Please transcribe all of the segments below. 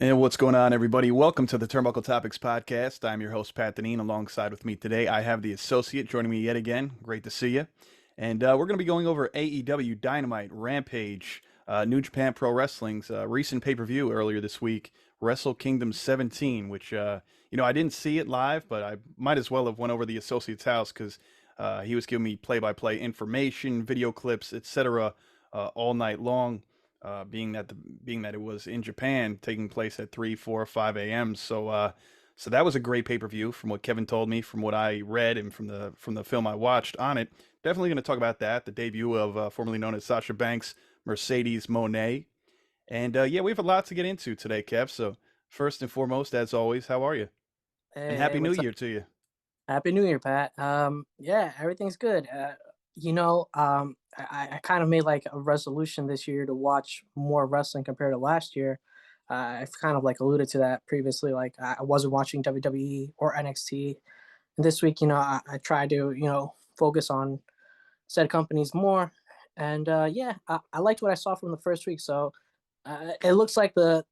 And what's going on, everybody? Welcome to the Turnbuckle Topix podcast. I'm your host, Pat Dineen. Alongside with me today, I have the Associate joining me yet again. Great to see you. And we're going to be going over AEW Dynamite, Rampage, New Japan Pro Wrestling's recent pay-per-view earlier this week, Wrestle Kingdom 17, which, I didn't see it live, but I might as well have went over the Associate's house because he was giving me play-by-play information, video clips, etc., all night long. Being that it was in Japan, taking place at 3, 4, 5 a.m. So that was a great pay-per-view from what Kevin told me, from what I read, and from the film I watched on it. Definitely going to talk about that, the debut of formerly known as Sasha Banks, Mercedes Mone, and yeah, we have a lot to get into today, Kev. So first and foremost, as always, how are you? And Hey, Happy New what's up? Year to you. Happy New Year, Pat. Yeah, everything's good. I kind of made like a resolution this year to watch more wrestling compared to last year. I've kind of like alluded to that previously. Like I wasn't watching WWE or NXT. And this week, I tried to, focus on said companies more. And yeah, I liked what I saw from the first week. So it looks like the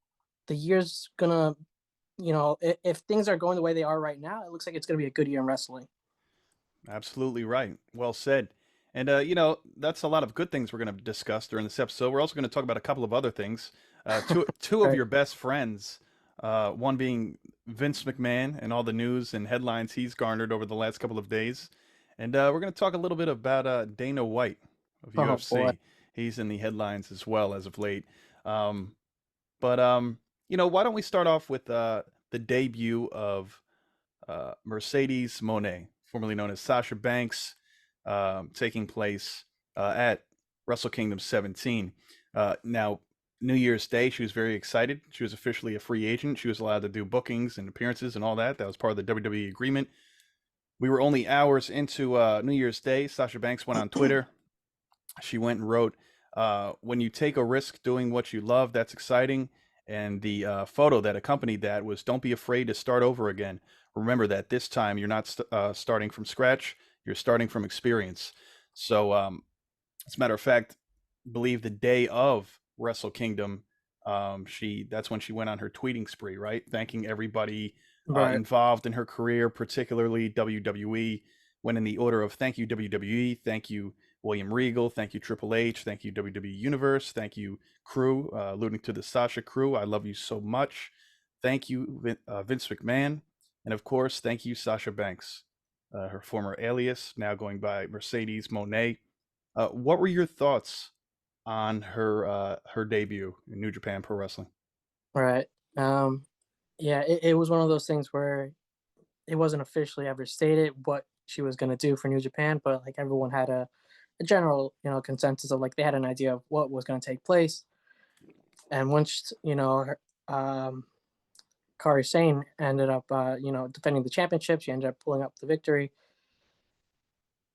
year's gonna, if things are going the way they are right now, it looks like it's gonna be a good year in wrestling. Absolutely right. Well said. And that's a lot of good things we're going to discuss during this episode. We're also going to talk about a couple of other things. Two of Right. your best friends, one being Vince McMahon and all the news and headlines he's garnered over the last couple of days, and we're going to talk a little bit about Dana White of Oh boy. UFC. He's in the headlines as well as of late. Um, but why don't we start off with the debut of Mercedes Mone, formerly known as Sasha Banks, taking place at Wrestle Kingdom 17. Now, New Year's Day, she was very excited. She was officially a free agent. She was allowed to do bookings and appearances and all that. That was part of the WWE agreement. We were only hours into New Year's Day. Sasha Banks went on Twitter. She went and wrote, "When you take a risk doing what you love, that's exciting." And the photo that accompanied that was, "Don't be afraid to start over again. Remember that this time you're not starting from scratch, you're starting from experience." So, as a matter of fact, believe the day of Wrestle Kingdom, that's when she went on her tweeting spree, right? Thanking everybody Right. involved in her career, particularly WWE. Went in the order of thank you WWE, thank you William Regal, thank you Triple H, thank you WWE Universe, thank you Crew, alluding to the Sasha Crew. I love you so much. Thank you Vince McMahon, and of course, thank you Sasha Banks, her former alias, now going by Mercedes Monet. What were your thoughts on her debut in New Japan Pro Wrestling? Right. Um, yeah, it was one of those things where it wasn't officially ever stated what she was gonna do for New Japan, but like everyone had a general, consensus of like they had an idea of what was gonna take place. And once Kari Sane ended up defending the championship, she ended up pulling up the victory.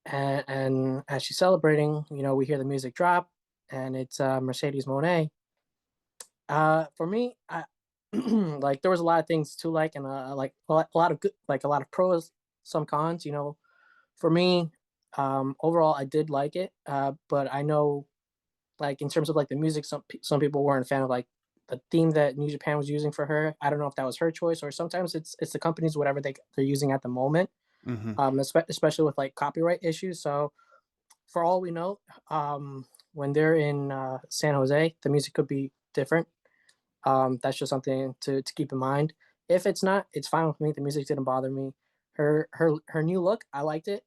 And as she's celebrating, we hear the music drop, and it's Mercedes Monet. For me, like there was a lot of things to like, and like a lot of good, like a lot of pros, some cons. For me, overall, I did like it. But I know, like in terms of like the music, some people weren't a fan of like the theme that New Japan was using for her. I don't know if that was her choice or sometimes it's the companies whatever they're using at the moment. Hmm. Especially with like copyright issues. So for all we know, when they're in San Jose, the music could be different. That's just something to keep in mind. If it's not, it's fine with me. The music didn't bother me. Her new look, I liked it.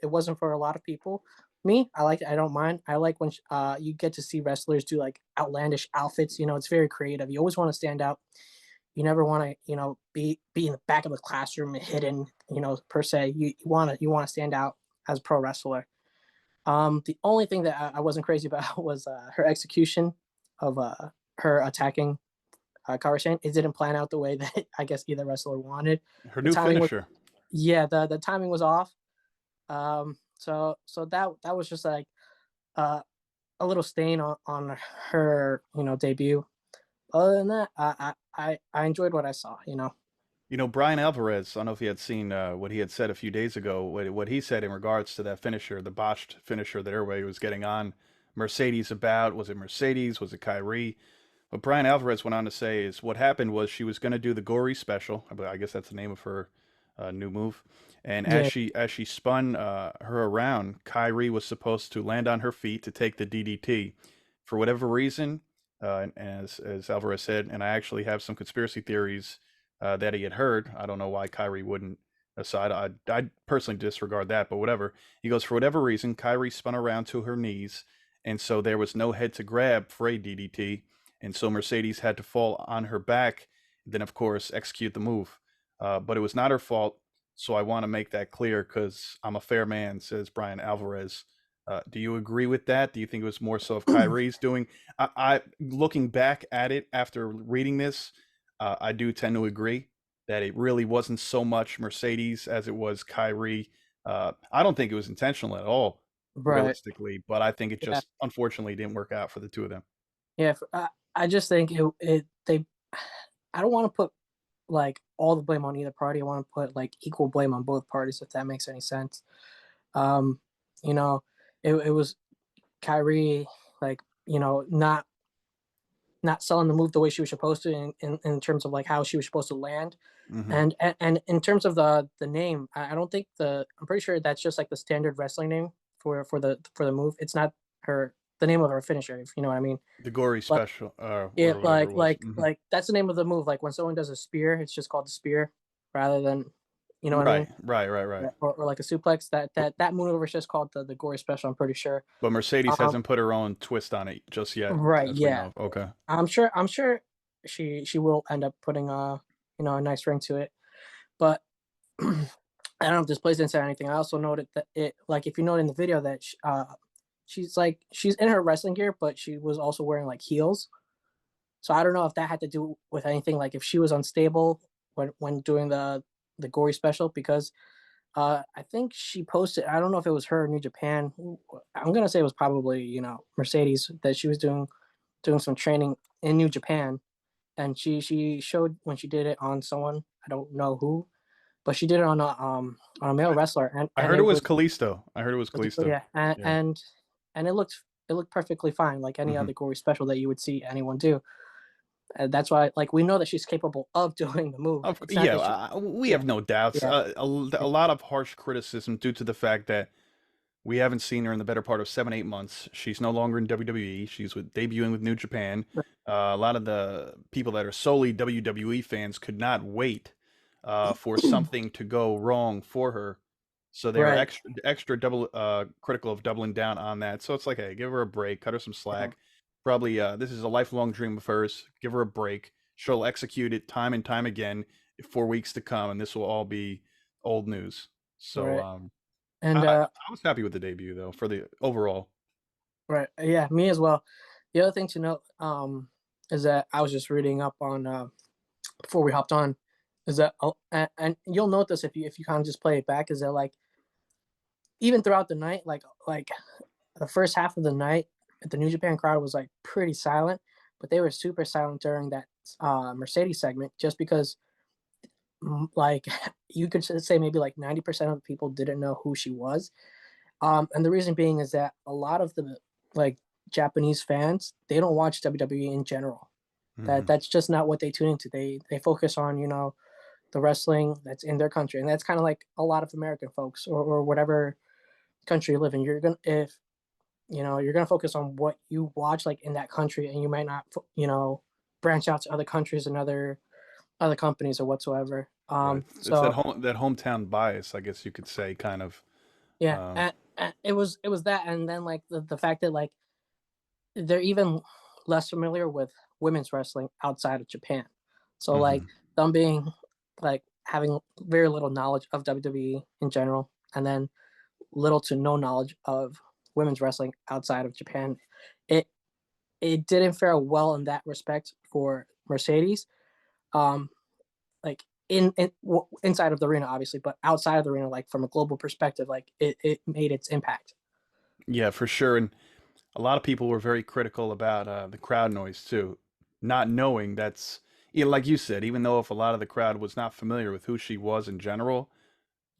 It wasn't for a lot of people. Me, I like it. I don't mind. I like when you get to see wrestlers do like outlandish outfits. It's very creative. You always want to stand out. You never want to, be in the back of the classroom hidden. Per se. You want to stand out as a pro wrestler. The only thing that I wasn't crazy about was her execution of her attacking Karishan. It didn't plan out the way that I guess either wrestler wanted. Her The new timing was finisher. yeah, the timing was off. So that was just like uh, a little stain on her debut. Other than that, I enjoyed what I saw. Brian Alvarez, I don't know if you had seen what he had said a few days ago, what he said in regards to that finisher, the botched finisher that everybody was getting on Mercedes about. Was it Mercedes? Was it Kyrie? What Brian Alvarez went on to say is what happened was she was going to do the gory special. I guess that's the name of her new move. And Yeah, as she spun her around, Kyrie was supposed to land on her feet to take the DDT. For whatever reason, and as Alvarez said, and I actually have some conspiracy theories that he had heard. I don't know why Kyrie wouldn't. Aside, I personally disregard that, but whatever. He goes, for whatever reason, Kyrie spun around to her knees, and so there was no head to grab for a DDT, and so Mercedes had to fall on her back, then of course execute the move. But it was not her fault, so I want to make that clear because I'm a fair man, says Brian Alvarez. Do you agree with that? Do you think it was more so of Kyrie's doing? I looking back at it after reading this, I do tend to agree that it really wasn't so much Mercedes as it was Kyrie. I don't think it was intentional at all, right. realistically, but I think it Yeah, just unfortunately didn't work out for the two of them. yeah. I just think it they. I don't want to put like all the blame on either party. I want to put like equal blame on both parties, if that makes any sense. Um, you know, it was Kyrie, like, not selling the move the way she was supposed to in terms of like how she was supposed to land. Hmm. And in terms of the name, I don't think I'm pretty sure that's just like the standard wrestling name for the move. It's not her the name of her finisher, if you know what I mean. The gory Like special, it or whatever it was. Hmm. like that's the name of the move. Like when someone does a spear, it's just called the spear rather than, you know what I Right, mean? right. Or like a suplex. That But, that maneuver is just called the gory special. I'm pretty sure. but Mercedes Um, hasn't put her own twist on it just yet, right. as we Yeah. know. Okay. I'm sure she will end up putting a nice ring to it. But I don't know if this plays into anything. I also noted that it like if you note in the video that she's in her wrestling gear, but she was also wearing like heels. So I don't know if that had to do with anything, like if she was unstable when doing the gory special, because I think she posted. I don't know if it was her or New Japan. I'm gonna say it was probably Mercedes, that she was doing some training in New Japan, and she showed when she did it on someone. I don't know who, but she did it on a male I, wrestler, I and heard it it was was Kalisto. I heard it was Kalisto. yeah, and Yeah. and it looked perfectly fine, like any Hmm. other gory special that you would see anyone do. And that's why, like, we know that she's capable of doing the move. It's not Yeah, that she, we yeah, have no doubts. yeah, A lot of harsh criticism due to the fact that we haven't seen her in the better part of 7, 8 months. She's no longer in WWE. She's debuting with New Japan. A lot of the people that are solely WWE fans could not wait for something to go wrong for her. So they were right, extra double critical of doubling down on that. So it's like, hey, give her a break, cut her some yeah, slack. Probably this is a lifelong dream of hers. Give her a break. She'll execute it time and time again for weeks to come, and this will all be old news. So right, and I was happy with the debut though for the overall. right, yeah, me as well. The other thing to note, is that I was just reading up on before we hopped on, is that and you'll note this if you kind of just play it back, is that like even throughout the night, like the first half of the night, the New Japan crowd was like pretty silent, but they were super silent during that Mercedes segment, just because like you could say maybe like 90% of the people didn't know who she was. And the reason being is that a lot of the like Japanese fans, they don't watch WWE in general. Hmm. That's just not what they tune into. They focus on the wrestling that's in their country, and that's kind of like a lot of American folks, or whatever country you live in. You're gonna if you're gonna focus on what you watch like in that country, and you might not branch out to other countries and other companies or whatsoever. Right. It's So that hometown bias, I guess you could say, kind of. yeah, Uh, and it was that, and then like the fact that like they're even less familiar with women's wrestling outside of Japan. So like mhm. them being like having very little knowledge of WWE in general, and then little to no knowledge of women's wrestling outside of Japan, it it didn't fare well in that respect for Mercedes. Um, like inside of the arena, obviously, but outside of the arena, like from a global perspective, like it made its impact. Yeah, for sure. And a lot of people were very critical about the crowd noise too, not knowing that's like you said, even though if a lot of the crowd was not familiar with who she was in general,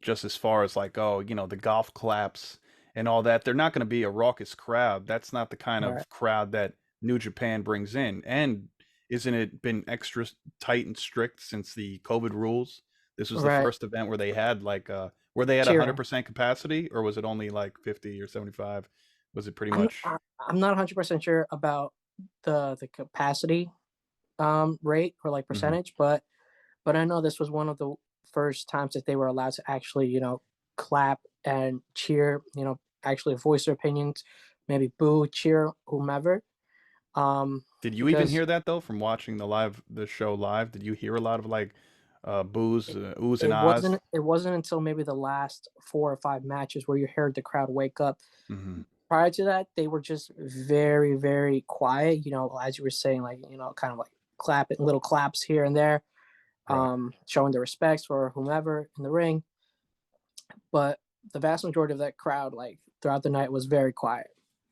just as far as like, oh, the golf claps and all that, they're not going to be a raucous crowd. That's not the kind Right. of crowd that New Japan brings in. And isn't it been extra tight and strict since the COVID rules? This was the Right. first event where they had like were they at Cheering. 100% capacity, or was it only like 50 or 75? Was it pretty I'm much? I, I'm not 100% sure about the capacity rate or like Mhm. percentage, but I know this was one of the first times that they were allowed to actually, clap and cheer, actually voice their opinions, maybe boo, cheer, whomever. Did you even Because hear that though from watching the show live? Did you hear a lot of like boos, it, oohs and it ahs? wasn't until maybe the last 4 or 5 matches where you heard the crowd wake up. Hmm. Prior to that, they were just very, very quiet. As you were saying, like kind of like clapping, little claps here and there, Right. showing their respects for whomever in the ring. But the vast majority of that crowd, like throughout the night, was very quiet.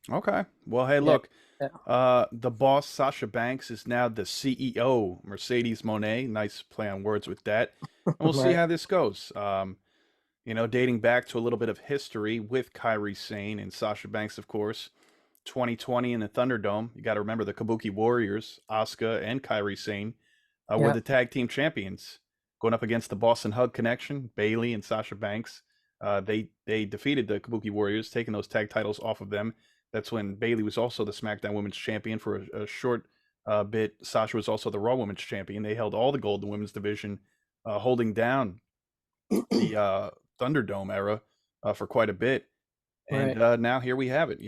Okay. Well, hey, Yeah, look, yeah, the boss Sasha Banks is now the CEO, Mercedes Monet. Nice play on words with that. And we'll see right. how this goes. Dating back to a little bit of history with Kairi Sane and Sasha Banks, of course. 2020 in the Thunderdome. You got to remember the Kabuki Warriors, Asuka and Kairi Sane, were Yeah, the tag team champions, going up against the Boston Hug Connection, Bailey and Sasha Banks. They defeated the Kabuki Warriors, taking those tag titles off of them. That's when Bailey was also the SmackDown Women's Champion for a short bit. Sasha was also the Raw Women's Champion. They held all the gold in the women's division, holding down the Thunderdome era for quite a bit. And right. now here we have it.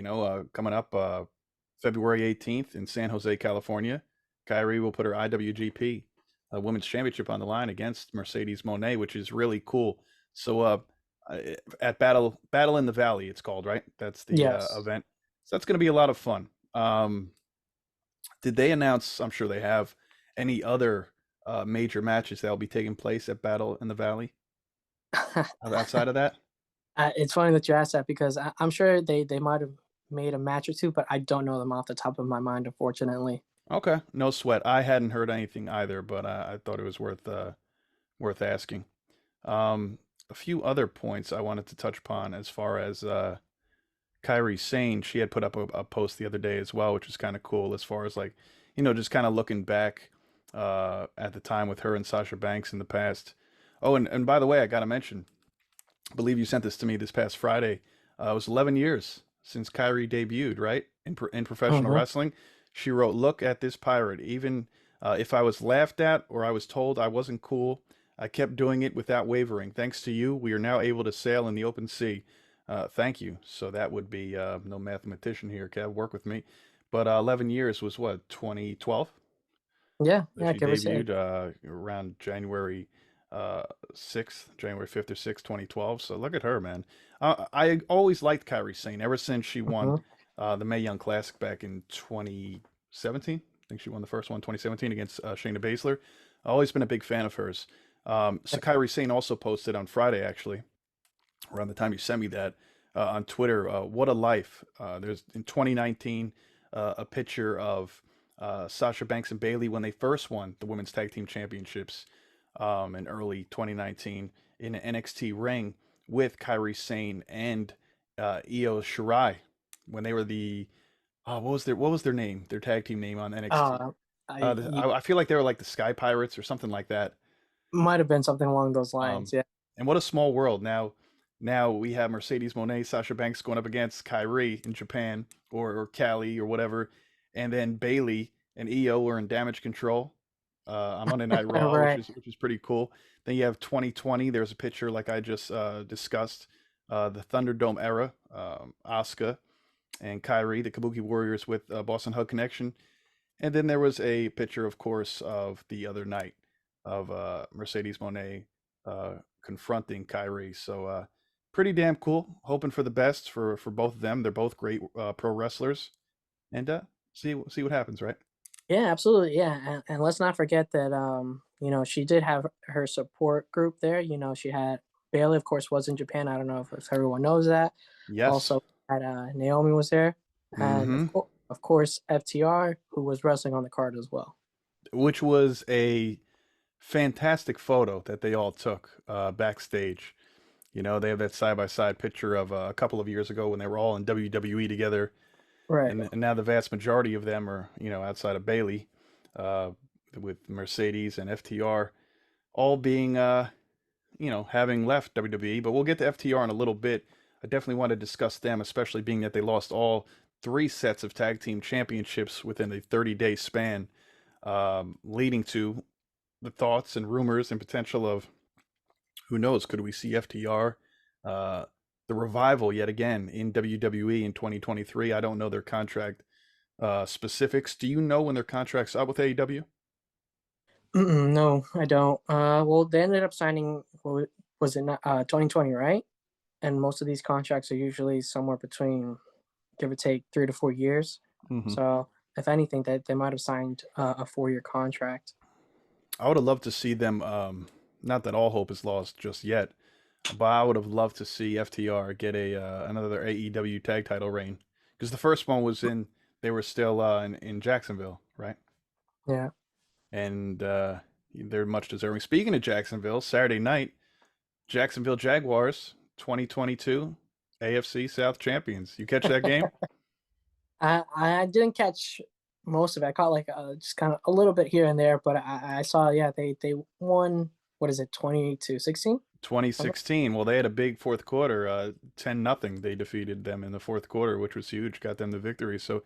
Coming up February 18th in San Jose, California, Kyrie will put her IWGP Women's Championship on the line against Mercedes Monet, which is really cool. So at Battle in the Valley, it's called, right? That's the Yes. event. So that's going to be a lot of fun. Did they announce? I'm sure they have any other major matches that will be taking place at Battle in the Valley outside of that? It's funny that you asked that because I'm sure they might have made a match or two, but I don't know them off the top of my mind, unfortunately. Okay, no sweat. I hadn't heard anything either, but I thought it was worth asking. Um, a few other points I wanted to touch upon as far as Kyrie Sane. She had put up a post the other day as well, which was kind of cool as far as like, just kind of looking back at the time with her and Sasha Banks in the past. Oh, and by the way, I got to mention, I believe you sent this to me this past Friday. It was 11 years since Kyrie debuted, right? In professional Hmm. wrestling. She wrote, "Look at this pirate. Even if I was laughed at or I was told I wasn't cool, I kept doing it without wavering. Thanks to you, we are now able to sail in the open sea. Thank you." So that would be no mathematician here, Kev. Work with me. But 11 years was what, 2012? Yeah, That yeah, she give or take. debuted around January uh, 6th, January 5th or 6th, 2012. So look at her, man. I always liked Kairi Sane ever since she won Hmm. the Mae Young Classic back in 2017. I think she won the first one, 2017, against Shayna Baszler. I've always been a big fan of hers. So Kairi Sane also posted on Friday, actually, around the time you sent me that, on Twitter. What a life! There's in 2019 a picture of Sasha Banks and Bailey when they first won the women's tag team championships in early 2019 in an NXT ring with Kairi Sane and Io Shirai when they were the what was their name? Their tag team name on NXT. Uh, I I feel like they were like the Sky Pirates or something like that. might have been something along those lines. Um, Yeah. and what a small world. Now we have Mercedes Monet, Sasha Banks going up against Kyrie in Japan or Cali or whatever, and then Bailey and Io are in Damage Control on Monday Night Raw, which Right. is pretty cool. Then you have 2020. There's a picture like I just discussed, the Thunderdome era, Asuka and Kyrie, the Kabuki Warriors with Boston Hug Connection. And then there was a picture, of course, of the other night of Mercedes Monet confronting Kyrie. So pretty damn cool. Hoping for the best for both of them. They're both great pro wrestlers, and see what happens, right? Yeah, absolutely. Yeah, and let's not forget that she did have her support group there. She had Bailey, of course, was in Japan. I don't know if everyone knows that. Yes. Also, had Naomi was there, and Mm-hmm. of course FTR, who was wrestling on the card as well. Which was a fantastic photo that they all took backstage. They have that side by side picture of a couple of years ago when they were all in WWE together, Right. and now the vast majority of them are outside of Bailey. uh, with Mercedes and FTR all being, having left WWE. But we'll get to FTR in a little bit. I definitely want to discuss them, especially being that they lost all three sets of tag team championships within a 30-day span, leading to the thoughts and rumors and potential of who knows, could we see FTR, uh, the revival yet again in WWE in 2023? I don't know their contract specifics. Do you know when their contract's up with AEW? No, I don't. Well, they ended up signing. Was it not 2020, right? And most of these contracts are usually somewhere between, give or take, 3 to 4 years. Hmm. So, if anything, that they might have signed a 4 year contract. I would have loved to see them. Not that all hope is lost just yet, but I would have loved to see FTR get a another AEW tag title reign because the first one was in they were still in Jacksonville, right? Yeah. And they're much deserving. Speaking of Jacksonville, Saturday night, Jacksonville Jaguars 2022 AFC South champions. You catch that game? I didn't catch most of it. I caught like just kind of a little bit here and there, but I saw, yeah, they won. What is it, 20 to 16? 2016. Well, they had a big fourth quarter, 10 nothing. They defeated them in the fourth quarter, which was huge. Got them the victory. So,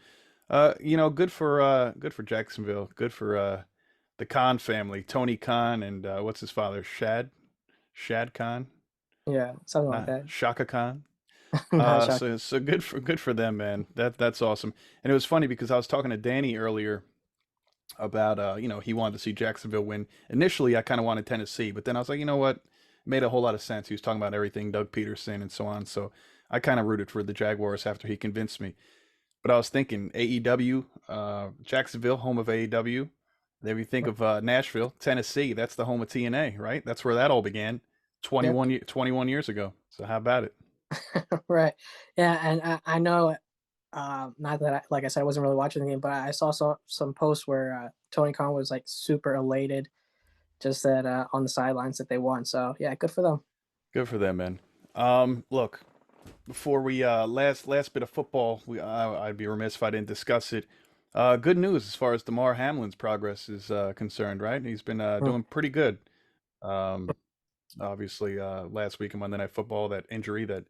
good for Jacksonville. Good for the Khan family, Tony Khan and what's his father, Shad Khan, Yeah, something like not that. Shaka Khan. Not shocked. So good for them, man. That's awesome. And it was funny because I was talking to Danny earlier about he wanted to see Jacksonville win. Initially, I kind of wanted Tennessee, but then I was like, you know what? It made a whole lot of sense. He was talking about everything, Doug Peterson and so on. So I kind of rooted for the Jaguars after he convinced me. But I was thinking AEW, Jacksonville, home of AEW. Then we think of Nashville, Tennessee. That's the home of TNA, right? That's where that all began Yep. 21 years ago. So how about it? Right. Yeah, and I know. Not that like I said, I wasn't really watching the game, but I saw some posts where Tony Khan was like super elated, just that on the sidelines that they won. So yeah, good for them. Good for them, man. Look, before we last bit of football, I'd be remiss if I didn't discuss it. Good news as far as Damar Hamlin's progress is concerned, right? He's been Mm. doing pretty good. Um, Obviously, last week in Monday Night Football, that injury that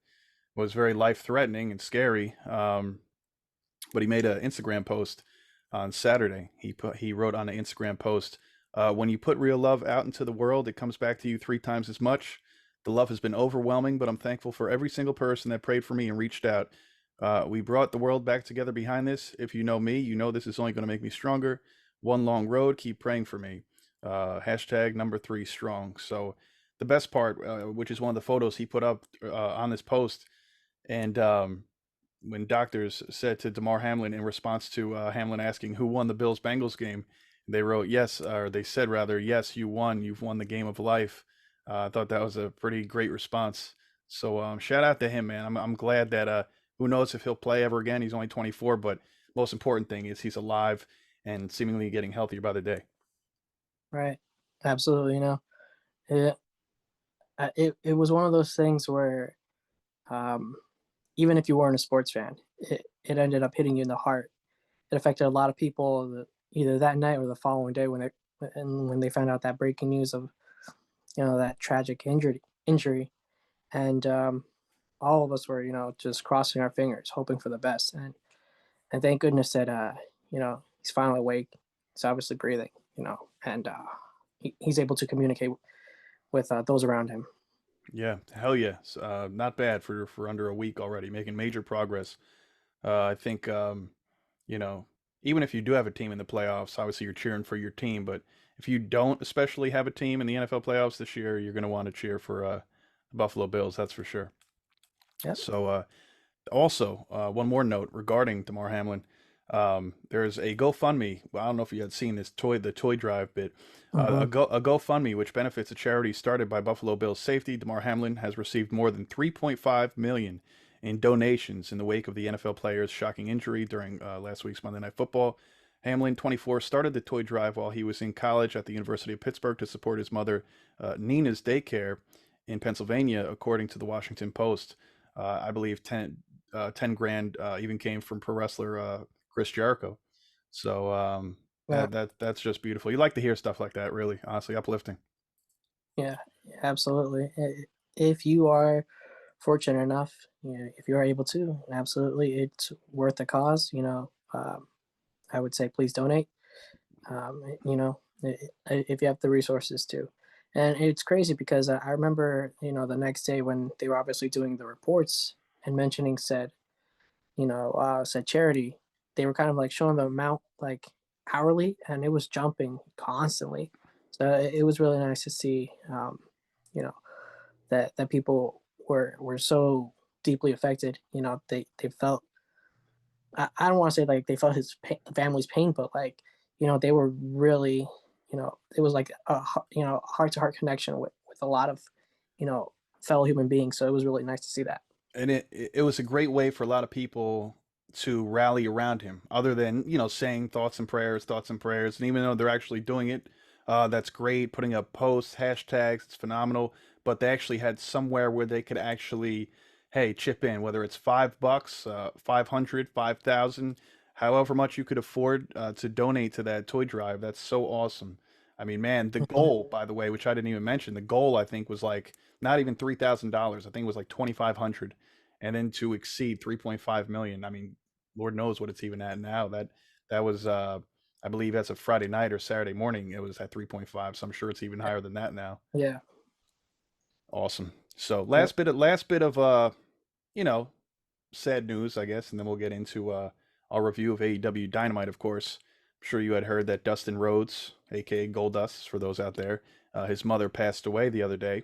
was very life-threatening and scary. But he made an Instagram post on Saturday. He wrote on an Instagram post, "When you put real love out into the world, it comes back to you three times as much. The love has been overwhelming, but I'm thankful for every single person that prayed for me and reached out. We brought the world back together behind this. If you know me, you know this is only going to make me stronger. One long road. Keep praying for me. Hashtag number three strong." So the best part, which is one of the photos he put up on this post, and when doctors said to Damar Hamlin in response to Hamlin asking who won the Bills Bengals game, they wrote yes, or they said rather, yes, you won. You've won the game of life. I thought that was a pretty great response. So shout out to him, man. I'm glad that who knows if he'll play ever again. He's only 24, but most important thing is he's alive and seemingly getting healthier by the day. Right. Absolutely. It, it was one of those things where um, even if you weren't a sports fan, it ended up hitting you in the heart. It affected a lot of people either that night or the following day when they found out that breaking news of that tragic injury, and all of us were just crossing our fingers, hoping for the best, and thank goodness that he's finally awake. He's obviously breathing, and he's able to communicate with those around him. Yeah, hell yeah. Not bad for under a week already, making major progress. I think you know, even if you do have a team in the playoffs, obviously you're cheering for your team. But if you don't, especially have a team in the NFL playoffs this year, you're going to want to cheer for the Buffalo Bills. That's for sure. Yep. So, also, one more note regarding Damar Hamlin. There's a GoFundMe. Well, I don't know if you had seen this the toy drive bit. Mm-hmm. A GoFundMe which benefits a charity started by Buffalo Bills safety. Damar Hamlin has received more than 3.5 million in donations in the wake of the NFL player's shocking injury during last week's Monday Night Football. Hamlin, 24, started the toy drive while he was in college at the University of Pittsburgh to support his mother, Nina's daycare in Pennsylvania, according to the Washington Post. I believe 10 grand even came from pro wrestler Chris Jericho. So Yeah, That's just beautiful. You like to hear stuff like that, really, honestly, uplifting. yeah, absolutely. If you are fortunate enough, if you are able to, absolutely, it's worth the cause. I would say please donate. If you have the resources to. And it's crazy because I remember, the next day when they were obviously doing the reports and mentioning said charity, they were kind of like showing the amount like hourly, and it was jumping constantly. So it was really nice to see, you know, that people were so deeply affected. They felt, I don't want to say like they felt his family's pain, but like, they were really, it was like a heart to heart connection with a lot of, you know, fellow human beings. So it was really nice to see that. And it was a great way for a lot of people to rally around him, other than saying thoughts and prayers. And even though they're actually doing it, that's great. Putting up posts, hashtags, it's phenomenal. But they actually had somewhere where they could actually, hey, chip in, whether it's $5, 500, 5,000, however much you could afford to donate to that toy drive. That's so awesome. I mean, man, the Mhm. goal, by the way, which I didn't even mention, the goal I think was like not even $3,000. I think it was like 2,500, and then to exceed 3.5 million. I mean, Lord knows what it's even at now. That was I believe as of Friday night or Saturday morning, it was at 3.5. So I'm sure it's even higher than that now. Yeah. Awesome. So Yeah. last bit of you know, sad news, I guess, and then we'll get into our review of AEW Dynamite, of course. I'm sure you had heard that Dustin Rhodes, aka Goldust, for those out there, his mother passed away the other day.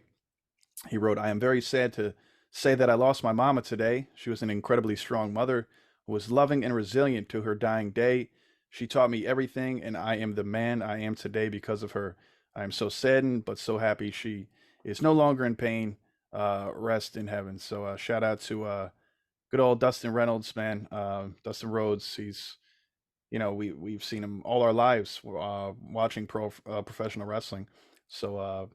He wrote, I am very sad to say that I lost my mama today. She was an incredibly strong mother who was loving and resilient to her dying day. She taught me everything, and I am the man I am today because of her. I am so saddened, but so happy she is no longer in pain. Rest in heaven. So, shout out to good old Dustin Reynolds, man. Dustin Rhodes. He's we've seen him all our lives watching professional wrestling. So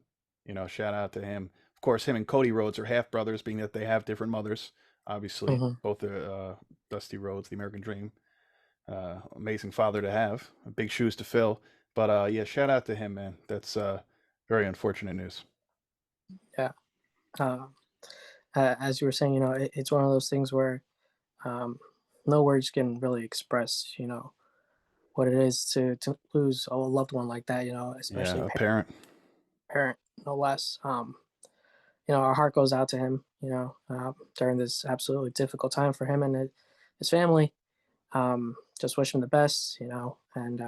shout out to him. Of course, him and Cody Rhodes are half brothers, being that they have different mothers. Obviously, Hmm. both are Dusty Rhodes, the American Dream. Amazing father to have. Big shoes to fill. But yeah, shout out to him, man. That's very unfortunate news. Yeah. Uh, as you were saying, it's one of those things where um, no words can really express, what it is to lose a loved one like that, especially Yeah, a parent. parent, no less. Our heart goes out to him, during this absolutely difficult time for him and his family. Just wish him the best, and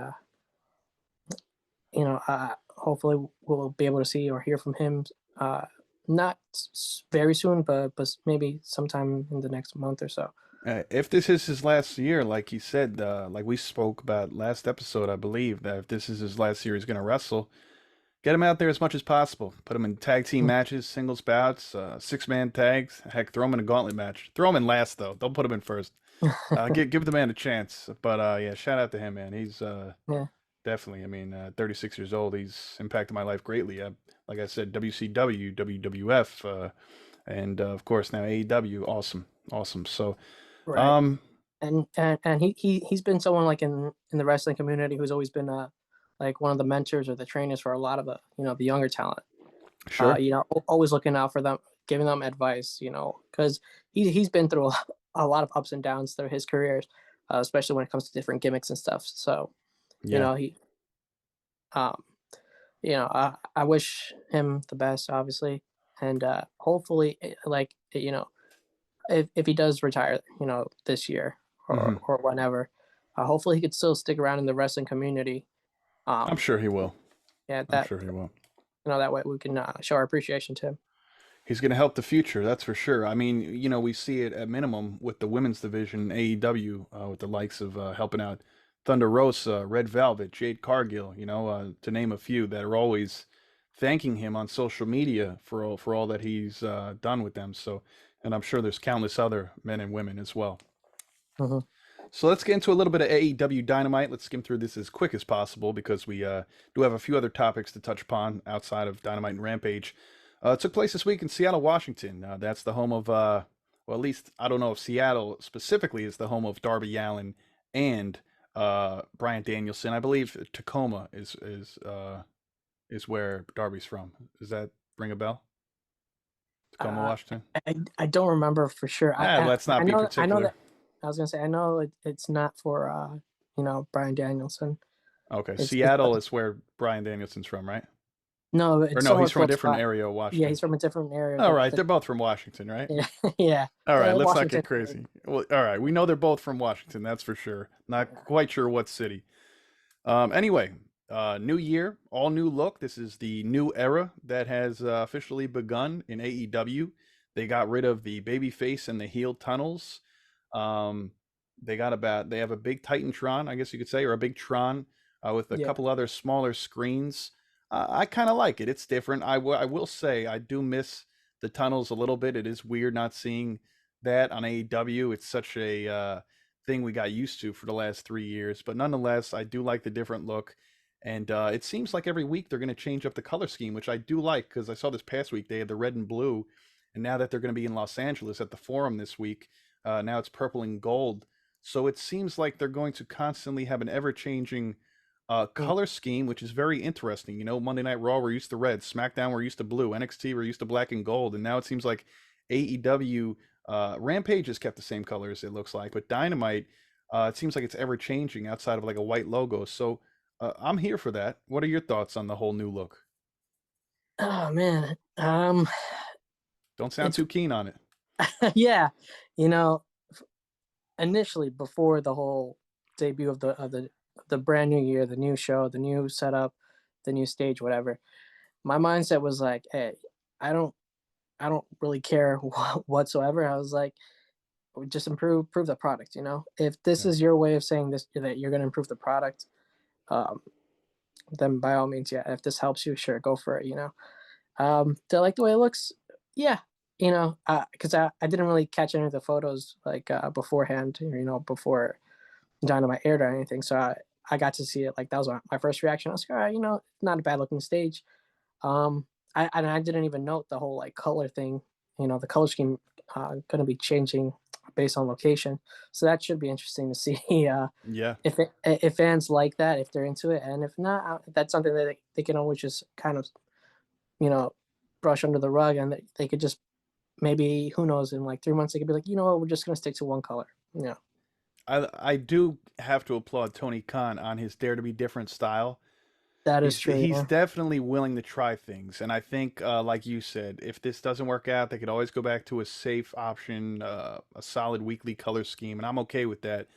hopefully we'll be able to see or hear from him, uh, not very soon, but maybe sometime in the next month or so. If this is his last year, like he said, like we spoke about last episode, I believe that if this is his last year, he's going to wrestle. Get him out there as much as possible. Put him in tag team matches, singles bouts, six-man tags. Heck, throw him in a gauntlet match. Throw him in last though. Don't put him in first. Give the man a chance. But yeah, shout out to him, man. He's Yeah, definitely. I mean, 36 years old. He's impacted my life greatly. Like I said, WCW, WWF, and of course now AEW. Awesome, awesome. So, right. um, And he's been someone like in the wrestling community who's always been like one of the mentors or the trainers for a lot of the younger talent. sure. Always looking out for them, giving them advice, because he's been through a lot of ups and downs through his career, especially when it comes to different gimmicks and stuff. So, Yeah. he, um, I wish him the best, obviously, and hopefully, if he does retire, this year Hmm. or whenever, hopefully he could still stick around in the wrestling community. I'm Um, sure he will. yeah, I'm sure he will. that way we can show our appreciation to him. He's going to help the future, that's for sure. I mean, we see it at minimum with the women's division, AEW, with the likes of helping out Thunder Rosa, Red Velvet, Jade Cargill, to name a few that are always thanking him on social media for all that he's done with them. So, and I'm sure there's countless other men and women as well. Hmm. So let's get into a little bit of AEW Dynamite. Let's skim through this as quick as possible because we do have a few other topics to touch upon outside of Dynamite and Rampage. It took place this week in Seattle, Washington. That's the home of, well, at least I don't know if Seattle specifically is the home of Darby Allin and Brian Danielson. I believe Tacoma is where Darby's from. Does that ring a bell? Tacoma, Uh, Washington. I don't remember for sure. Let's not be I know particular. that I was gonna say I know it's not for Brian Danielson. Okay, It's Seattle is where Brian Danielson's from, right? no, Or it's no, somewhere he's from a close different by. area of Yeah, Washington. he's from a different area, All but right, they're both from Washington, right? yeah, yeah, All right, the let's not Washington get area. crazy. Well, all right, we know they're both from Washington, that's for sure. Not Yeah, quite sure what city. Anyway, new year, all new look. This is the new era that has officially begun in AEW. They got rid of the baby face and the heel tunnels. Um, they have a big Titantron, I guess you could say, or a big Tron with a yeah. couple other smaller screens. I kind of like it. It's different. I will say I do miss the tunnels a little bit. It is weird not seeing that on AEW. It's such a thing we got used to for the last 3 years. But nonetheless, I do like the different look. And it seems like every week they're going to change up the color scheme, which I do like because I saw this past week they had the red and blue. And now that they're going to be in Los Angeles at the Forum this week, now it's purple and gold. So it seems like they're going to constantly have an ever changing Mm. color scheme, which is very interesting. You know, Monday Night Raw, we're used to red. SmackDown, we're used to blue. NXT, we're used to black and gold. And now it seems like AEW Rampage has kept the same colors, it looks like, but Dynamite, it seems like it's ever changing outside of like a white logo. So I'm here for that. What are your thoughts on the whole new look? Oh man, Don't sound it's too keen on it. yeah, you know, initially before the whole debut of the brand new year, the new show, the new setup, the new stage, whatever. My mindset was like, hey, I don't I don't really care whatsoever. I was like, just improve the product. If this Yeah. is your way of saying this that you're going to improve the product, um, then by all means, yeah. If this helps you, sure, go for it. Do I like the way it looks? Yeah. Because I didn't really catch any of the photos like beforehand. Before Dynamite aired or anything, so I got to see it. Like that was my first reaction. I was like, all right, not a bad looking stage. I didn't even note the whole like color thing. The color scheme going to be changing based on location, so that should be interesting to see Yeah. if fans like that, if they're into it, and if not, that's something that they can always just kind of you know brush under the rug, and they could just maybe who knows in like 3 months they could be like, what, we're just going to stick to one color. Yeah, I do have to applaud Tony Khan on his Dare to Be Different style. that is He's true. he's Yeah. definitely willing to try things, and I think, like you said, if this doesn't work out, they could always go back to a safe option, a solid weekly color scheme, and I'm okay with that.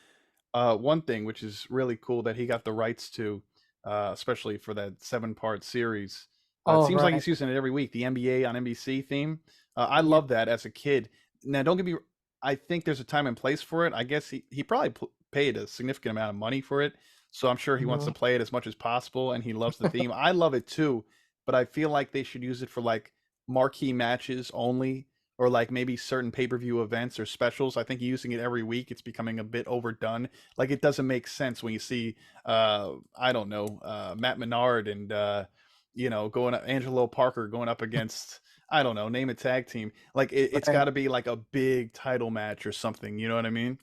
One thing which is really cool that he got the rights to, especially for that 7-part series. It Oh seems like right. he's using it every week. The NBA on NBC theme. I Yeah. love that as a kid. Now, don't get me. I think there's a time and place for it. I guess he probably paid a significant amount of money for it, so I'm sure he wants to Mhm. play it as much as possible, and he loves the theme. I love it too, but I feel like they should use it for like marquee matches only, or like maybe certain pay-per-view events or specials. I think using it every week, it's becoming a bit overdone. Like it doesn't make sense when you see I don't know, Matt Menard and going Angelo Parker going up against, I don't know, name a tag team. Like it's Right. got to be like a big title match or something, you know what I mean?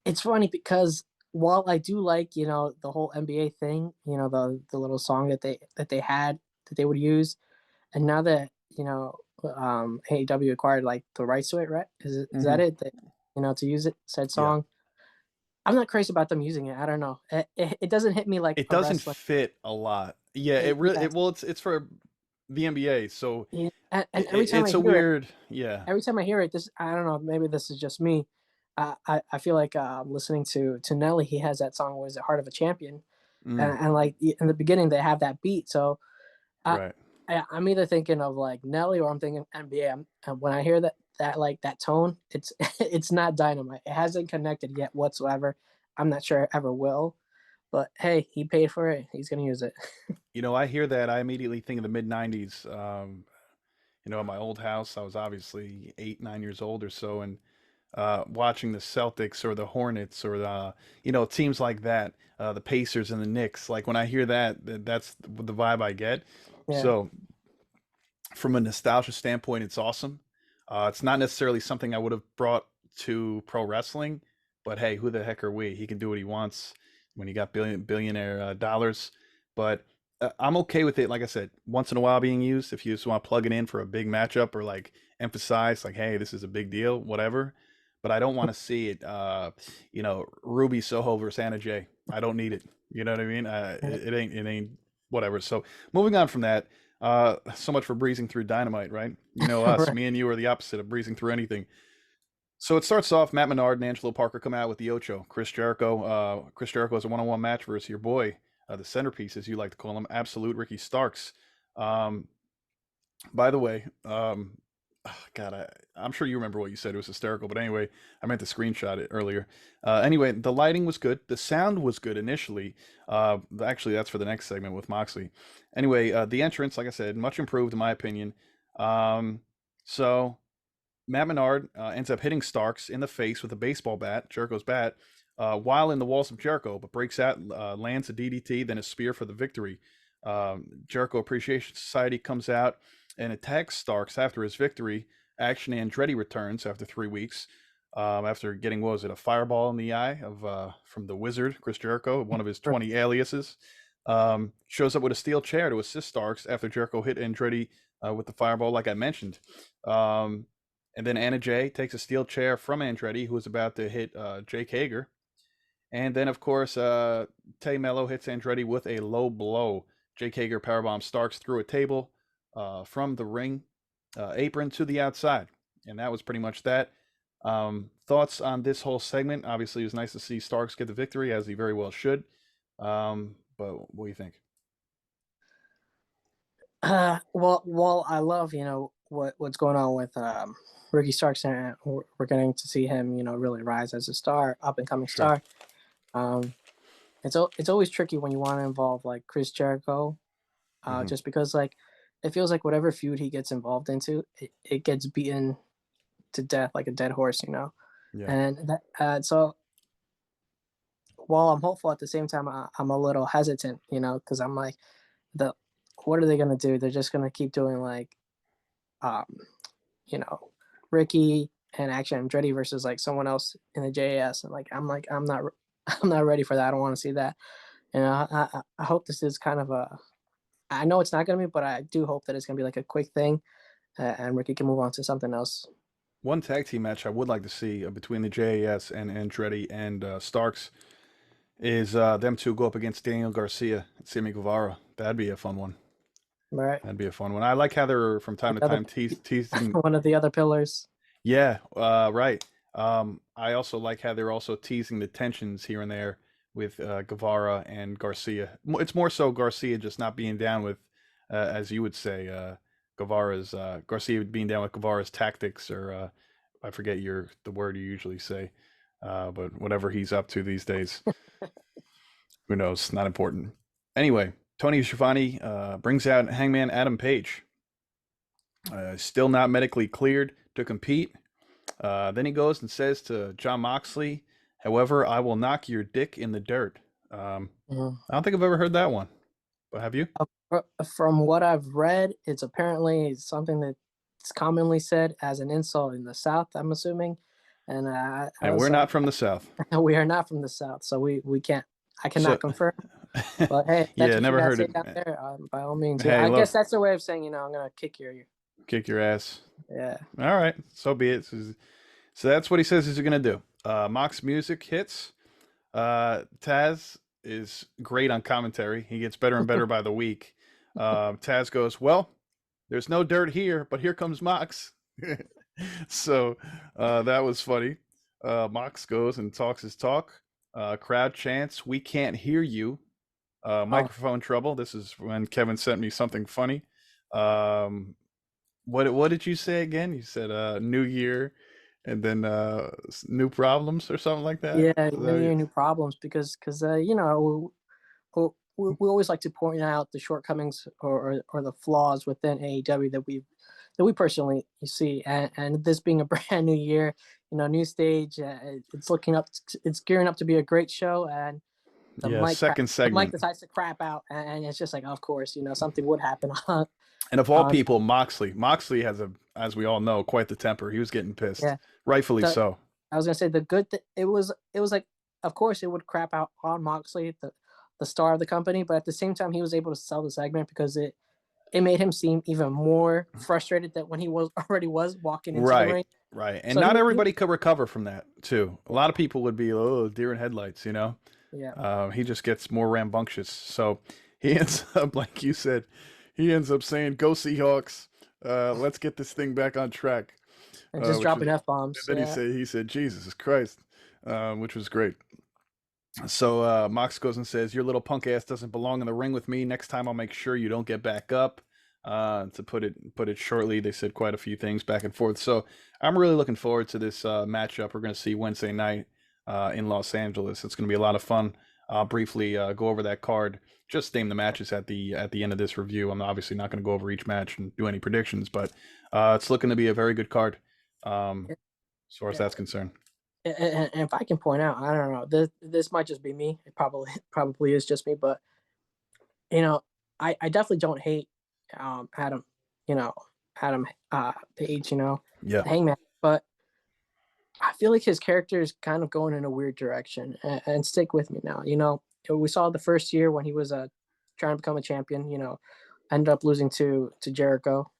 It's funny because while I do like the whole NBA thing, the little song that they had that they would use, and now that AEW acquired like the rights to it, right? Is that Hmm. it? That to use it said Yeah. song. I'm not crazy about them using it. I don't know. It doesn't hit me like It a doesn't wrestling. fit a lot. Yeah, it really Yes. it's for the NBA, so Yeah. And every time I it's a hear it, weird, yeah. this I don't know. Maybe this is just me. I feel like listening to Nelly. He has that song. Was it Heart of a Champion? Mm, And like in the beginning, they have that beat. So I, right. I'm either thinking of like Nelly or I'm thinking NBA. And when I hear that like that tone, it's it's not Dynamite. It hasn't connected yet whatsoever. I'm not sure it ever will. But hey, he paid for it. He's gonna use it. I hear that, I immediately think of the mid '90s. At my old house, I was obviously 8, 9 years old or so, and watching the Celtics or the Hornets or teams like that, the Pacers and the Knicks. Like when I hear that, that's the vibe I get. Yeah. So from a nostalgia standpoint, it's awesome. It's not necessarily something I would have brought to pro wrestling, But hey, who the heck are we? He can do what he wants when he got billionaire dollars. But I'm okay with it. Like I said, once in a while being used. If you just want to plug it in for a big matchup or like emphasize, like, hey, this is a big deal, whatever. But I don't want to see it. Ruby Soho versus Anna Jay. I don't need it. You know what I mean? It ain't whatever. So moving on from that. So much for breezing through Dynamite, right? You know us. Right. Me and you are the opposite of breezing through anything. So it starts off. Matt Menard and Angelo Parker come out with the Ocho. Chris Jericho. Chris Jericho has a one-on-one match versus your boy, the centerpiece, as you like to call him, Absolute Ricky Starks. Um, by the way, God, I'm sure you remember what you said. It was hysterical. But anyway, I meant to screenshot it earlier. Anyway, the lighting was good. The sound was good initially. Actually, that's for the next segment with Moxley. Anyway, the entrance, like I said, much improved in my opinion. So Matt Menard ends up hitting Starks in the face with a baseball bat, Jericho's bat, while in the walls of Jericho, but breaks out, lands a DDT, then a spear for the victory. Jericho Appreciation Society comes out and attacks Starks after his victory. Action Andretti returns after 3 weeks. After getting, what was it, a fireball in the eye of from the Wizard, Chris Jericho, one of his 20 aliases. Shows up with a steel chair to assist Starks after Jericho hit Andretti with the fireball, like I mentioned. And then Anna Jay takes a steel chair from Andretti, who was about to hit Jake Hager. And then, of course, Tay Mello hits Andretti with a low blow. Jake Hager powerbombs Starks through a table from the ring apron to the outside. And that was pretty much that. Thoughts on this whole segment? Obviously, it was nice to see Starks get the victory, as he very well should. But what do you think? Well, I love what's going on with Ricky Starks, and we're getting to see him really rise as a star, up and coming Sure. star. Um, it's always tricky when you want to involve like Chris Jericho, Hmm. just because like it feels like whatever feud he gets involved into, it gets beaten to death like a dead horse. Yeah. And so while I'm hopeful at the same time, I'm a little hesitant, because I'm like, the what are they gonna do? They're just gonna keep doing like, um, you know, Ricky and Action Andretti versus like someone else in the JAS, and like I'm not I'm not ready for that. I don't want to see that. I hope this is kind of a. I know it's not gonna be, but I do hope that it's gonna be like a quick thing, and Ricky can move on to something else. One tag team match I would like to see between the JAS and Andretti and Starks is them two go up against Daniel Garcia and Sammy Guevara. That'd be a fun one. Right, That'd be a fun one. I like how they're from time the to other time teasing. one of the other pillars. Yeah, right. I also like how they're also teasing the tensions here and there with Guevara and Garcia. It's more so Garcia just not being down with, as you would say, Guevara's Garcia being down with Guevara's tactics, or I forget the word you usually say, but whatever he's up to these days, who knows? Not important. Anyway, Tony Schiavone brings out Hangman Adam Page. Still not medically cleared to compete. Then he goes and says to John Moxley, "However, I will knock your dick in the dirt." Mhm. I don't think I've ever heard that one, but have you? From what I've read, it's apparently something that's commonly said as an insult in the South, I'm assuming. And I And we're was not like, from the South, we are not from the South, so we can't. I so cannot confirm. But hey, if that's yeah, what you never gotta heard say it. down there, by all means. Yeah, Hey, I guess look, that's their way of saying, I'm gonna kick your. kick your ass. Yeah. All right, so be it. So that's what he says he's gonna do. Mox music hits. Taz is great on commentary. He gets better and better by the week. Taz goes, "Well, there's no dirt here, but here comes Mox." So that was funny. Mox goes and talks his talk. Crowd chants, "We can't hear you." Oh, Microphone trouble. This is when Kevin sent me something funny. Um, what did you say again? You said New Year, and then new problems or something like that. yeah, Is new year, that new problems because we always like to point out the shortcomings or the flaws within AEW that we personally see, and this being a brand new year, new stage, it's looking up, it's gearing up to be a great show, and yeah, second the mic segment. decides to crap out, and it's just like, of course, something would happen on, And of all on people, Moxley. Moxley has as we all know, quite the temper. He was getting pissed, yeah. rightfully So so. I was gonna say the good it was like, of course it would crap out on Moxley, the star of the company, but at the same time he was able to sell the segment because it made him seem even more frustrated that when he was already was walking into the Right, ring. right. And So not he everybody could recover from that, too. A lot of people would be, oh, deer in headlights, you know? yeah, He just gets more rambunctious. So he ends up, like you said, he ends up saying, "Go Seahawks! Let's get this thing back on track." and just Which was, dropping f and bombs. then Yeah, he said, "Jesus Christ," which was great. So Mox goes and says, "Your little punk ass doesn't belong in the ring with me. Next time, I'll make sure you don't get back up." To put it shortly, they said quite a few things back and forth. So I'm really looking forward to this matchup we're going to see Wednesday night in Los Angeles. It's going to be a lot of fun. I'll briefly go over that card. Just name the matches at the end of this review. I'm obviously not going to go over each match and do any predictions, but it's looking to be a very good card yeah, as far as yeah. that's concerned. And if I can point out, I don't know, this might just be me. It probably is just me, but you know, I definitely don't hate Adam, you know, Adam Page, Yeah. Hangman, but I feel like his character is kind of going in a weird direction. And stick with me now. We saw the first year when he was trying to become a champion. Ended up losing to Jericho.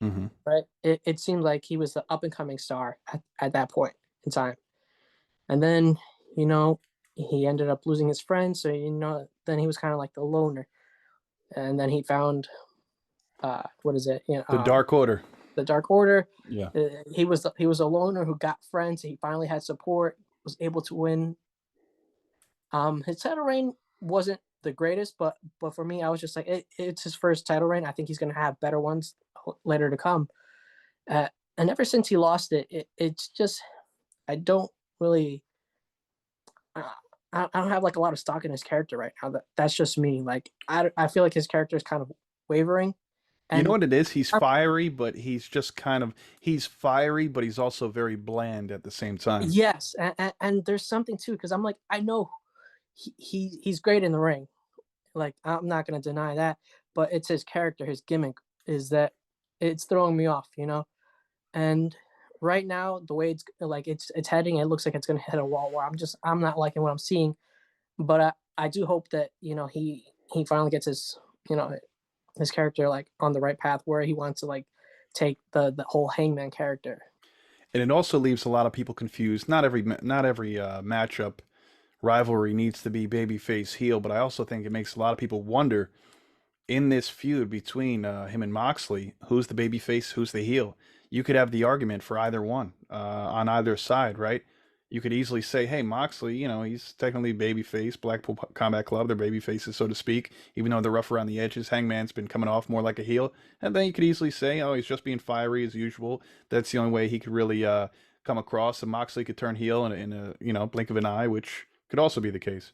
Hmm. Right? It seemed like he was the up and coming star at that point in time. And then you know he ended up losing his friends. So then he was kind of like the loner. And then he found what is it? The Dark Order. The Dark Order. Yeah. He was a loner who got friends. He finally had support. Was able to win. His title reign wasn't the greatest, but for me, I was just like, it's his first title reign. I think he's gonna have better ones later to come. And ever since he lost it's just I don't really. Uh, I don't have like a lot of stock in his character right now. That's just me. Like I feel like his character is kind of wavering. You know And what it is? He's um, fiery, but he's just kind of he's fiery, but he's also very bland at the same time. yes, and there's something too because I'm like I know he's great in the ring. Like I'm not gonna deny that, but it's his character, his gimmick is that it's throwing me off. And right now, the way it's heading, it looks like it's gonna hit a wall where I'm not liking what I'm seeing. But I do hope that he finally gets you know his character like on the right path where he wants to like take the whole Hangman character. And it also leaves a lot of people confused. Not every matchup rivalry needs to be babyface heel, but I also think it makes a lot of people wonder in this feud between him and Moxley, who's the babyface, who's the heel. You could have the argument for either one on either side, right? You could easily say, "Hey, Moxley, he's technically babyface. Blackpool Combat Club, they're babyfaces, so to speak. Even though they're rough around the edges, Hangman's been coming off more like a heel." And then you could easily say, "Oh, he's just being fiery as usual. That's the only way he could really come across." And Moxley could turn heel in a blink of an eye, which could also be the case.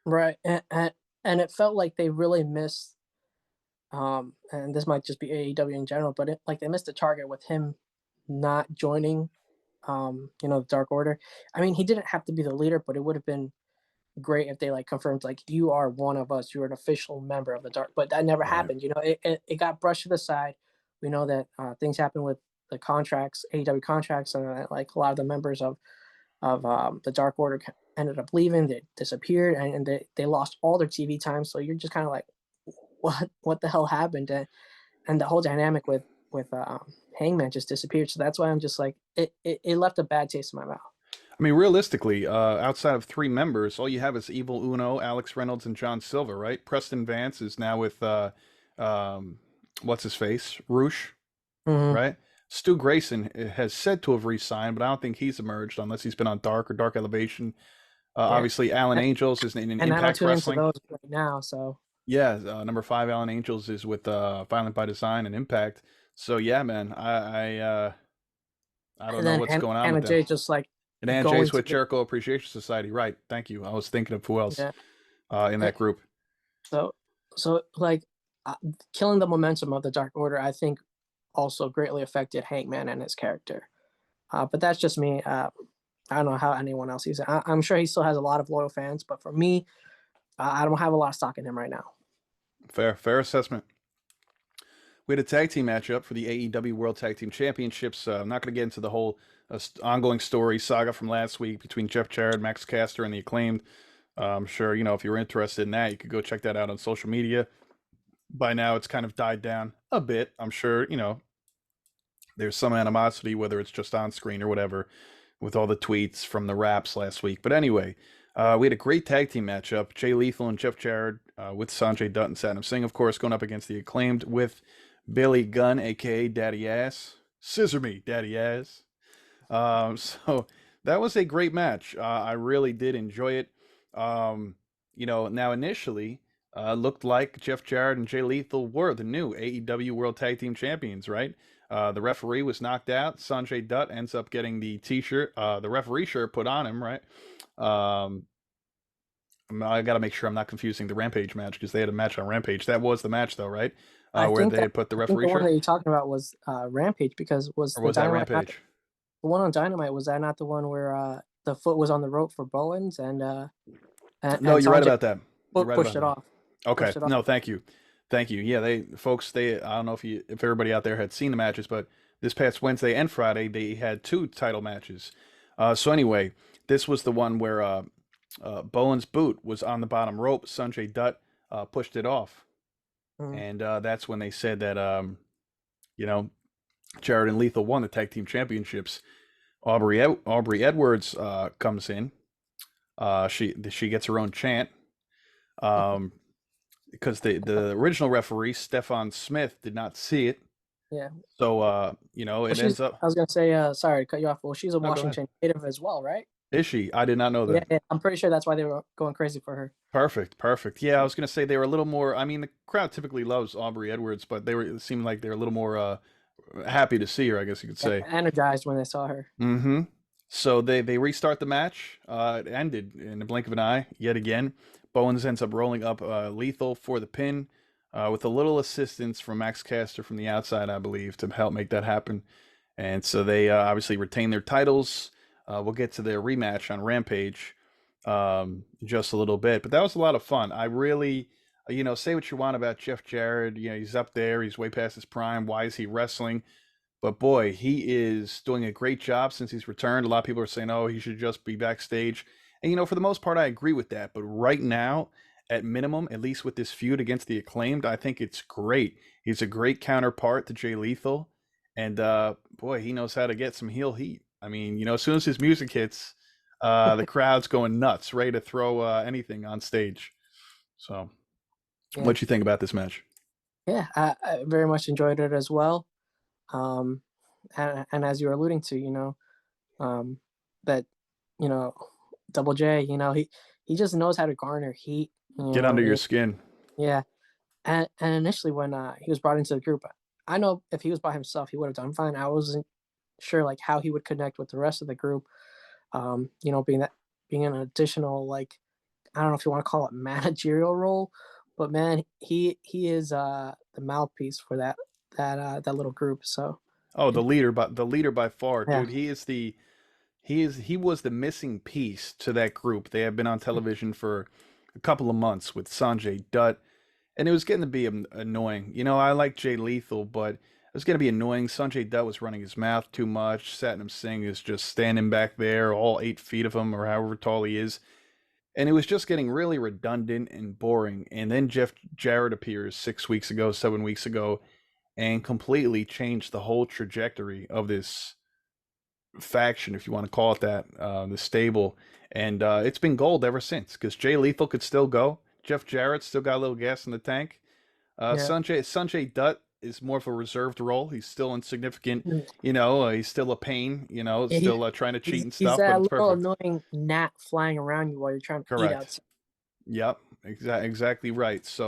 Right, and it felt like they really missed. And this might just be AEW in general, but like they missed the target with him not joining, the Dark Order. I mean, he didn't have to be the leader, but it would have been great if they like confirmed like you are one of us, you're an official member of the Dark. But that never Right. happened. It got brushed to the side. We know that things happen with the contracts, AEW contracts, and like a lot of the members of the Dark Order ended up leaving. They disappeared, and they lost all their TV time. So you're just kind of like, what the hell happened? And the whole dynamic with Hangman just disappeared. So that's why I'm just like it left a bad taste in my mouth. I mean, realistically, outside of three members, all you have is Evil Uno, Alex Reynolds, and John Silver, right? Preston Vance is now with um, what's his face, Roosh, Mm-hmm. right? Stu Grayson has said to have re-signed, but I don't think he's emerged unless he's been on Dark or Dark Elevation. Yeah, Obviously, Alan Angels is in and I don't Impact tune into Wrestling. those right now. So Yeah, number five, Alan Angels is with Violent by Design and Impact. So yeah, man, I don't and know then what's going on with Anna them. Jay just like And Ann going Jay's to with Jericho Appreciation Society, right? Thank you. I was thinking of who else yeah. in Eh, that group. So like uh, killing the momentum of the Dark Order, I think also greatly affected Hangman and his character. But that's just me. I don't know how anyone else sees it. I'm sure he still has a lot of loyal fans, but for me, I don't have a lot of stock in him right now. Fair assessment. We had a tag team matchup for the AEW World Tag Team Championships. I'm not going to get into the whole ongoing story saga from last week between Jeff Jarrett, Max Caster, and the Acclaimed. I'm sure, if you're interested in that, you could go check that out on social media. By now, it's kind of died down a bit. I'm sure, there's some animosity, whether it's just on screen or whatever, with all the tweets from the raps last week. But anyway, we had a great tag team matchup. Jay Lethal and Jeff Jarrett with Sanjay Dutt and Satnam Singh, of course, going up against the Acclaimed with Billy Gunn, aka Daddy Ass. Scissor me, Daddy Ass. So that was a great match. I really did enjoy it. Now initially, looked like Jeff Jarrett and Jay Lethal were the new AEW World Tag Team Champions, right? The referee was knocked out. Sanjay Dutt ends up getting the T-shirt, the referee shirt put on him, right? Um, I got to make sure I'm not confusing the Rampage match because they had a match on Rampage. That was the match, though, right? Where they had put the I think referee the one shirt, that you're talking about was Rampage, because was or the was that Dynamite Rampage? the one on Dynamite, was that not the one where the foot was on the rope for Bowens No, and you're right Sanjay about that. You're right pushed about it that. off, Okay. pushed it off? No, thank you. Thank you. Yeah, they I don't know if everybody out there had seen the matches, but this past Wednesday and Friday they had two title matches. So anyway, this was the one where Bowen's boot was on the bottom rope. Sanjay Dutt pushed it off, Mm. and that's when they said that you know Jarrett and Lethal won the tag team championships. Aubrey Edwards comes in. She gets her own chant. Um, because the original referee Stefan Smith did not see it. Yeah. So Well, it ends up. I was gonna say, sorry to cut you off. Well, she's a No, go ahead. Washington native as well, right? Is she? I did not know Yeah, that. yeah. I'm pretty sure that's why they were going crazy for her. Perfect, perfect. Yeah, I was gonna say they were a little more. I mean, the crowd typically loves Aubrey Edwards, but it seemed like they're a little more happy to see her. I guess you could Yeah, say. energized when they saw her. Mm-hmm. So they restart the match. It ended in the blink of an eye yet again. Bowens ends up rolling up Lethal for the pin with a little assistance from Max Caster from the outside, I believe, to help make that happen. And so they obviously retain their titles. We'll get to their rematch on Rampage just a little bit, but that was a lot of fun. I really, say what you want about Jeff Jarrett. He's up there. He's way past his prime. Why is he wrestling? But boy, he is doing a great job since he's returned. A lot of people are saying, oh, he should just be backstage. And, for the most part, I agree with that. But right now, at minimum, at least with this feud against the Acclaimed, I think it's great. He's a great counterpart to Jay Lethal. And boy, he knows how to get some heel heat. I mean, as soon as his music hits, the crowd's going nuts, ready to throw anything on stage. So, Yeah, what you think about this match? yeah. I very much enjoyed it as well. Um, and as you were alluding to, that you know, Double J, he just knows how to garner heat. Get under your skin. Yeah. And initially when he was brought into the group, I know if he was by himself, he would have done fine. I wasn't sure like how he would connect with the rest of the group. Being an additional, like, I don't know if you want to call it managerial role, but man, he is the mouthpiece for that little group. So Oh, it, the leader by far, yeah, dude. He was the missing piece to that group. They have been on television for a couple of months with Sanjay Dutt, and it was getting to be annoying. I like Jay Lethal, but it was going to be annoying. Sanjay Dutt was running his mouth too much. Satnam Singh is just standing back there, all 8 feet of him, or however tall he is. And it was just getting really redundant and boring. And then Jeff Jarrett appears 6 weeks ago, 7 weeks ago, and completely changed the whole trajectory of this faction, if you want to call it that, the stable. And it's been gold ever since because Jay Lethal could still go. Jeff Jarrett still got a little gas in the tank. yeah. Sanjay Dutt is more of a reserved role. He's still insignificant. Mm. He's still a pain. Yeah, Still trying to cheat and he's stuff, but that it's little perfect. annoying gnat flying around you while you're trying to eat Correct. outside. Yep. Exactly right.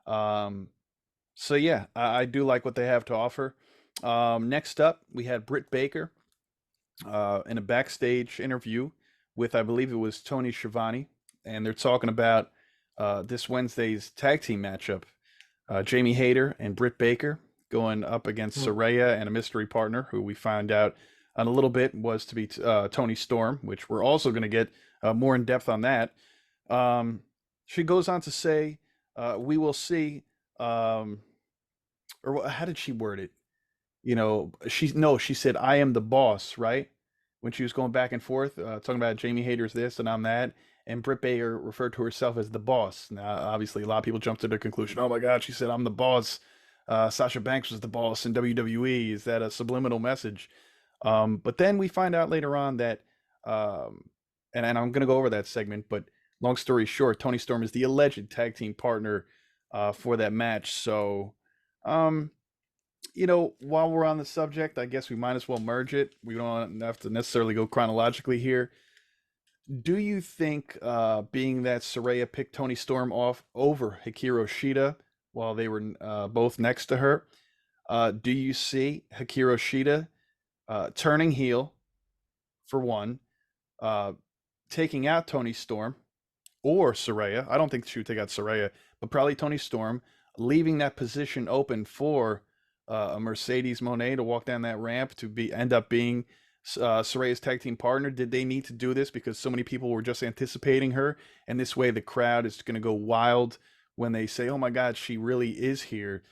Um, so yeah, I do like what they have to offer. Next up, we had Britt Baker in a backstage interview with, I believe it was Tony Schiavone, and they're talking about this Wednesday's tag team matchup. Jamie Hayter and Britt Baker going up against Mm. Saraya and a mystery partner who we found out on a little bit was to be Tony Storm, which we're also going to get more in depth on that. She goes on to say, "We will see." or how did she word it? You know, she said, "I am the boss," right? When she was going back and forth, talking about Jamie Hayter's this and I'm that, and Britt Baker referred to herself as the boss. Now, obviously, a lot of people jumped to the conclusion, "Oh my God, she said I'm the boss." Sasha Banks was the boss in WWE. Is that a subliminal message? But then we find out later on that, um, and I'm going to go over that segment. But long story short, Tony Storm is the alleged tag team partner for that match. So, um, while we're on the subject, I guess we might as well merge it. We don't have to necessarily go chronologically here. Do you think, being that Saraya picked Tony Storm off over Hikaru Shida while they were both next to her, do you see Hikaru Shida turning heel for one, uh, taking out Tony Storm or Saraya? I don't think she would take out Saraya, but probably Tony Storm, leaving that position open for a Mercedes Monet to walk down that ramp to end up being Saraya's tag team partner. Did they need to do this because so many people were just anticipating her, and this way the crowd is going to go wild when they say, "Oh my God, she really is here."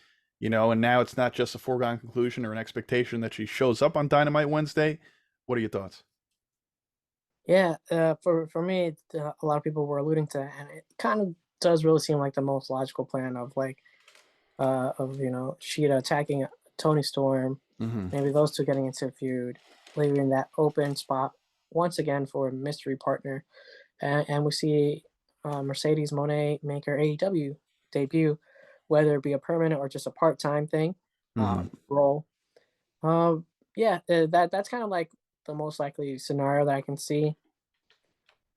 And now it's not just a foregone conclusion or an expectation that she shows up on Dynamite Wednesday. What are your thoughts? Yeah, for me, a lot of people were alluding to, and it kind of does really seem like the most logical plan of like of Sheeta attacking Tony Storm, Mm-hmm. maybe those two getting into a feud, leaving that open spot once again for a mystery partner, and we see Mercedes Monet make her AEW debut, whether it be a permanent or just a part time thing Mm-hmm. role. Yeah, that's kind of like the most likely scenario that I can see.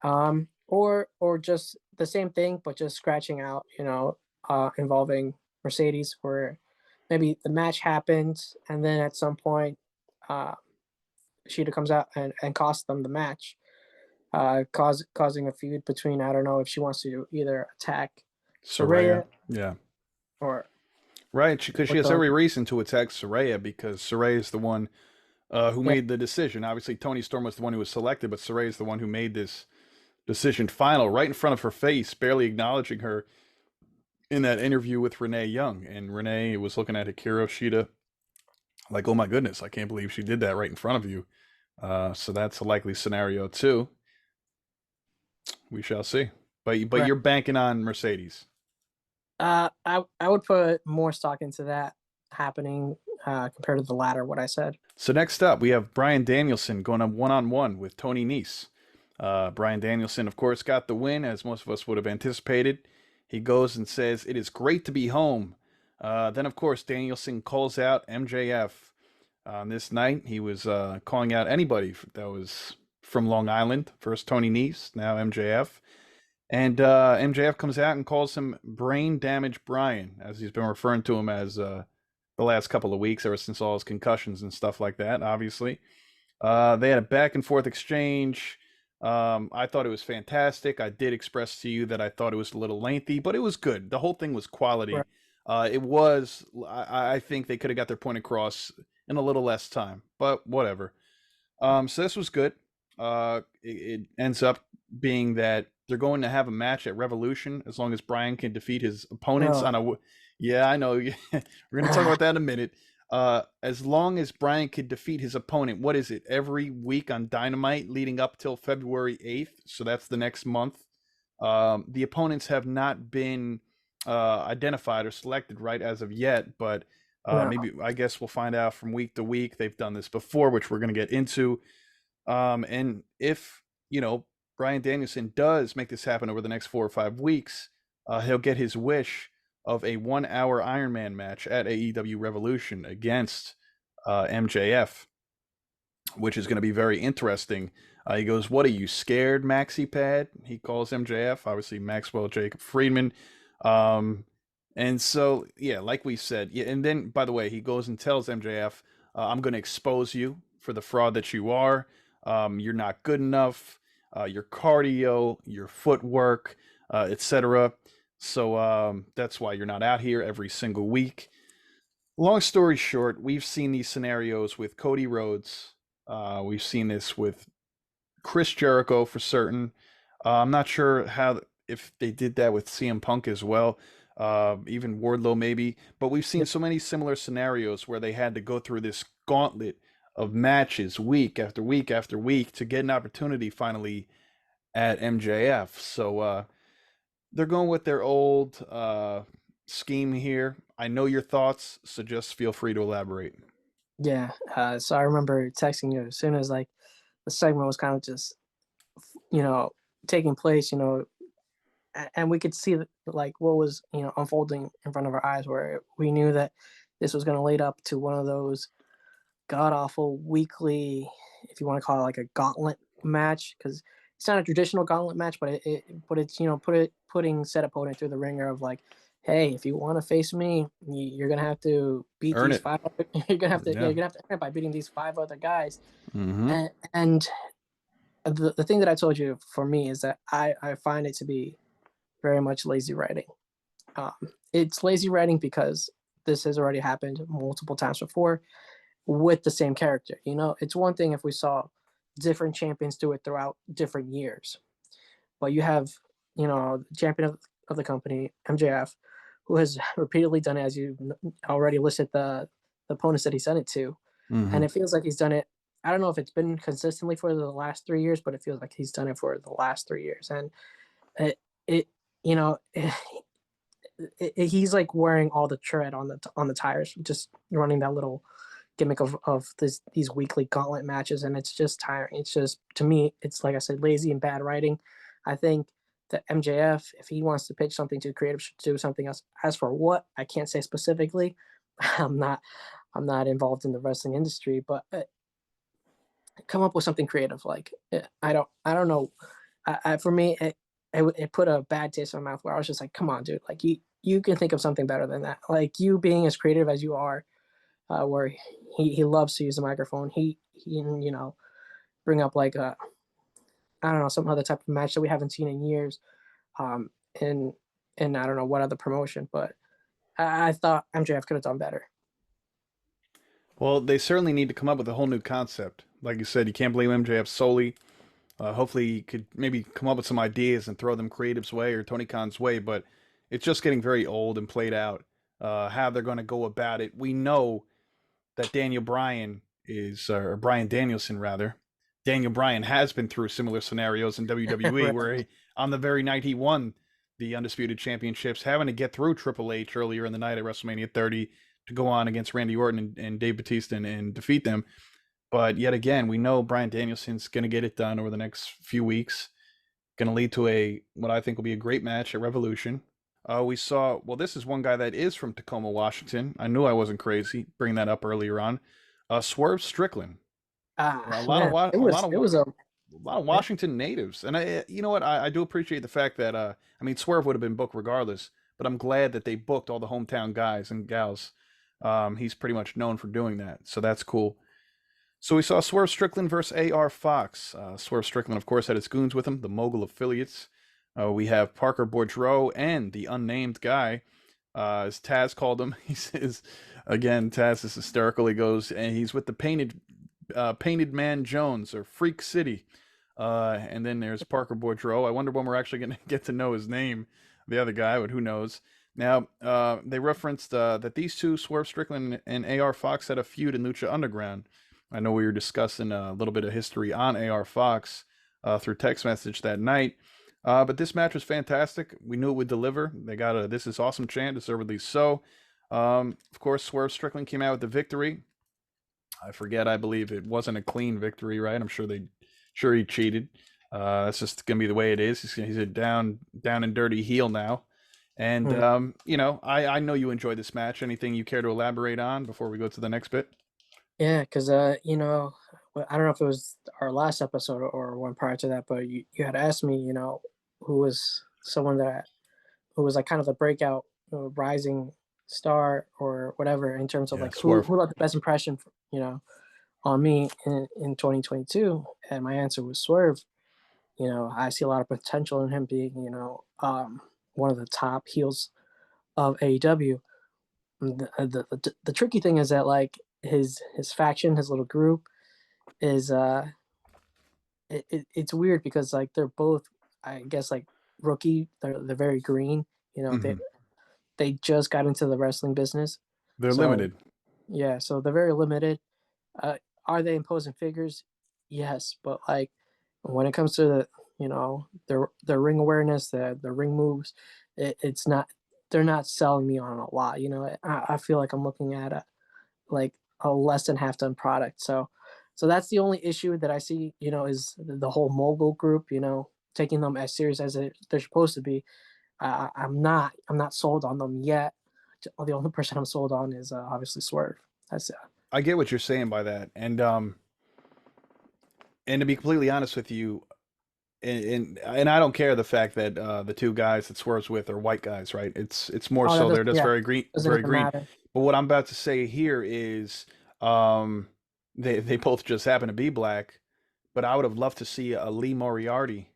Or just the same thing, but just scratching out, involving Mercedes, where maybe the match happens, and then at some point, uh, Sheeta comes out and costs them the match, causing a feud between, I don't know if she wants to either attack Saraya, Saraya yeah. or Right, because she with has the every reason to attack Saraya because Saraya is the one who yeah made the decision. Obviously, Tony Storm was the one who was selected, but Saraya is the one who made this decision final right in front of her face, barely acknowledging her in that interview with Renee Young. And Renee was looking at Hikaru Shida like, "Oh my goodness, I can't believe she did that right in front of you." So that's a likely scenario too. We shall see. But right. you're banking on Mercedes. I would put more stock into that happening compared to the latter, what I said. So next up, we have Brian Danielson going on one with Tony Nese. Brian Danielson, of course, got the win, as most of us would have anticipated. He goes and says, "It is great to be home." Then, of course, Danielson calls out MJF. On this night, he was calling out anybody that was from Long Island. First Tony Nese, now MJF. And MJF comes out and calls him Brain Damage Brian, as he's been referring to him as the last couple of weeks, ever since all his concussions and stuff like that, obviously. They had a back and forth exchange. I thought it was fantastic. I did express to you that I thought it was a little lengthy, but it was good. The whole thing was quality. Right. It was, I think they could have got their point across in a little less time, but whatever. So this was good. It ends up being that they're going to have a match at Revolution as long as Brian can defeat his opponents Oh, on a. Yeah, I know. We're going to talk about that in a minute. As long as Brian could defeat his opponent, what is it? Every week on Dynamite leading up till February 8th. So that's the next month. The opponents have not been identified or selected right as of yet, but no, maybe I guess we'll find out from week to week. They've done this before, which we're going to get into. And if, Brian Danielson does make this happen over the next 4 or 5 weeks, he'll get his wish of a 1 hour Iron Man match at AEW Revolution against MJF, which is going to be very interesting. He goes, "What are you scared, Maxi Pad?" He calls MJF, obviously Maxwell Jacob Friedman. Um, and so, yeah, like we said, yeah. And then, by the way, he goes and tells MJF, "I'm going to expose you for the fraud that you are. You're not good enough. Your cardio, your footwork, etc. So that's why you're not out here every single week." Long story short, we've seen these scenarios with Cody Rhodes. We've seen this with Chris Jericho for certain. I'm not sure how if they did that with CM Punk as well. even Wardlow maybe. But we've seen Yep. so many similar scenarios where they had to go through this gauntlet of matches week after week after week to get an opportunity finally at MJF. So they're going with their old scheme here. I know your thoughts, so just feel free to elaborate. Yeah. So I remember texting you as soon as like the segment was kind of just, you know, taking place, and we could see like what was, unfolding in front of our eyes, where we knew that this was going to lead up to one of those god awful weekly, if you want to call it like a gauntlet match, because it's not a traditional gauntlet match, but but it's putting said opponent through the ringer of like, hey, if you want to face me, you're gonna have to beat Earn these it. five. You're gonna have to, yeah, Yeah. you're gonna have to earn it by beating these five other guys. Mm-hmm. And the thing that I told you for me is that I find it to be very much lazy writing. Um, it's lazy writing because this has already happened multiple times before with the same character. It's one thing if we saw different champions do it throughout different years, but you have, the champion of the company, MJF, who has repeatedly done it, as you already listed the opponents that he sent it to. Mm-hmm. And it feels like he's done it. I don't know if it's been consistently for the last 3 years, but it feels like he's done it for the last 3 years. And it, it you know, he's like wearing all the tread on the tires, just running that little gimmick of these weekly gauntlet matches, and it's just tiring. It's just, to me, it's like I said, lazy and bad writing. I think that MJF, if he wants to pitch something to creative, should do something else. As for what, I can't say specifically. I'm not I'm not involved in the wrestling industry, but come up with something creative. Like, I don't know. For me, it put a bad taste in my mouth, where I was just like, come on, dude, like you can think of something better than that. Like, you being as creative as you are, where he loves to use the microphone. He bring up like I don't know, some other type of match that we haven't seen in years, um, and I don't know what other promotion, but I thought MJF could have done better. Well, they certainly need to come up with a whole new concept. Like you said, you can't blame MJF solely. Hopefully, he could maybe come up with some ideas and throw them Creative's way or Tony Khan's way, but it's just getting very old and played out. How they're going to go about it. We know that Daniel Bryan or Bryan Danielson rather. Daniel Bryan has been through similar scenarios in WWE Right. where on the very night he won the Undisputed Championships, having to get through Triple H earlier in the night at WrestleMania 30 to go on against Randy Orton and Dave Batista and defeat them. But yet again, we know Bryan Danielson's going to get it done over the next few weeks. Going to lead to what I think will be a great match at Revolution. We saw, well, this is one guy that is from Tacoma, Washington. I knew I wasn't crazy bringing that up earlier on. Swerve Strickland. A lot of Man, a lot of a lot of yeah, Washington natives, and you know what, I do appreciate the fact that I mean, Swerve would have been booked regardless, but I'm glad that they booked all the hometown guys and gals. He's pretty much known for doing that, so that's cool. So we saw Swerve Strickland versus AR Fox. Swerve Strickland, of course, had his goons with him, the Mogul affiliates. We have Parker Boudreaux and the unnamed guy, as Taz called him. He says, again, Taz is hysterical. He goes, and he's with the Painted Man Jones or Freak City. And then there's Parker Boudreaux. I wonder when we're actually going to get to know his name, the other guy, but who knows. Now, they referenced that these two, Swerve Strickland and AR Fox, had a feud in Lucha Underground. I know we were discussing a little bit of history on AR Fox through text message that night. But this match was fantastic. We knew it would deliver. They got a "This is awesome" chant, deservedly so. Of course, Swerve Strickland came out with the victory. I forget. I believe it wasn't a clean victory, right? I'm sure he cheated. That's just gonna be the way it is. He's a down and dirty heel now. And mm, I know you enjoyed this match. Anything you care to elaborate on before we go to the next bit? yeah, because I don't know if it was our last episode or one prior to that, but you had asked me, who was someone who was like kind of the breakout, rising star or whatever, in terms of Yeah, like who Swerve. who left the best impression, on me in 2022, and my answer was Swerve. I see a lot of potential in him being, one of the top heels of AEW. The tricky thing is that like his faction, his little group is it's weird because like they're both, I guess, like rookie. They're very green. You know, Hmm. they just got into the wrestling business, They're so limited. yeah, so they're very limited. Uh, are they imposing figures? Yes, but like when it comes to their ring awareness, the ring moves, it's not. They're not selling me on a lot. I feel like I'm looking at a less than half done product. So that's the only issue that I see. Is the whole mogul group. Taking them as serious as they're supposed to be. I'm not sold on them yet. The only person I'm sold on is obviously Swerve. That's it. I get what you're saying by that, and to be completely honest with you, and I don't care the fact that the two guys that Swerve's with are white guys, right? It's more Oh, that so they're doesn't. just Yeah, doesn't very even green. matter. But what I'm about to say here is, um, they both just happen to be black, but I would have loved to see a Lee Moriarty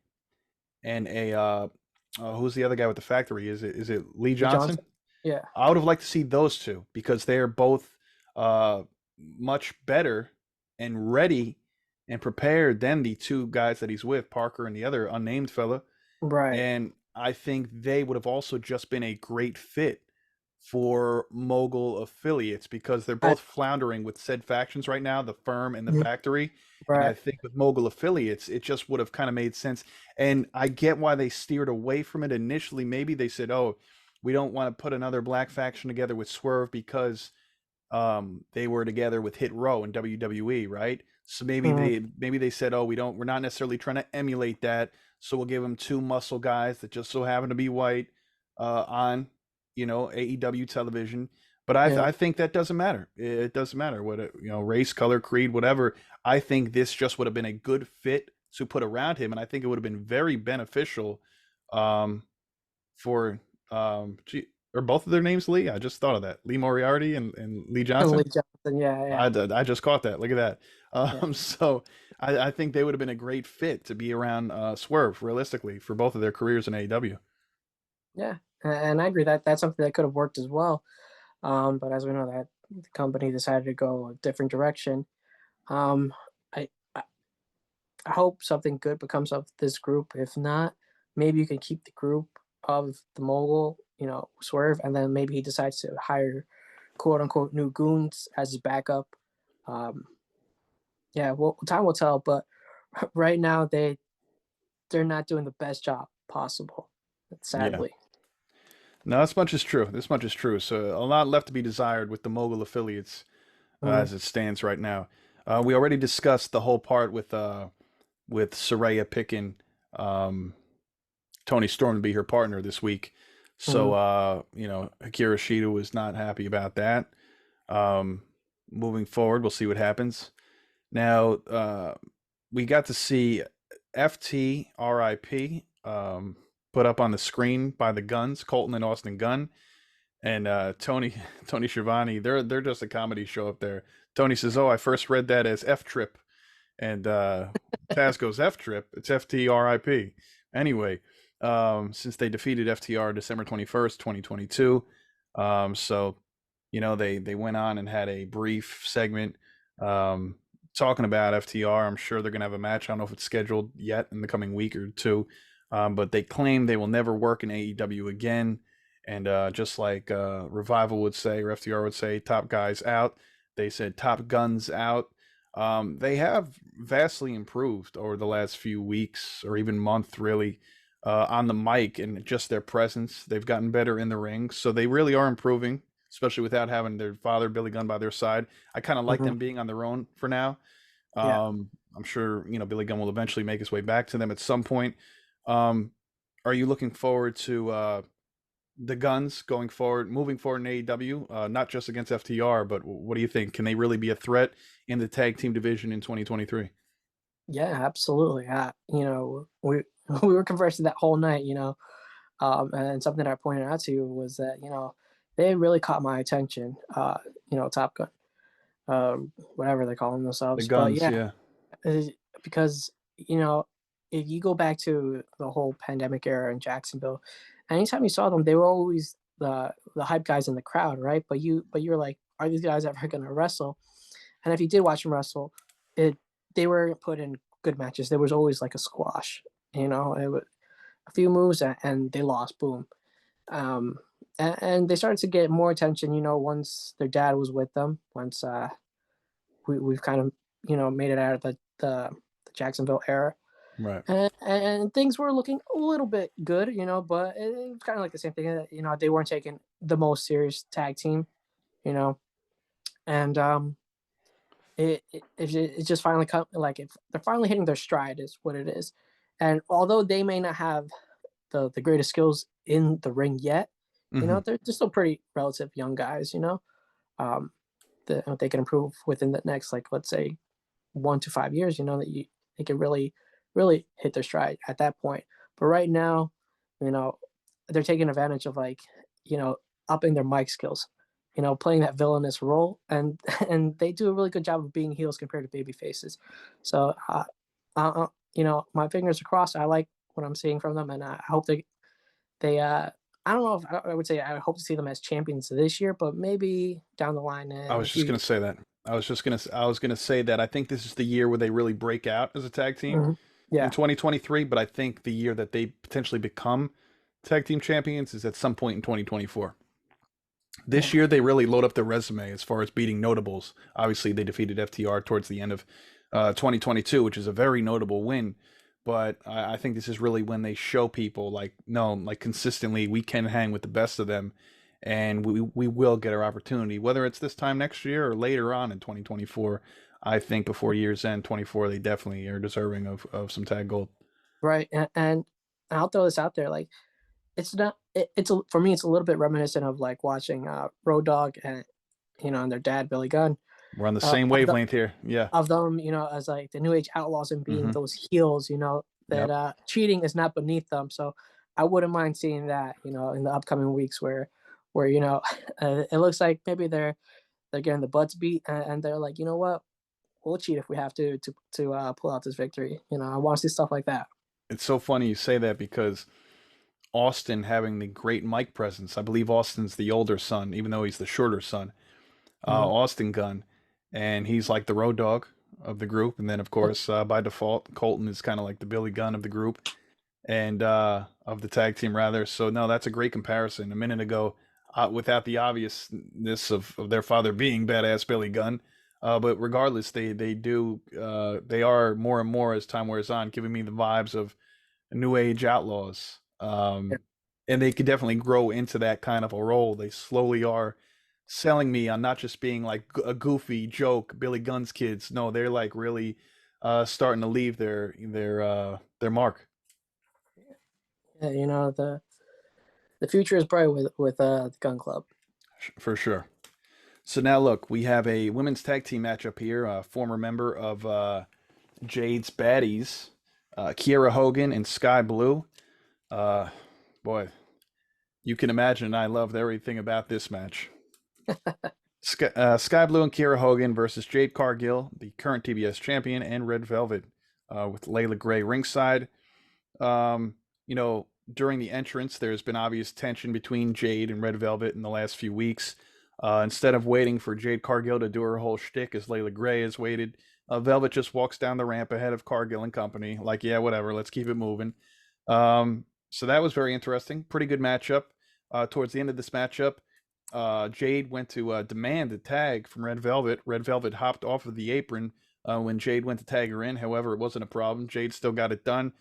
and a who's the other guy with the factory? Is it Lee Lee Johnson? Johnson. Yeah. I would have liked to see those two because they are both much better and ready and prepared than the two guys that he's with, Parker and the other unnamed fella. Right. And I think they would have also just been a great fit for mogul affiliates because they're I. both floundering with said factions right now, the firm and the Mhm. factory. And I Right. think with mogul affiliates, it just would have kind of made sense. And I get why they steered away from it initially. Maybe they said, oh, we don't want to put another black faction together with Swerve because they were together with Hit Row in WWE, right? So Mhm. maybe they said, oh, we're not necessarily trying to emulate that, so we'll give them two muscle guys that just so happen to be white on AEW television. But Yeah. I think that doesn't matter. It doesn't matter what race, color, creed, whatever. I think this just would have been a good fit to put around him, and I think it would have been very beneficial um, for gee, are both of their names Lee? I just thought of that. Lee Moriarty and Lee Lee Johnson. Johnson. Yeah. Yeah. I just caught that. Look at that. Yeah. So I think they would have been a great fit to be around Swerve, realistically, for both of their careers in AEW. Yeah. And I agree that that's something that could have worked as well. But as we know, that the company decided to go a different direction. Um, I, I I hope something good becomes of this group. If not, maybe you can keep the group of the mogul, Swerve, and then maybe he decides to hire quote unquote new goons as his backup. Um, yeah, well, time will tell. But right now, they're not doing the best job possible, Yeah. sadly. No, this much is true. This much is true. So a lot left to be desired with the mogul affiliates Mm-hmm. as it stands right now. We already discussed the whole part with Soraya picking um, Tony Storm to be her partner this week. So, Mm-hmm. Akira Shida was not happy about that. Um, moving forward, we'll see what happens. Now, we got to see FT RIP put up on the screen by the Guns, Colton and Austin Gunn, and Tony Schiavone. They're just a comedy show up there. Tony says, "Oh, I first read that as F Trip," and Taz goes, "F Trip. It's FTRIP." Anyway, since they defeated FTR December 21st, 2022, so they went on and had a brief segment um, talking about FTR. I'm sure they're going to have a match. I don't know if it's scheduled yet in the coming week or two, but they claim they will never work in AEW again. And just like Revival would say, or FTR would say, top guys out. They said top guns out. They have vastly improved over the last few weeks or even month, really, on the mic and just their presence. They've gotten better in the ring, so they really are improving, especially without having their father Billy Gunn by their side. I kind of like Mm-hmm. them being on their own for now. Yeah. I'm sure Billy Gunn will eventually make his way back to them at some point. Um, are you looking forward to the Guns going forward, moving forward in AEW, not just against FTR, but what do you think? Can they really be a threat in the tag team division in 2023? Yeah, absolutely. We we were conversing that whole night. And something that I pointed out to you was that they really caught my attention. Top Gun, whatever they call The themselves. But Guns, yeah, yeah. uh, because if you go back to the whole pandemic era in Jacksonville, anytime you saw them, they were always the hype guys in the crowd, right? But you were like, are these guys ever gonna wrestle? And if you did watch them wrestle, it they were put in good matches. There was always like a squash, it was a few moves and they lost. Boom. Um, and they started to get more attention, once their dad was with them. Once we've kind of made it out of the Jacksonville era, Right. and things were looking a little bit good, but it was kind of like the same thing. They weren't taking the most serious tag team, you know, and it just finally come like if they're finally hitting their stride is what it is. And although they may not have the greatest skills in the ring yet, Hmm. they're still pretty relative young guys, um, that they can improve within the next, like, let's say 1 to 5 years, they can really, really hit their stride at that point. But right now, you know, they're taking advantage of, like, you know, upping their mic skills, playing that villainous role, and and they do a really good job of being heels compared to baby faces. So, my fingers are crossed. I like what I'm seeing from them, and I hope they I don't know if I would say I hope to see them as champions this year, but maybe down the line I in a was few just gonna years. say that. I was gonna say that I think this is the year where they really break out as a tag team Hmm. in Yeah. 2023. But I think the year that they potentially become tag team champions is at some point in 2024. This Yeah. year they really load up their resume as far as beating notables. Obviously, they defeated FTR towards the end of 2022, which is a very notable win. But I think this is really when they show people, like, no, like, consistently we can hang with the best of them, and we will get our opportunity, whether it's this time next year or later on in 2024. I think before year's end 24, they definitely are deserving of some tag gold. Right. And I'll throw this out there, like, it's not for me, it's a little bit reminiscent of, like, watching Road Dogg and their dad Billy Gunn, We're on the uh, same of the wavelength here. Yeah. of them, as, like, the New Age Outlaws and being Mm-hmm. those heels, that Yep. cheating is not beneath them. So I wouldn't mind seeing that, in the upcoming weeks where it looks like maybe they're getting the butts beat, and they're like, you know what, we'll cheat if we have to pull out this victory. I want to see stuff like that. It's so funny you say that because Austin having the great mic presence. I believe Austin's the older son, even though he's the shorter son. Hmm. Austin Gunn, and he's like the road dog of the group. And then, of course, by default, Colton is kind of like the Billy Gunn of the group and of the tag team, rather. So, no, that's a great comparison. A minute ago, without the obviousness of their father being badass Billy Gunn. But regardless, they are more and more as time wears on, giving me the vibes of New Age Outlaws. And they could definitely grow into that kind of a role. They slowly are selling me on not just being like a goofy joke, Billy Gunn's kids. No, they're like really starting to leave their mark Yeah, the future is bright with the Gun Club. for sure. So now look, we have a women's tag team matchup here. A former member of Jade's Baddies, Kiera Hogan and Sky Blue. Uh, Boy, you can imagine I loved everything about this match. Sky Blue and Kiera Hogan versus Jade Cargill, the current TBS champion, and Red Velvet, with Layla Gray ringside. Um, During the entrance, there's been obvious tension between Jade and Red Velvet in the last few weeks. Instead of waiting for Jade Cargill to do her whole shtick as Layla Gray has waited, Velvet just walks down the ramp ahead of Cargill and company, like, yeah, whatever, let's keep it moving. So that was very interesting. Pretty good matchup. Towards the end of this matchup, Jade went to demand a tag from Red Velvet. Red Velvet hopped off of the apron when Jade went to tag her in. However, it wasn't a problem. Jade still got it done.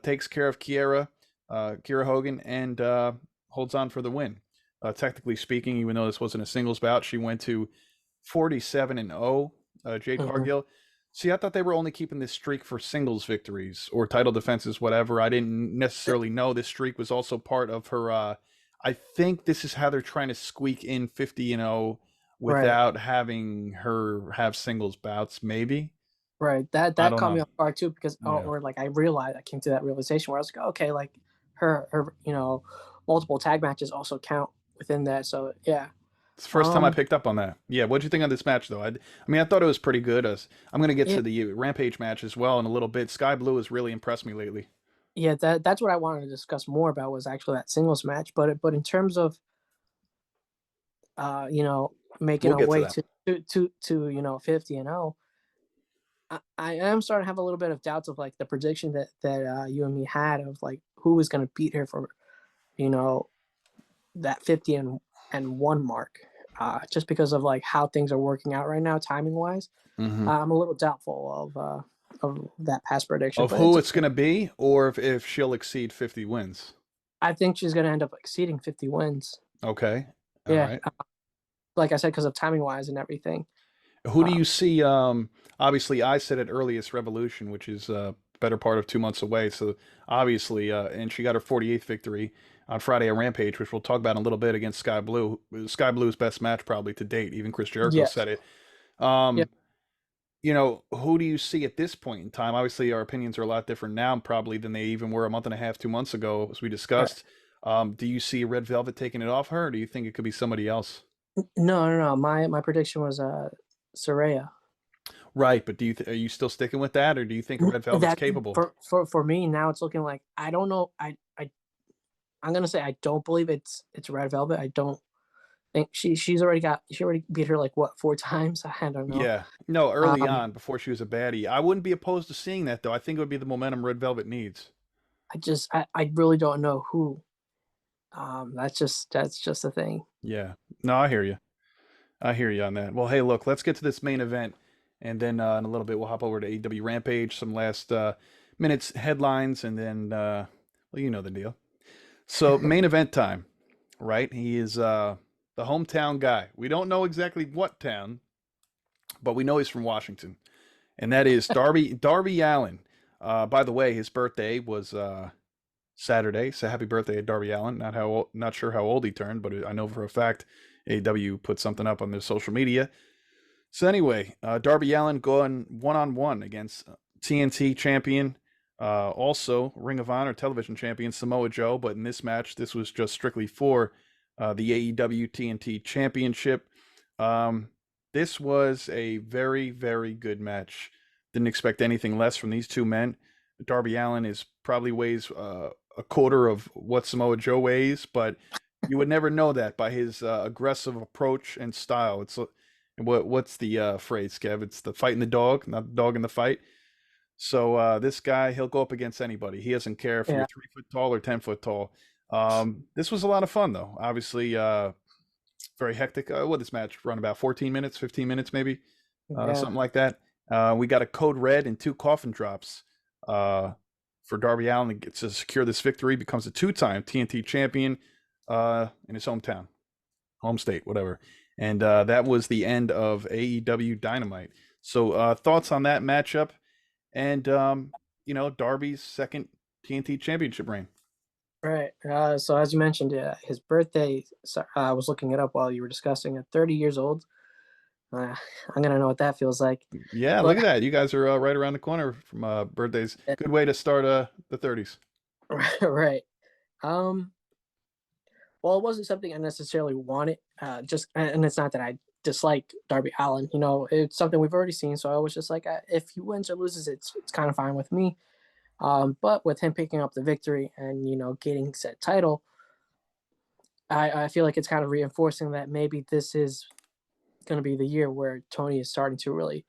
Takes care of Kiera Hogan, and holds on for the win. Technically speaking, even though this wasn't a singles bout, she went to 47-0. Jade Hmm. Cargill. See, I thought they were only keeping this streak for singles victories or title defenses, whatever. I didn't necessarily know this streak was also part of her. I think this is how they're trying to squeak in 50-0 Right. without having her have singles bouts. Maybe, Right. That I that don't caught me know. off guard too, because Yeah, or like I came to that realization where I was like, okay, like her multiple tag matches also count within that. So yeah. it's the first time I Um picked up on that. Yeah, what'd you think of this match, though? I mean, I thought it was pretty good. I'm going to get yeah, to the Rampage match as well in a little bit. Sky Blue has really impressed me lately. yeah, that's what I wanted to discuss more about, was actually that singles match. But in terms of uh, you know, making We'll our get to way that. to 50-0, I am starting to have a little bit of doubts of, like, the prediction that you and me had of, like, who was going to beat her for you know that 50 and one mark, just because of like how things are working out right now, timing wise. Hmm. I'm a little doubtful of that past prediction, Of but who it's it's going to be, or if she'll exceed 50 wins. I think she's going to end up exceeding 50 wins. Okay. All Yeah, right. like I said, because of timing wise and everything. Who do Uh, you see? Obviously, I said at earliest Revolution, which is better part of 2 months away. So obviously, and she got her 48th victory on Friday at Rampage, which we'll talk about in a little bit against Sky Blue. Sky Blue's best match probably to date. Even Chris Jericho yes. said it. Yeah. Um, who do you see at this point in time? Obviously, our opinions are a lot different now, probably than they even were a month and a half, 2 months ago, as we Right. discussed. Do you see Red Velvet taking it off her, or do you think it could be somebody else? No, no, no. My prediction was Saraya. Right, but are you still sticking with that, or do you think Red Velvet's That capable? for me now, it's looking like I don't know. I'm gonna say I don't believe it's Red Velvet. I don't think she already beat her like what 4 times. I don't know. Yeah, no, early Um, on before she was a baddie, I wouldn't be opposed to seeing that though. I think it would be the momentum Red Velvet needs. I really don't know who. That's just the thing. Yeah, no, I hear you. I hear you on that. Well, hey, look, let's get to this main event, and then in a little bit we'll hop over to AEW Rampage, some last minutes headlines, and then well, you know the deal. So main event time, right? He is the hometown guy. We don't know exactly what town, but we know he's from Washington, and that is Darby Allen. By the way, his birthday was Saturday, so happy birthday, Darby Allen. Not sure how old he turned, but I know for a fact AEW put something up on their social media. So anyway, Darby Allen going 1-on-1 against TNT champion, also Ring of Honor television champion Samoa Joe. But in this match, this was just strictly for the AEW TNT championship. Um, this was a very, very good match. Didn't expect anything less from these two men. Darby Allen is probably weighs a quarter of what Samoa Joe weighs, but you would never know that by his aggressive approach and style. It's what's the phrase, Kev? It's the fight in the dog, not the dog in the fight. So this guy, he'll go up against anybody. He doesn't care if you're Yeah, 3 foot tall or 10 foot tall. This was a lot of fun, though. Obviously, very hectic. What this match run about 14 minutes, 15 minutes, maybe yeah, something like that. We got a code red and 2 coffin drops for Darby Allen to get to secure this victory. Becomes a two-time TNT champion in his hometown, home state, whatever. And that was the end of AEW Dynamite. So thoughts on that matchup and Darby's second TNT championship reign. right. So as you mentioned, his birthday. So, I was looking it up while you were discussing it. 30 years old. I'm gonna know what that feels like. Yeah, look But at that. You guys are right around the corner from birthdays. Good way to start the 30s. right. Um, well, it wasn't something I necessarily wanted. Just and it's not that I dislike Darby Allen. You know, it's something we've already seen. So I was just like, if he wins or loses, it's kind of fine with me. But with him picking up the victory and getting said title, I feel like it's kind of reinforcing that maybe this is going to be the year where Tony is starting to really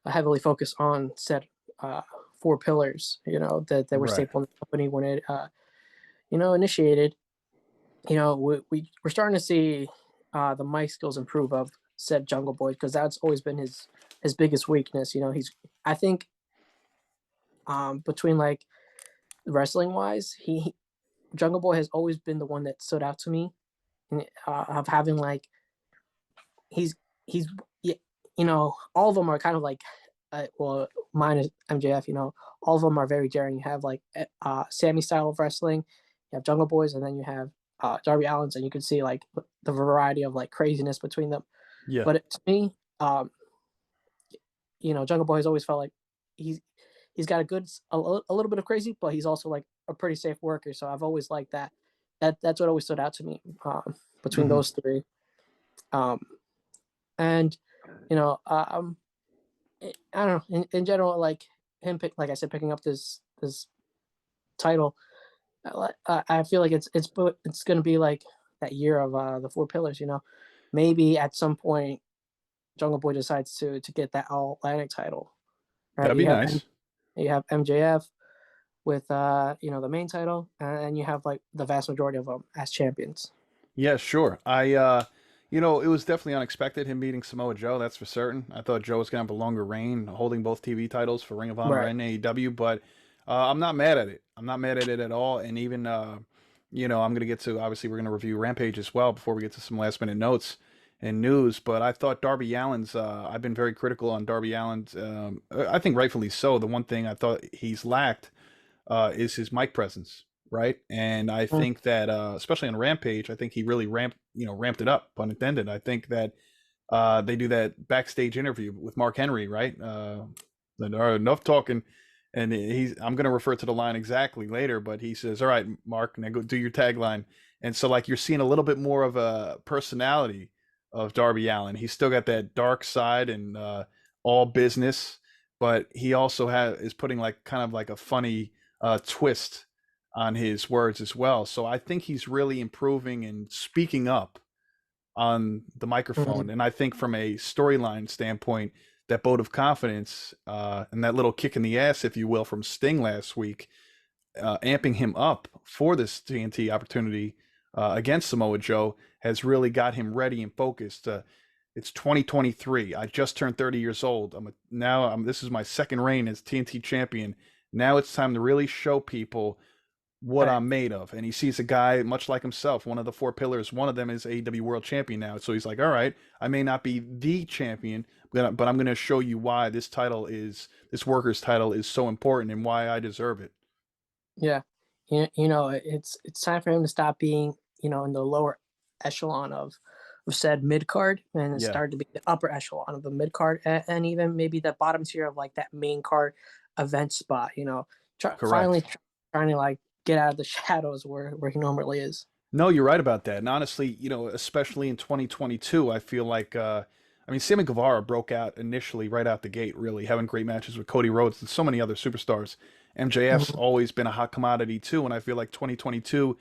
heavily focus on said uh, four pillars. That were Right. staple in the company when it initiated. We're starting to see the mic skills improve of said Jungle Boy because that's always been his biggest weakness. I think between like wrestling wise, he Jungle Boy has always been the one that stood out to me of having like he's all of them are kind of like well minus MJF, all of them are very daring. You have like Sammy style of wrestling, you have Jungle Boys, and then you have Darby Allen's, and you can see like the variety of like craziness between them. Yeah. But to me, Jungle Boy has always felt like he's got a little bit of crazy, but he's also like a pretty safe worker. So I've always liked that. That's what always stood out to me between Hmm. those three. Um, and you know, I don't know. In general, like like I said, picking up this title, I feel like it's going to be like that year of the four pillars. Maybe at some point Jungle Boy decides to get that All Atlantic title. Right? That'd be nice. You have MJF with the main title, and you have like the vast majority of them as champions. Yeah, sure. It was definitely unexpected him beating Samoa Joe, that's for certain. I thought Joe was gonna have a longer reign, holding both TV titles for Ring of Honor Right. and AEW, but I'm not mad at it. I'm not mad at it at all. And even, I'm gonna get to, obviously, we're gonna review Rampage as well before we get to some last minute notes and news. But I thought Darby Allin's, I've been very critical on Darby Allin's. I think rightfully so. The one thing I thought he's lacked is his mic presence, right? And I Mm. think that especially on Rampage, I think he really ramped it up, pun intended. I think that they do that backstage interview with Mark Henry, right? All right, enough talking. And I'm going to refer to the line exactly later, but he says, "All right, Mark, now go do your tagline." And so, like, you're seeing a little bit more of a personality of Darby Allin. He's still got that dark side and all business, but he also is putting like kind of like a funny twist on his words as well. So I think he's really improving and speaking up on the Mhm. microphone. And I think from a storyline standpoint, that vote of confidence and that little kick in the ass, if you will, from Sting last week, amping him up for this TNT opportunity against Samoa Joe has really got him ready and focused. It's 2023. I just turned 30 years old. This is my second reign as TNT champion. Now it's time to really show people what Right. I'm made of. And he sees a guy much like himself, one of the four pillars. One of them is AEW World Champion now. So he's like, all right, I may not be the champion, but I'm going to show you why this worker's title is so important and why I deserve it. Yeah. It's time for him to stop being, in the lower echelon of said mid card and Yeah, start to be the upper echelon of the mid card, and even maybe the bottom tier of like that main card event spot. Finally correct. trying to like get out of the shadows where he normally is. No, you're right about that. And honestly, especially in 2022, I feel like, Sammy Guevara broke out initially right out the gate, really having great matches with Cody Rhodes and so many other superstars. MJF's Mhm. always been a hot commodity too, and I feel like 2022,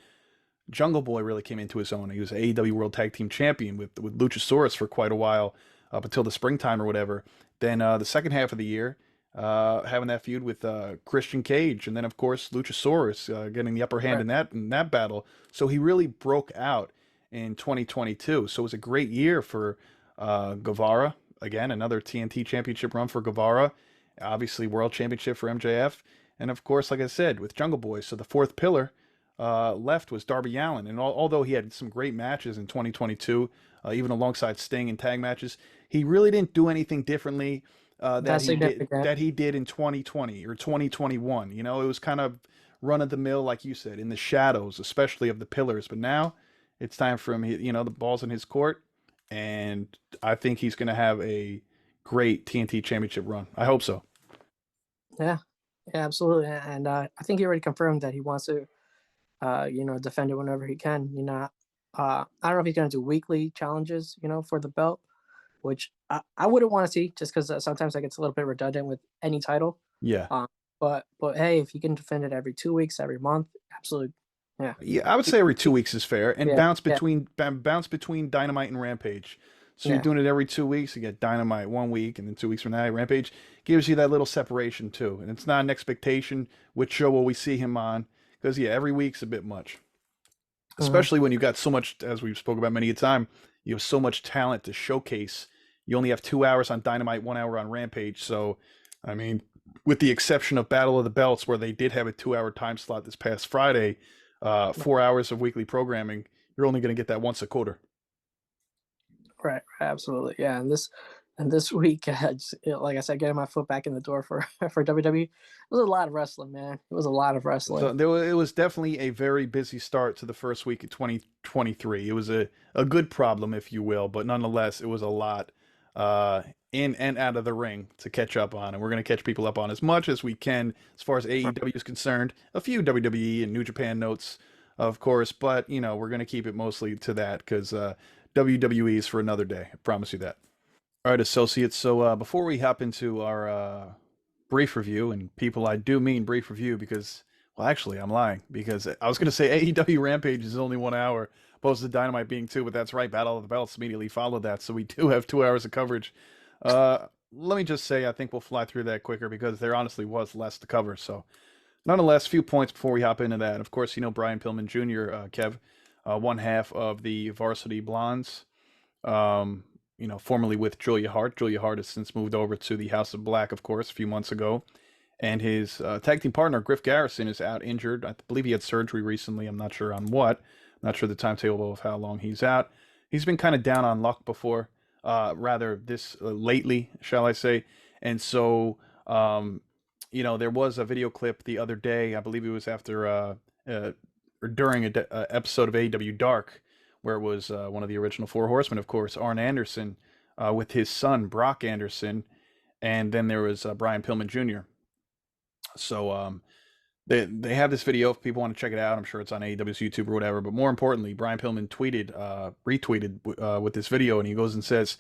Jungle Boy really came into his own. He was AEW World Tag Team Champion with Luchasaurus for quite a while, up until the springtime or whatever. Then the second half of the year, having that feud with Christian Cage, and then of course Luchasaurus getting the upper hand Right. in that battle. So he really broke out in 2022. So it was a great year for Guevara. Again, another TNT Championship run for Guevara. Obviously, World Championship for MJF, and of course, like I said, with Jungle Boy. So the fourth pillar left was Darby Allin. And although he had some great matches in 2022, even alongside Sting in tag matches, he really didn't do anything differently That's significant. that he did in 2020 or 2021. It was kind of run of the mill, like you said, in the shadows, especially of the pillars. But now it's time for him. The ball's in his court, and I think he's going to have a great TNT Championship run. I hope so. Yeah. Yeah, absolutely. And I think he already confirmed that he wants to defend it whenever he can. I don't know if he's going to do weekly challenges, for the belt, which I wouldn't want to see just because sometimes that gets a little bit redundant with any title. Yeah. Um, but hey, if you can defend it every 2 weeks, every month, absolutely, yeah, Yeah, I would say every 2 weeks is fair, and yeah, yeah, bounce between Dynamite and Rampage. So you're yeah. doing it every 2 weeks. You get Dynamite 1 week, and then 2 weeks from now, Rampage gives you that little separation too. And it's not an expectation which show will we see him on, because yeah, every week's a bit much, Hmm. especially when you got so much, as we've spoke about many a time. You have so much talent to showcase. You only have 2 hours on Dynamite, 1 hour on Rampage. So, I mean, with the exception of Battle of the Belts, where they did have a 2 hour time slot this past Friday, 4 hours of weekly programming, you're only going to get that once a quarter. Right, right, absolutely, yeah. And this week, like I said, getting my foot back in the door for for WWE, it was a lot of wrestling, man. It was a lot of wrestling. So it was definitely a very busy start to the first week of 2023. It was a good problem, if you will, but nonetheless, it was a lot in and out of the ring to catch up on. And we're going to catch people up on as much as we can as far as AEW is concerned. A few WWE and New Japan notes, of course, but, we're going to keep it mostly to that because WWE is for another day. I promise you that. All right, associates. So before we hop into our brief review, and people, I do mean brief review because, well, actually, I'm lying because I was going to say AEW Rampage is only 1 hour, opposed to Dynamite being two, but that's right. Battle of the Belts immediately followed that, so we do have 2 hours of coverage. Let me just say, I think we'll fly through that quicker because there honestly was less to cover. So, nonetheless, few points before we hop into that. Of course, Brian Pillman Jr., Kev. one half of the Varsity Blondes. Um, formerly with Julia Hart. Julia Hart has since moved over to the House of Black, of course, a few months ago. And his tag team partner, Griff Garrison, is out injured. I believe he had surgery recently. I'm not sure on what. I'm not sure the timetable of how long he's out. He's been kind of down on luck before, rather this lately, shall I say. And so, there was a video clip the other day. I believe it was after uh, or during a episode of AEW Dark, where it was one of the original Four Horsemen, of course, Arn Anderson, with his son Brock Anderson, and then there was Brian Pillman Jr. So they have this video if people want to check it out. I'm sure it's on AEW's YouTube or whatever. But more importantly, Brian Pillman retweeted with this video, and he goes and says,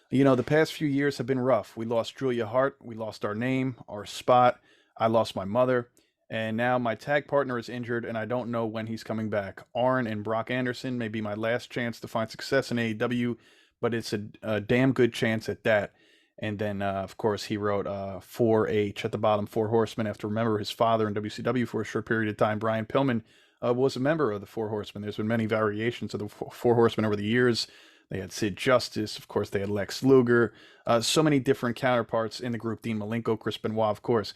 the past few years have been rough. We lost Julia Hart. We lost our name, our spot. I lost my mother. And now my tag partner is injured, and I don't know when he's coming back. Arn and Brock Anderson may be my last chance to find success in AEW, but it's a damn good chance at that. And then, of course, he wrote 4H at the bottom, Four Horsemen, after remember his father in WCW for a short period of time. Brian Pillman was a member of the Four Horsemen. There's been many variations of the Four Horsemen over the years. They had Sid Justice, of course. They had Lex Luger. So many different counterparts in the group. Dean Malenko, Chris Benoit, of course.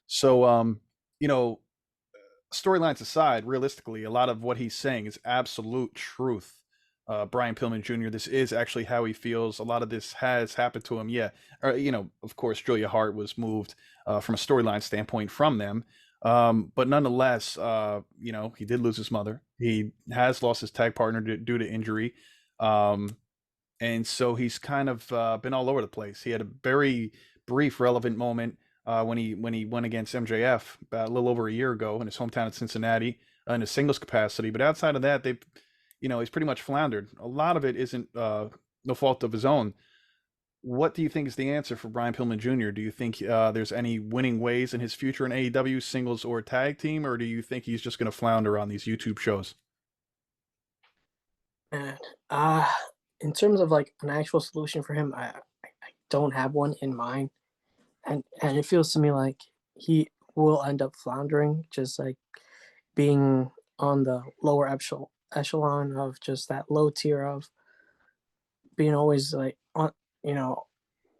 So, storylines aside, realistically, a lot of what he's saying is absolute truth. Brian Pillman Jr., this is actually how he feels. A lot of this has happened to him. Yeah. Of course, Julia Hart was moved from a storyline standpoint from them. But nonetheless, he did lose his mother. He has lost his tag partner due to injury. And so he's kind of been all over the place. He had a very brief, relevant moment when he went against MJF about a little over a year ago in his hometown of Cincinnati in a singles capacity. But outside of that, he's pretty much floundered. A lot of it isn't no fault of his own. What do you think is the answer for Brian Pillman Jr.? Do you think there's any winning ways in his future in AEW, singles or tag team, or do you think he's just going to flounder on these YouTube shows? And in terms of like an actual solution for him, I don't have one in mind, and it feels to me like he will end up floundering, just like being on the lower echelon of just that low tier of being always like on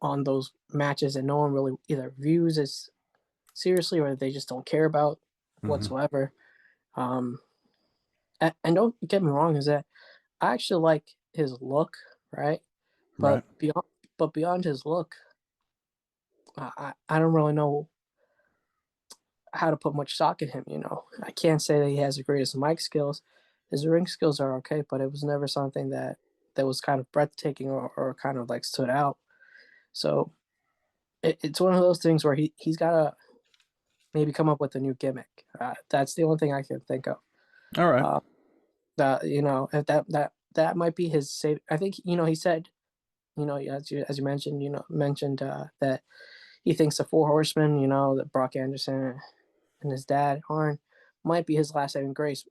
on those matches that no one really either views as seriously or they just don't care about Mm-hmm. whatsoever. Um, and don't get me wrong, is that I actually like his look, right? Right. But beyond his look, I don't really know how to put much stock in him. I can't say that he has the greatest mic skills. His ring skills are okay, but it was never something that was kind of breathtaking or kind of like stood out. So it's one of those things where he's got to maybe come up with a new gimmick. That's the only thing I can think of. All right. Uh, that if that might be his save. I think he said, as you mentioned, that he thinks the Four Horsemen, that Brock Anderson and his dad Arn might be his last saving grace.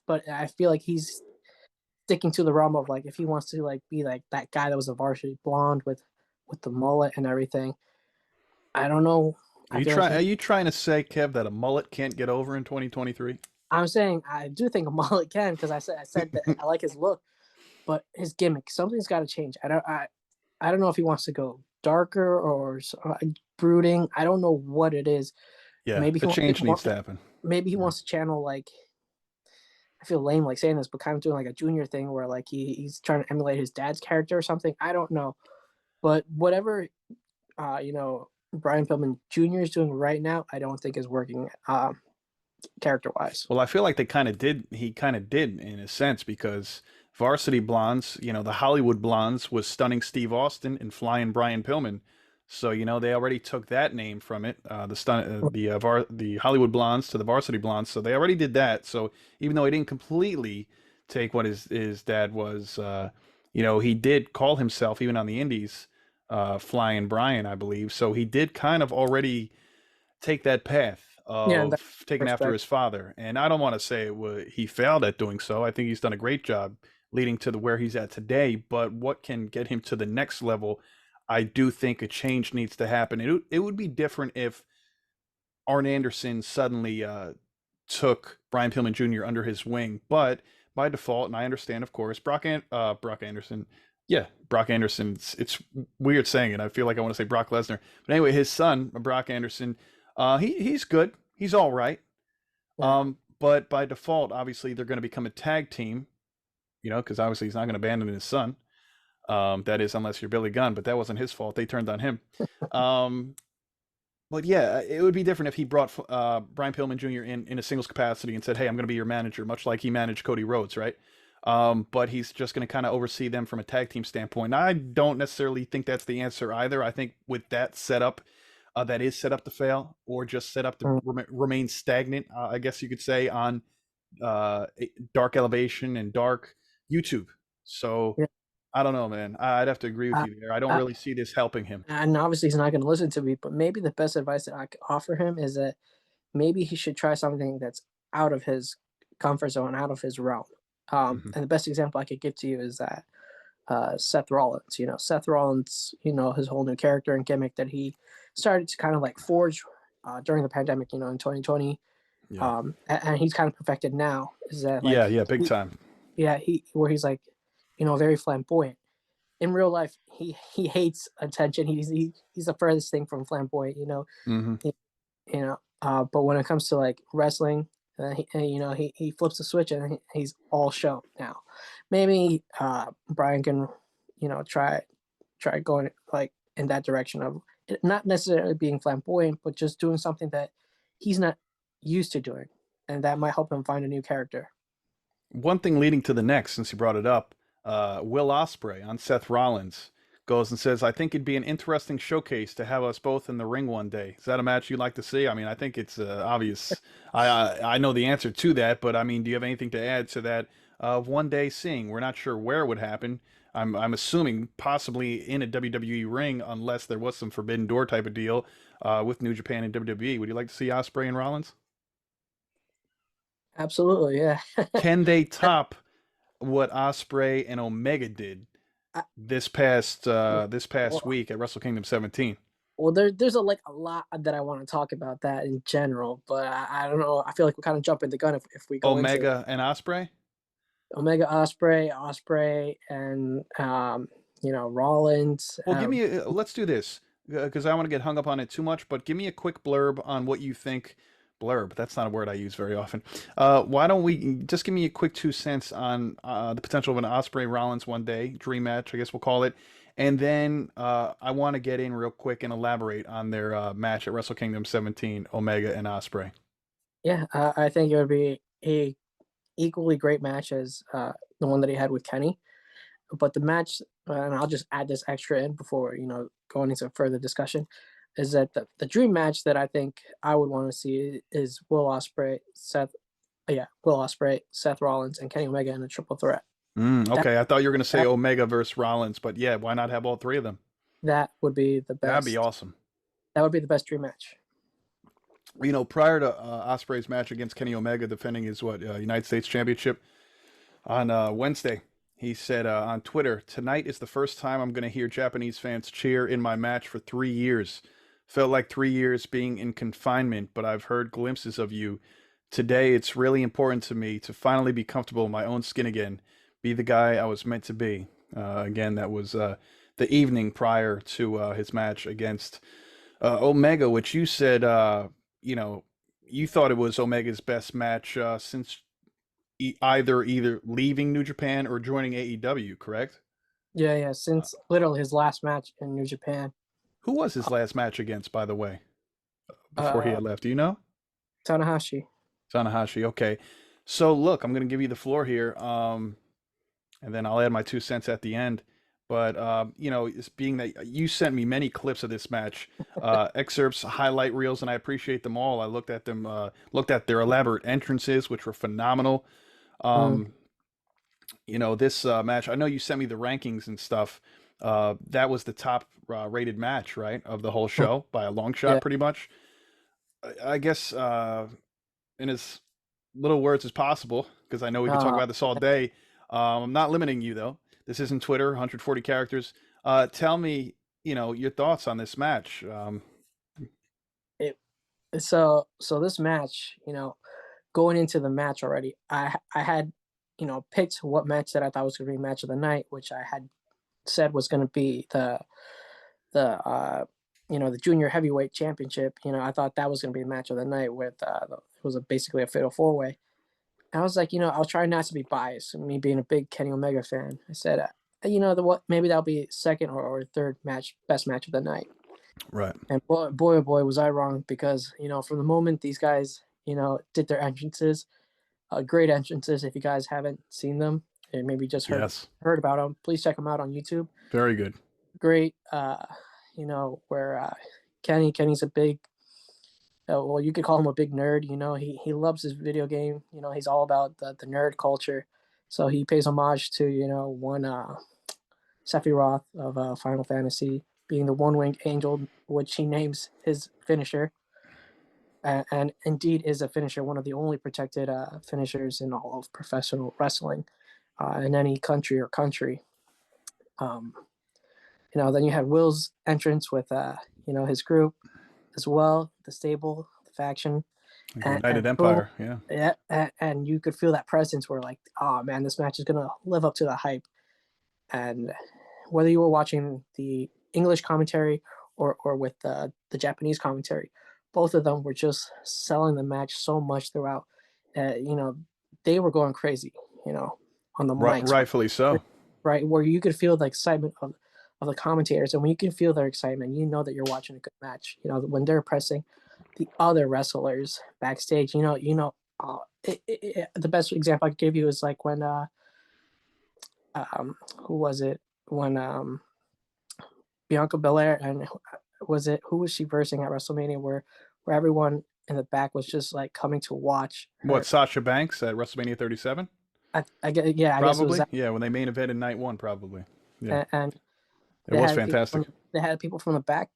But I feel like he's sticking to the realm of like if he wants to like be like that guy that was a varsity blonde with the mullet and everything. I don't know. I feel like Are you trying to say, Kev, that a mullet can't get over in 2023? I'm saying I do think a mullet can because I said that I like his look, but his gimmick something's got to change. I don't know if he wants to go darker or brooding. I don't know what it is. Yeah, Maybe a change needs to happen. maybe he Yeah. wants to channel like I feel lame like saying this, but kind of doing like a junior thing where like he's trying to emulate his dad's character or something. I don't know, but whatever Brian Pillman Jr. is doing right now, I don't think is working character wise. Well, I feel like they kind of did. He kind of did in a sense because Varsity Blondes, the Hollywood Blondes, was Stunning Steve Austin and Flying Brian Pillman. So they already took that name from it, the Hollywood Blondes to the Varsity Blondes. So they already did that. So even though he didn't completely take what his dad was, he did call himself even on the Indies, Flying Brian, I believe. So he did kind of already take that path Yeah, in that of taking after respect. his father. And I don't want to say he failed at doing so. I think he's done a great job leading to where he's at today. But what can get him to the next level? I do think a change needs to happen. It would be different if Arn Anderson suddenly took Brian Pillman Jr. under his wing, but by default, and I understand, of course, Brock Anderson. Yeah, Brock Anderson. It's weird saying it. I feel like I want to say Brock Lesnar, but anyway, his son, Brock Anderson, he's good. He's all right. Yeah. But by default, obviously, they're going to become a tag team. Because obviously he's not going to abandon his son. That is, unless you're Billy Gunn, but that wasn't his fault. They turned on him. Um, but yeah, it would be different if he brought Brian Pillman Jr. in a singles capacity and said, "Hey, I'm going to be your manager," much like he managed Cody Rhodes, right? But he's just going to kind of oversee them from a tag team standpoint. I don't necessarily think that's the answer either. I think with that setup, that is set up to fail, or just set up to Mm. remain stagnant. I guess you could say on Dark Elevation and Dark YouTube. So Yeah. I don't know, man. I'd have to agree with I, you there. I don't I, really see this helping him. and obviously he's not going to listen to me, but maybe the best advice that I could offer him is that maybe he should try something that's out of his comfort zone, out of his realm. Hmm. And the best example I could give to you is that Seth Rollins. Seth Rollins, his whole new character and gimmick that he started to kind of like forge during the pandemic, in 2020. Yeah. And he's kind of perfected now is that Yeah, like, yeah, big time. where he's like, very flamboyant. In real life, he hates attention. He's the furthest thing from flamboyant, Hmm. He- but when it comes to like wrestling, he flips the switch and he's all show now. Maybe Brian can, try going like in that direction of not necessarily being flamboyant, but just doing something that he's not used to doing, and that might help him find a new character. One thing leading to the next, since you brought it up, Will Ospreay on Seth Rollins goes and says, "I think it'd be an interesting showcase to have us both in the ring one day." Is that a match you'd like to see? I mean, I think it's obvious. I know the answer to that, but I mean, do you have anything to add to that of one day seeing? We're not sure where it would happen. I'm assuming possibly in a WWE ring, unless there was some Forbidden Door type of deal with New Japan and WWE. Would you like to see Ospreay and Rollins? Absolutely, yeah. Can they top what Osprey and Omega did I, this past well, week at Wrestle Kingdom 17? there's a lot that I want to talk about that in general, but I don't know. I feel like we're kind of jumping the gun if we go into it. Omega and Osprey? Omega Osprey, and Rollins. Well, let's do this because I want to get hung up on it too much, but give me a quick blurb on what you think. Blurb, that's not a word I use very often. Why don't we just give me a quick 2 cents on the potential of an Osprey Rollins one day dream match, I guess we'll call it. And then I want to get in real quick and elaborate on their match at Wrestle Kingdom 17, Omega and Osprey. Yeah, I think it would be a equally great match as the one that he had with Kenny. But the match, and I'll just add this extra in before going into further discussion, is that the dream match that I think I would want to see is Will Ospreay, Seth Rollins, and Kenny Omega in a triple threat. That Okay, I thought you were going to say that Omega versus Rollins, but yeah, why not have all three of them? that would be the That'd be best. awesome. That would be the best dream match. Prior to Osprey's match against Kenny Omega defending his United States Championship on Wednesday, he said on Twitter, "Tonight is the first time I'm going to hear Japanese fans cheer in my match for 3 years. Felt like 3 years being in confinement, but I've heard glimpses of you. Today, it's really important to me to finally be comfortable in my own skin again, be the guy I was meant to be." Again, that was the evening prior to his match against Omega, which you said, you know, you thought it was Omega's best match since either leaving New Japan or joining AEW, correct? Yeah, yeah. Since literally his last match in New Japan, Who was his last match against, by the way, before he uh, had left? Do you know? Tanahashi. Tanahashi. Okay. So look, I'm going to give you the floor here, and then I'll add my 2 cents at the end. But it's being that you sent me many clips of this match, excerpts, highlight reels, and I appreciate them all. I looked at them, looked at their elaborate entrances, which were phenomenal. Mm, Um, this match. I know you sent me the rankings and stuff. That was the top rated match, right, of the whole show by a long shot, yeah. pretty much. I guess in as little words as possible, because I know we could talk Uh, about this all day. I'm not limiting you though. This isn't Twitter, 140 characters. Tell me, your thoughts on this match. it, so this match, going into the match already, I had picked what match that I thought was going to be match of the night, which I had said was going to be the the junior heavyweight championship. I thought that was going to be the match of the night with it was basically a fatal four way. I was like, I was trying not to be biased. Me being a big Kenny Omega fan, I said, what? Maybe that'll be second or third match, best match of the night. Right. And boy, oh boy, was I wrong because from the moment these guys did their entrances, great entrances. If you guys haven't seen them, and maybe just Yes. heard about them, please check them out on YouTube. Very good. Great, where Kenny's a big. Well, you could call him a big nerd. He loves his video game. He's all about the nerd culture. So he pays homage to one Sephiroth of Final Fantasy being the one winged angel, which he names his finisher, and indeed is a finisher, one of the only protected finishers in all of professional wrestling in any country or country. Um, then you had Will's entrance with his group as well, the stable, the faction, United and boom, Empire. Yeah. yeah, and you could feel that presence where like, oh man, this match is gonna live up to the hype. And whether you were watching the English commentary or with the Japanese commentary, both of them were just selling the match so much throughout. They were going crazy, on the mics, Rightfully so. right, where you could feel the excitement of the commentators, and when you can feel their excitement, you know that you're watching a good match. When they're pressing the other wrestlers backstage, the best example I could give you is like when who was it when Bianca Belair and who was she versing at WrestleMania where everyone in the back was just like coming to watch What, her. Sasha Banks at WrestleMania 37? I guess it was Probably. that. Yeah, when they main evented night one, probably. Yeah. And It was fantastic. they had people from the back,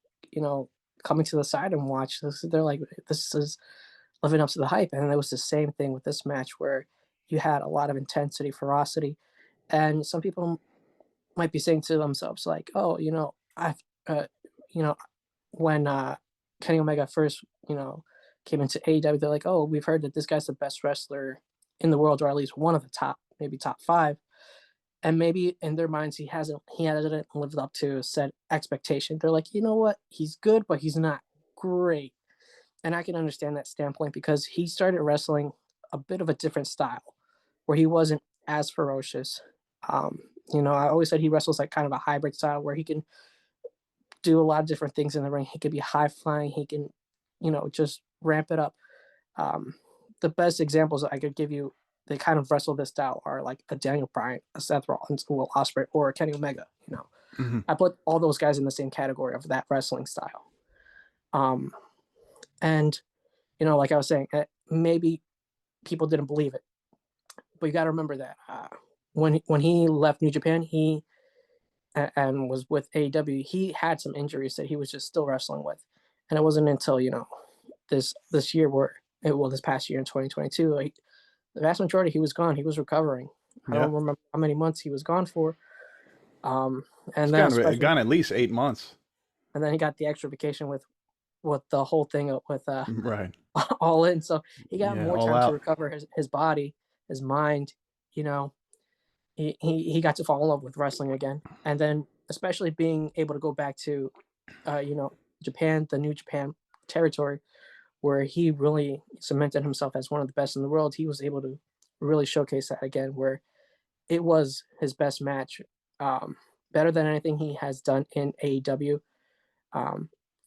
coming to the side and watch this. They're like, this is living up to the hype. And it was the same thing with this match where you had a lot of intensity, ferocity, and some people might be saying to themselves like, oh, I've you know when Kenny Omega first came into AEW, they're like, oh, we've heard that this guy's the best wrestler in the world, or at least one of the top, maybe top five. And maybe in their minds he hasn't lived up to said expectation. They're like, you know what, he's good, but he's not great. And I can understand that standpoint because he started wrestling a bit of a different style where he wasn't as ferocious. Um, I always said he wrestles like kind of a hybrid style where he can do a lot of different things in the ring. He could be high flying. He can, just ramp it up. Um, the best examples I could give you, they kind of wrestle this style are like a Daniel Bryan, a Seth Rollins, a Will Ospreay, or a Kenny Omega. Mm-hmm. I put all those guys in the same category of that wrestling style. And like I was saying, maybe people didn't believe it, but you got to remember that when he left New Japan, he and was with AEW, he had some injuries that he was just still wrestling with, and it wasn't until this year this past year in 2022, like, the vast majority he was gone. He was recovering. I don't remember how many months he was gone for. And It's then gone at least 8 months. And then he got the extra vacation with the whole thing with Right. All In. So he got Yeah, more all time to out. recover his body, his mind. He got to fall in love with wrestling again, and then especially being able to go back to, Japan, the New Japan territory, where he really cemented himself as one of the best in the world. He was able to really showcase that again, where it was his best match, better than anything he has done in AEW,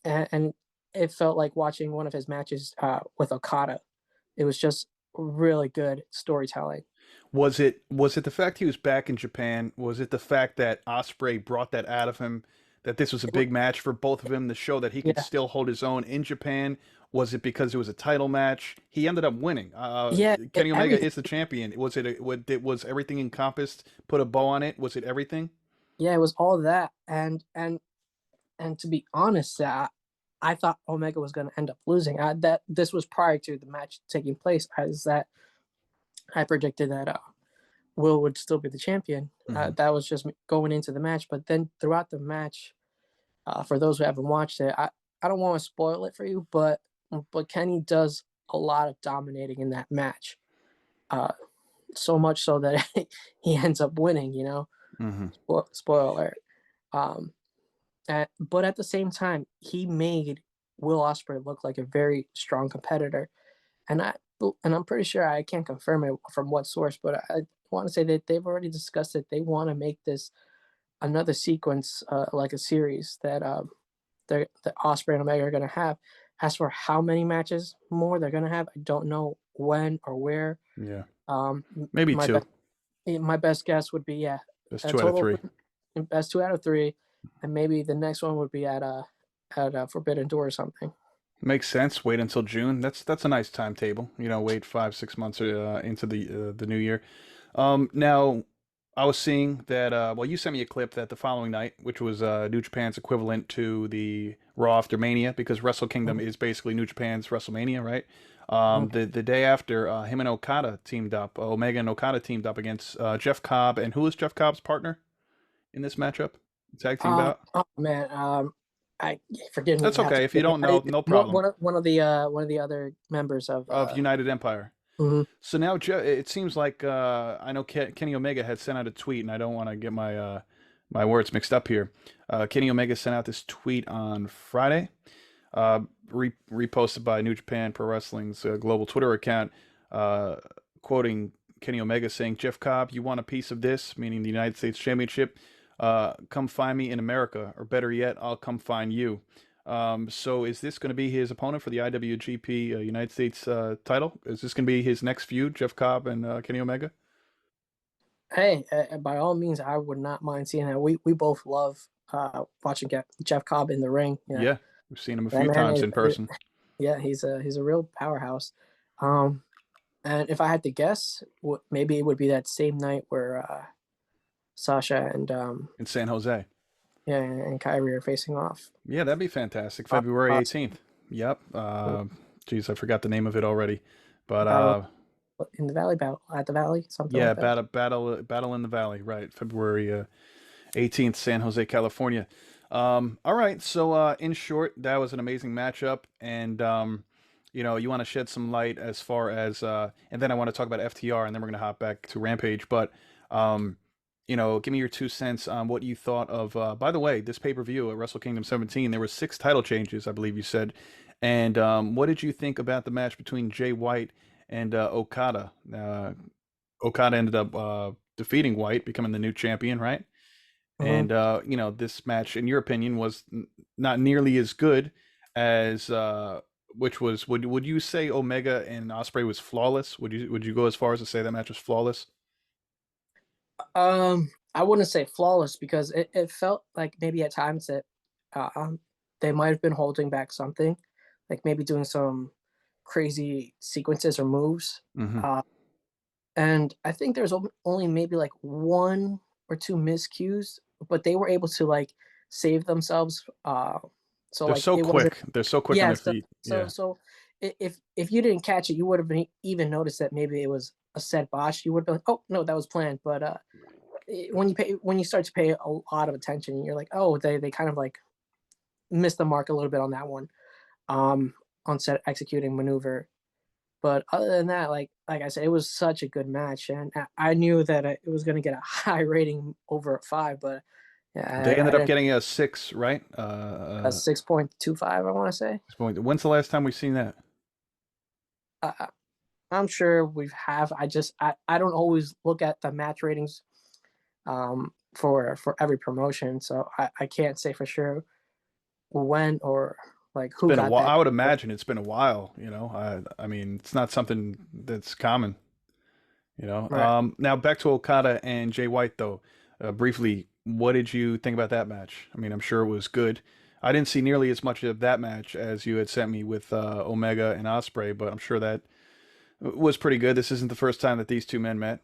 and it felt like watching one of his matches with Okada. It was just really good storytelling. Was it the fact he was back in Japan? Was it the fact that Osprey brought that out of him? That this was a big match for both of them to show that he could Yeah, still hold his own in Japan? Was it because it was a title match? He ended up winning. yeah, Kenny Omega everything. is the champion. Was everything encompassed? Put a bow on it. Was it everything? Yeah, it was all that, and to be honest, I thought Omega was going to end up losing. That this was prior to the match taking place, as that I predicted that Will would still be the champion. Mm-hmm. That was just going into the match, but then throughout the match, for those who haven't watched it, I don't want to spoil it for you, but Kenny does a lot of dominating in that match. Uh, so much so that he ends up winning. Hmm. Spoiler alert. Um, but at the same time, he made Will Ospreay look like a very strong competitor, and I'm pretty sure I can't confirm it from what source, but I want to say that they've already discussed it. They want to make this another sequence, like a series that Osprey and Omega are going to have. As for how many matches more they're going to have, I don't know when or where. Yeah, Um, maybe my two. best my best guess would be, yeah, That's a 2 out of 3. total best 2 out of 3, and maybe the next one would be at Forbidden Door or something. Makes sense. Wait until June. That's a nice timetable. Wait 5 6 months into the new year. Now I was seeing that. Well, you sent me a clip that the following night, which was New Japan's equivalent to the Raw after Mania, because Wrestle Kingdom Mhm, is basically New Japan's WrestleMania, right? mhm. The day after, him and Okada teamed up. Omega and Okada teamed up against Jeff Cobb, and who was Jeff Cobb's partner in this matchup? Tag team bout. Oh man, I forgive me. That's You have to okay if you forgive me. don't know. No problem. One of the other members of. Of United Empire. Mhm. So now it seems like I know Kenny Omega had sent out a tweet, and I don't want to get my words mixed up here. Kenny Omega sent out this tweet on Friday, reposted by New Japan Pro Wrestling's global Twitter account, uh, quoting Kenny Omega saying, "Jeff Cobb, you want a piece of this?" Meaning the United States Championship. Come find me in America, or better yet, I'll come find you. So is this going to be his opponent for the IWGP United States title? Is this going to be his next feud, Jeff Cobb and Kenny Omega? Hey, by all means, I would not mind seeing that. We both love watching Jeff Cobb in the ring. Yeah, Yeah, we've seen him a that few man times in person. yeah, he's a real powerhouse. Um, and if I had to guess, maybe it would be that same night where Sasha and In San Jose. yeah, and Kyrie are facing off. Yeah, that'd be fantastic. February Uh, 18th. Yep. Geez, I forgot the name of it already. But battle in the Valley, battle at the Valley, something yeah, like that. battle in the Valley, right? February 18th, San Jose, California. All right, so in short, that was an amazing matchup, and you want to shed some light as far as, and then I want to talk about FTR, and then we're gonna hop back to Rampage. But um, give me your 2 cents on what you thought of. By the way, this pay-per-view at Wrestle Kingdom 17, there were 6 title changes, I believe you said. And what did you think about the match between Jay White and Okada? Okada ended up defeating White, becoming the new champion, right? Mhm. And this match, in your opinion, was not nearly as good as which was would you say Omega and Osprey was flawless? Would you go as far as to say that match was flawless? I wouldn't say flawless because it felt like maybe at times that they might have been holding back something, like maybe doing some crazy sequences or moves. Hmm. Uh, and I think there's only maybe like one or two miscues, but they were able to like save themselves. So They're like so it wasn't. quick. They're so quick on Yeah. their So feet. so Yeah. so if you didn't catch it, you would have been even noticed that maybe it was a set botch. You would have been like, oh no, that was planned. But when you start to pay a lot of attention, you're like, oh, they kind of like missed the mark a little bit on that one, um, on set executing maneuver. But other than that, like I said, it was such a good match, and I knew that it was going to get a high rating over a 5, but They yeah, I ended up didn't. getting a 6, right? A 6.25, I want to say. When's the last time we've seen that? I, I'm sure we've have. I don't always look at the match ratings for every promotion, so I can't say for sure when or like It's who been a got while. that. I would imagine it's been a while. I mean, it's not something that's common. Right. Now back to Okada and Jay White though. Briefly, what did you think about that match? I mean, I'm sure it was good. I didn't see nearly as much of that match as you had sent me with Omega and Osprey, but I'm sure that was pretty good. This isn't the first time that these two men met.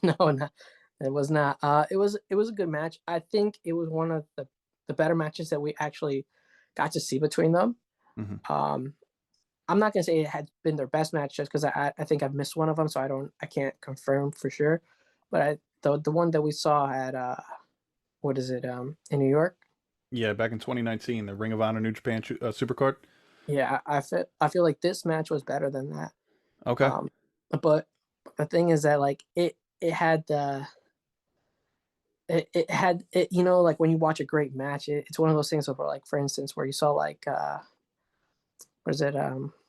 No, not, it was not. It was a good match. I think it was one of the better matches that we actually got to see between them. Hmm. Um, I'm not gonna say it had been their best match just because I think I've missed one of them, so I can't confirm for sure. But the one that we saw at what is it in New York? Yeah, back in 2019, the Ring of Honor New Japan Supercard. Yeah, I feel like this match was better than that. Okay. Um, but the thing is that like it had the it had it, like when you watch a great match, it's one of those things where, like, for instance, where you saw like was it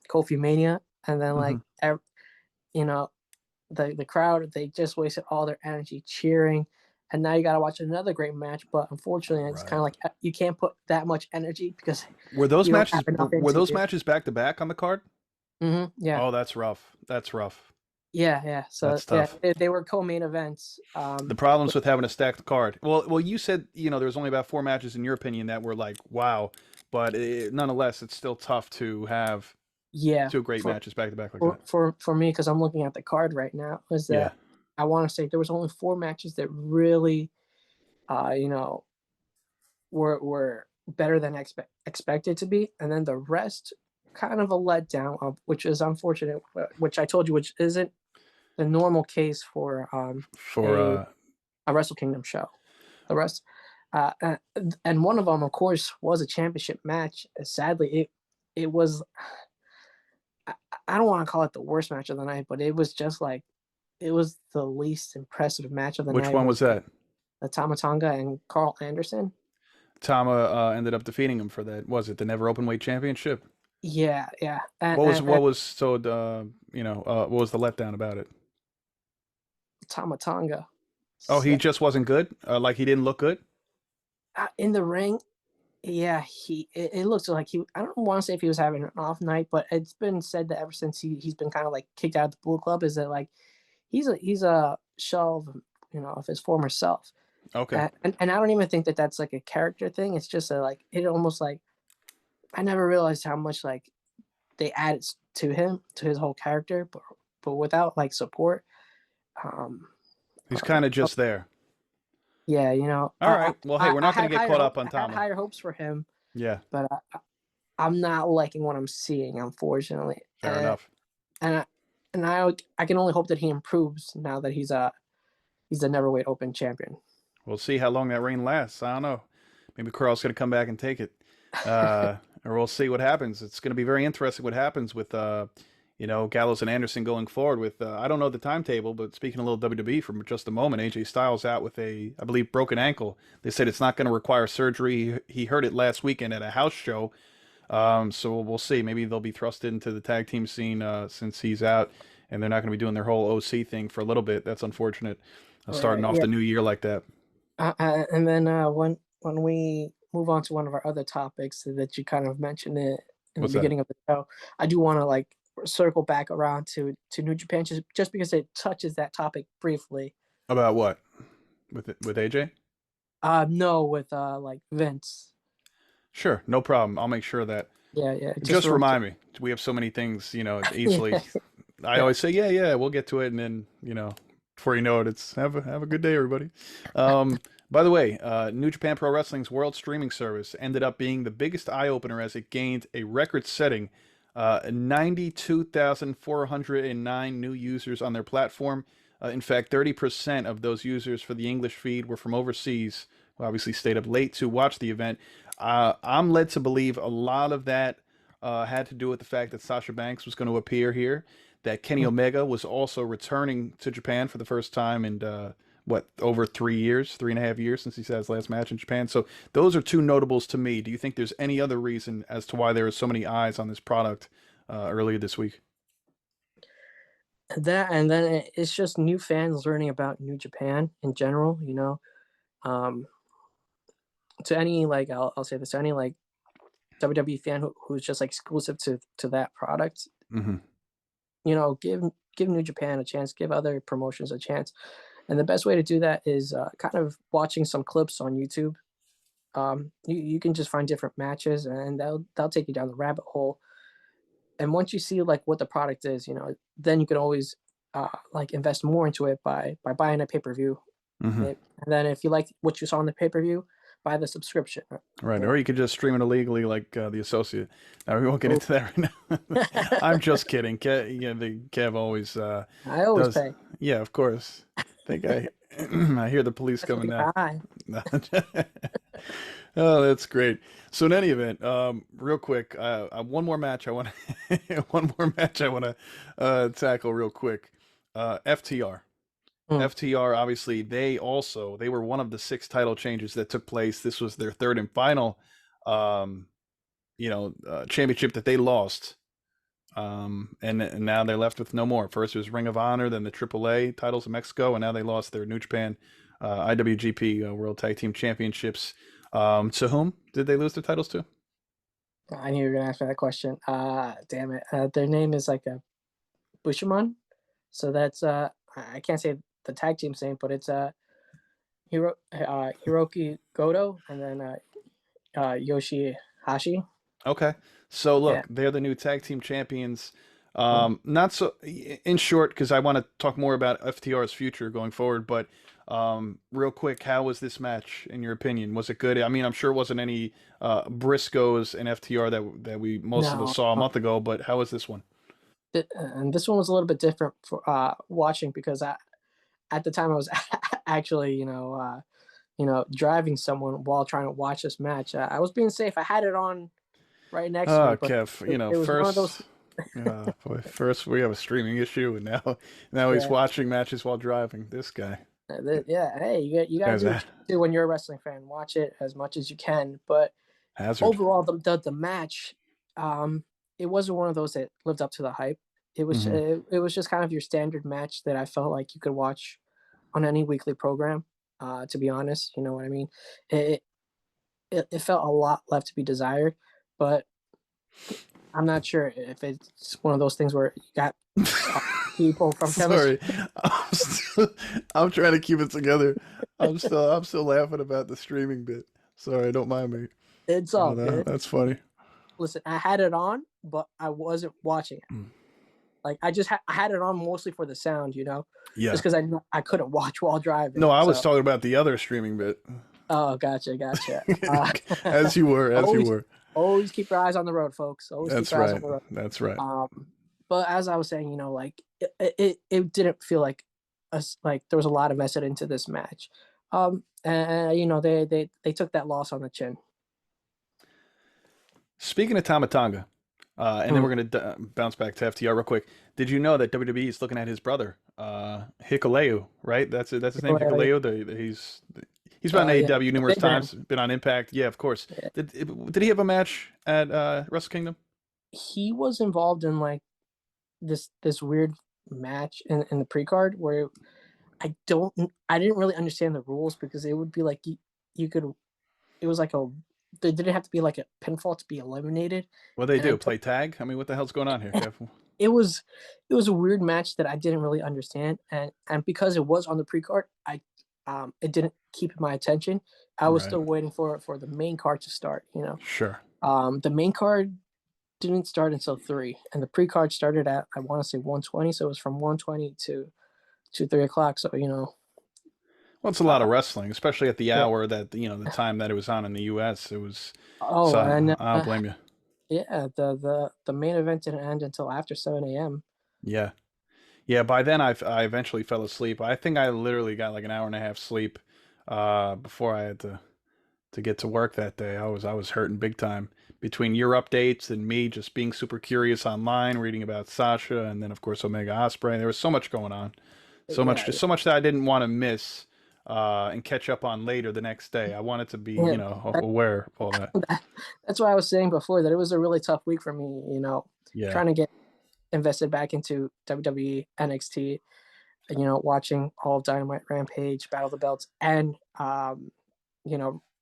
Kofi Mania, and then Hmm. like you know the crowd, they just wasted all their energy cheering, and now you got to watch another great match. But unfortunately, it's kind Right. of like you can't put that much energy because Were those you don't have matches enough were into those you. matches back to back on the card? Yeah, Oh, that's rough. That's rough. yeah. So That's yeah, tough. they were co-main events. The problems with having a stacked card. Well, you said there was only about four matches in your opinion that were like wow, but nonetheless, it's still tough to have Yeah, two great matches back to back like for that. for for me, because I'm looking at the card right now, is Yeah. that I want to say there was only four matches that really, uh, you know, were better than expected to be, and then the rest kind of a letdown, which is unfortunate. Which I told you, which isn't the normal case for For a Wrestle Kingdom show. The rest, and one of them, of course, was a championship match. Sadly, it was. I, I don't want to call it the worst match of the night, but it was just like it was the least impressive match of the which night. one Was was that? the Tamatanga and Carl Anderson? Tama ended up defeating him for that. Was it the Never Openweight Championship? Yeah, yeah, What was and what was so what was the letdown about it? Tamatanga. Oh, he So, just wasn't good. Like he didn't look good. in the ring, yeah, it looks like he. I don't want to say if he was having an off night, but it's been said that ever since he's been kind of like kicked out of the Bullet Club, is that like he's a shell of of his former self. Okay. And I don't even think that that's like a character thing. It's just like it almost like I never realized how much like they added to him, to his whole character, but without like support. Um, He's kind of uh, just there. yeah, All right. Well, hey, we're I not going had to get higher caught up hope. on I had Tama. higher hopes for him, Yeah, but I'm not liking what I'm seeing, unfortunately. fair enough. And I, and I can only hope that he improves now that he's a neverweight open champion. We'll see how long that reign lasts. I don't know. Maybe Carl's going to come back and take it. Uh, or we'll see what happens. It's going to be very interesting what happens with Gallows and Anderson going forward with I don't know the timetable, but speaking a little WWE for just a moment, AJ Styles out with a, I believe, broken ankle. They said it's not going to require surgery. He heard it last weekend at a house show. So we'll see. Maybe they'll be thrust into the tag team scene since he's out, and they're not going to be doing their whole OC thing for a little bit. That's unfortunate. Starting Right. off Yeah. the new year like that. And then when we move on to one of our other topics that you kind of mentioned it in the What's that? beginning of the show, I do want to like circle back around to New Japan just because it touches that topic briefly. About what? With AJ? No, with like Vince. Sure, no problem. I'll make sure of that. Yeah, yeah. Just Just real quick. remind me. We have so many things, easily. Yeah, I yeah. always say, yeah, yeah, we'll get to it, and then, before you know it, it's have a good day, everybody. By the way, New Japan Pro Wrestling's world streaming service ended up being the biggest eye opener as it gained a record-setting 92,409 new users on their platform. In fact, 30% of those users for the English feed were from overseas, who obviously stayed up late to watch the event. I'm led to believe a lot of that had to do with the fact that Sasha Banks was going to appear here, that Kenny Omega was also returning to Japan for the first time in over 3 years, 3.5 years since he had his last match in Japan. So those are two notables to me. Do you think there's any other reason as to why there are so many eyes on this product earlier this week? That, and then it's just new fans learning about New Japan in general. Um, to any like I'll say this, to any like WWE fan who's just like exclusive to that product, Hmm. give New Japan a chance, give other promotions a chance. And the best way to do that is kind of watching some clips on YouTube. You can just find different matches, and they'll take you down the rabbit hole. And once you see like what the product is, then you can always like invest more into it by buying a pay per view. Hmm. And then if you like what you saw in the pay per view, buy the subscription. Right, You or know, you could just stream it illegally, like The Associate. Now we won't get oh, into that right now. I'm just kidding. The Kev always I always does. pay. Yeah, of course. I think I I hear the police That's coming really now. high. Oh, that's great. So in any event, real quick, one more match I want to one more match I want to tackle real quick. FTR. Mm. FTR, obviously, they were one of the six title changes that took place. This was their third and final, um, championship that they lost. And now they're left with no more. First it was Ring of Honor, then the AAA titles in Mexico, and now they lost their New Japan IWGP World Tag Team Championships. To whom did they lose their titles to? I knew you were gonna ask me that question. Damn it. Their name is like a Bushiman. So that's I can't say the tag team's name, but it's Hiroki Goto and then Yoshihashi. Okay. So Yeah. look, they're the new tag team champions. Mm. Not so in short, because I want to talk more about FTR's future going forward, but real quick, how was this match in your opinion? Was it good? I mean, I'm sure it wasn't any Briscoes and FTR that we most of us No. saw a month ago, but how was this one? And this one was a little bit different for watching because at the time I was actually driving someone while trying to watch this match. I was being safe. I had it on right next to me, but Kev, it was one of those. boy, first we have a streaming issue, and now he's Yeah, watching matches while driving. This guy, yeah. Hey, you got to guy's do a what you do when you're a wrestling fan. Watch it as much as you can. But hazard. overall, the match, um, it wasn't one of those that lived up to the hype. Hmm. It was just kind of your standard match that I felt like you could watch on any weekly program. To be honest, you know what I mean. It, it felt a lot left to be desired, but I'm not sure if it's one of those things where you got uh, people from chemistry. Sorry, I'm trying to keep it together. I'm still laughing about the streaming bit. Sorry, don't mind me. It's all But good. that's funny. Listen, I had it on, but I wasn't watching it. Mm. Like I had it on mostly for the sound, Yeah. just because I couldn't watch while driving. No, I was So, talking about the other streaming bit. oh, gotcha. As you were, as you always, were. always keep your eyes on the road, folks. Always keep That's your eyes on right. the road. That's right. Um, but as I was saying, like it didn't feel like like there was a lot invested into this match. And they took that loss on the chin. Speaking of Tamatanga, and then Mm. we're gonna bounce back to FTR real quick. Did you know that WWE is looking at his brother, Hikuleo? Right, that's his name, Hikuleo. He's been on Yeah, AEW the numerous big man. times. Been on Impact, yeah, of course. Yeah. Did he have a match at Wrestle Kingdom? He was involved in like this weird match in the pre card where I didn't really understand the rules because it would be like you could it was like a there didn't have to be like a pinfall to be eliminated, What they and I do? don't, Play tag? I mean, what the hell's going on here, Kev? it was it was a weird match that I didn't really understand, and because it was on the pre card, I it didn't keep my attention. I was Right. still waiting for the main card to start. Sure. The main card didn't start until 3, and the pre card started at I want to say 1:20, so it was from 1:20 to 3 o'clock. So Well, it's a lot of uh, wrestling, especially at the yeah. hour that the time that it was on in the U.S. It was. Oh, So and I don't blame you. yeah, the main event didn't end until after 7 a.m. Yeah. Yeah, by then I eventually fell asleep. I think I literally got like an hour and a half sleep before I had to get to work that day. I was hurting big time between your updates and me just being super curious online, reading about Sasha and then of course Omega Osprey. There was so much going on. So much Yeah, just so much that I didn't want to miss and catch up on later the next day. I wanted to be, yeah. That, aware of all that. that's why I was saying before that it was a really tough week for me. Yeah. Trying to get invested back into WWE NXT. Watching all of Dynamite, Rampage, Battle of the Belts, and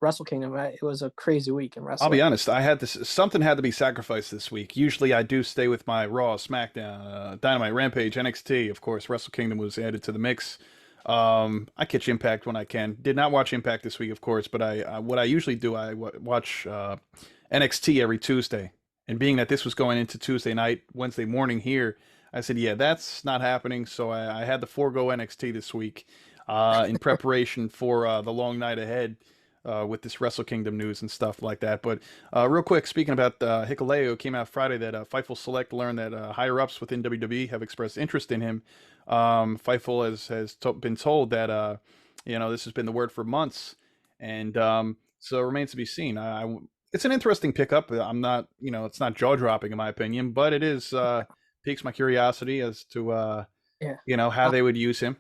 Wrestle Kingdom. It was a crazy week in I'll be wrestling. honest. I had this. Something had to be sacrificed this week. Usually, I do stay with my Raw, SmackDown, Dynamite, Rampage, NXT. Of course, Wrestle Kingdom was added to the mix. I catch Impact when I can. Did not watch Impact this week, of course, but what I usually do, I watch NXT every Tuesday. And being that this was going into Tuesday night, Wednesday morning here, I said, yeah, that's not happening. So I had to forego NXT this week in preparation for the long night ahead with this Wrestle Kingdom news and stuff like that. But real quick, speaking about Hikuleo, came out Friday that Fightful Select learned that higher ups within WWE have expressed interest in him. Fightful has been told that this has been the word for months, and So it remains to be seen. It's an interesting pickup. I'm not, it's not jaw dropping in my opinion, but it is piques my curiosity as to Yeah. how Uh, they would use him.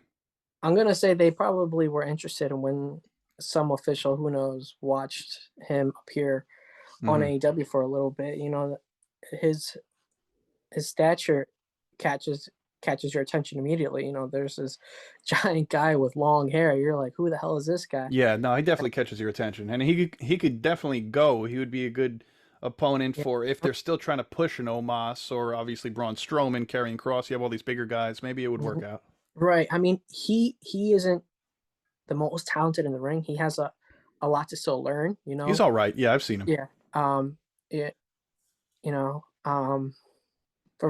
I'm gonna say they probably were interested in when some official, who knows, watched him appear on Hmm. AEW for a little bit. His his stature catches catches your attention immediately. There's this giant guy with long hair. You're like, who the hell is this guy? Yeah, no, he definitely catches your attention, and he could definitely go. He would be a good opponent Yeah. for if they're still trying to push an Omos or obviously Braun Strowman carrying Cross. You have all these bigger guys. Maybe it would work out. Right. I mean, he isn't the most talented in the ring. He has a lot to still learn. He's all right. Yeah, I've seen him. Yeah. It. You know.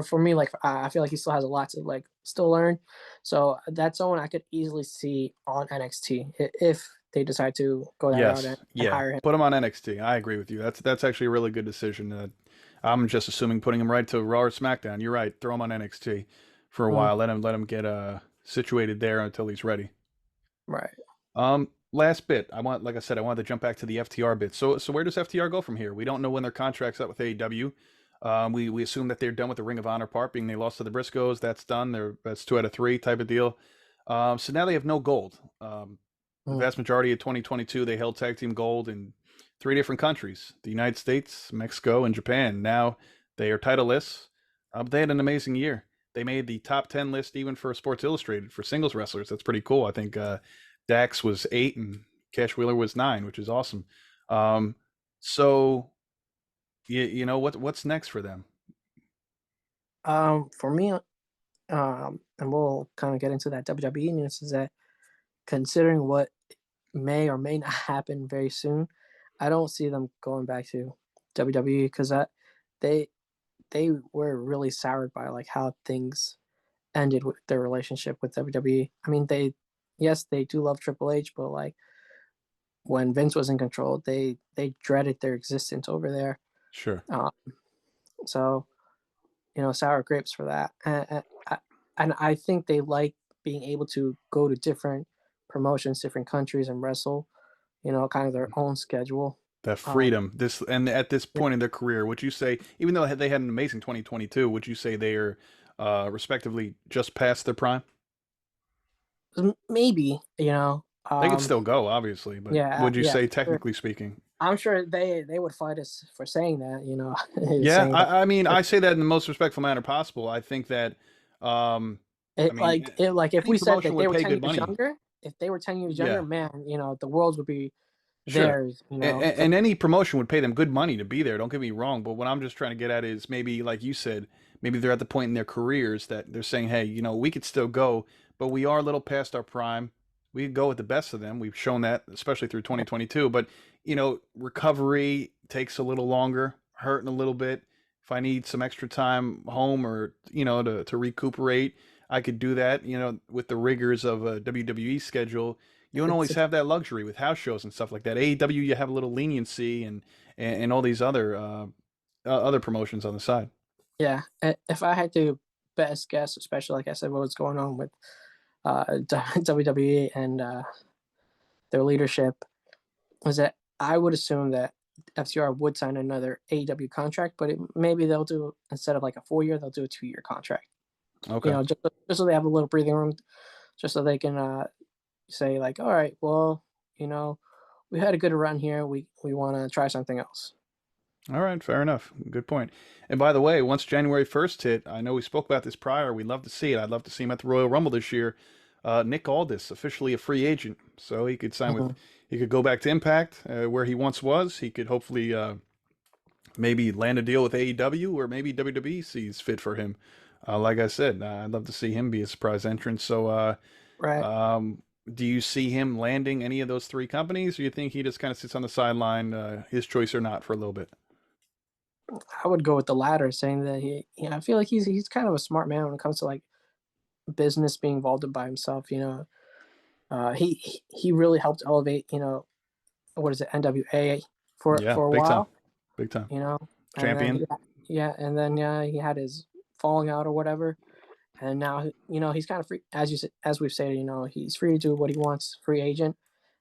For me, like I feel like he still has a lot to like still learn. So that's someone I could easily see on NXT if they decide to go that route Yes, and yeah. hire him. Put him on NXT. I agree with you. That's actually a really good decision. I'm just assuming putting him right to Raw or SmackDown. You're right. Throw him on NXT for a Mm, while. Let him get situated there until he's ready. right. Last bit. Like I said, I wanted to jump back to the FTR bit. So where does FTR go from here? We don't know when their contract's up with AEW. We assume that they're done with the Ring of Honor part, being they lost to the Briscoes. That's done. That's 2 out of 3 type of deal. So now they have no gold. The Mm. vast majority of 2022, they held tag team gold in 3 different countries: the United States, Mexico, and Japan. Now they are titleless, but they had an amazing year. They made the top 10 list even for Sports Illustrated for singles wrestlers. That's pretty cool. I think Dax was 8 and Cash Wheeler was 9, which is awesome. Um, so what's next for them? For me, and we'll kind of get into that WWE news, is that considering what may or may not happen very soon, I don't see them going back to WWE because that they they were really soured by like how things ended with their relationship with WWE. I mean, yes, they do love Triple H, but like when Vince was in control, they dreaded their existence over there. Sure. Um, so sour grapes for that. And I think they like being able to go to different promotions, different countries, and wrestle. Kind of their own schedule. That Um, freedom. This and at this point in their career, would you say, even though they had an amazing 2022, would you say they are respectively just past their prime? maybe They could still go, obviously, but yeah, would you yeah, say for sure. technically speaking? I'm sure they would fight us for saying that. Yeah, Saying that. I mean, I say that in the most respectful manner possible. I think that, um, I mean, Like if any we said promotion that they would were pay 10 good years money. younger, if they were 10 years younger, Yeah, man, the world would be sure. theirs. And any promotion would pay them good money to be there. Don't get me wrong, but what I'm just trying to get at is maybe, like you said, maybe they're at the point in their careers that they're saying, hey, we could still go, but we are a little past our prime. We could go with the best of them. We've shown that, especially through 2022. But, recovery takes a little longer, hurting a little bit. If I need some extra time home or, to recuperate, I could do that, with the rigors of a WWE schedule. You don't It's always have that luxury with house shows and stuff like that. AEW, you have a little leniency and all these other promotions on the side. Yeah. If I had to best guess, especially like I said, what was going on with WWE and their leadership, was that I would assume that FTR would sign another AEW contract, but maybe they'll do, instead of like a 4 year, they'll do a 2 year contract. Okay. Just so they have a little breathing room, just so they can say like, all right, well, you know, we had a good run here. We want to try something else. All right, fair enough. Good point. And by the way, once January 1st hit, I know we spoke about this prior. We'd love to see it. I'd love to see him at the Royal Rumble this year. Nick Aldis, officially a free agent, so he could Mhm. he could go back to Impact, where he once was. He could hopefully maybe land a deal with AEW, or maybe WWE sees fit for him. Like I said, I'd love to see him be a surprise entrant. So, Right. do you see him landing any of those 3 companies, or you think he just kind of sits on the sideline, his choice or not, for a little bit? I would go with the latter, saying that I feel like he's kind of a smart man when it comes to like business, being involved by himself. He really helped elevate, what is it, NWA Yeah, for a big time, while, big time. you know, and then Champion. yeah, and then he had his falling out or whatever, and now he's kind of free, as we've said, he's free to do what he wants, free agent,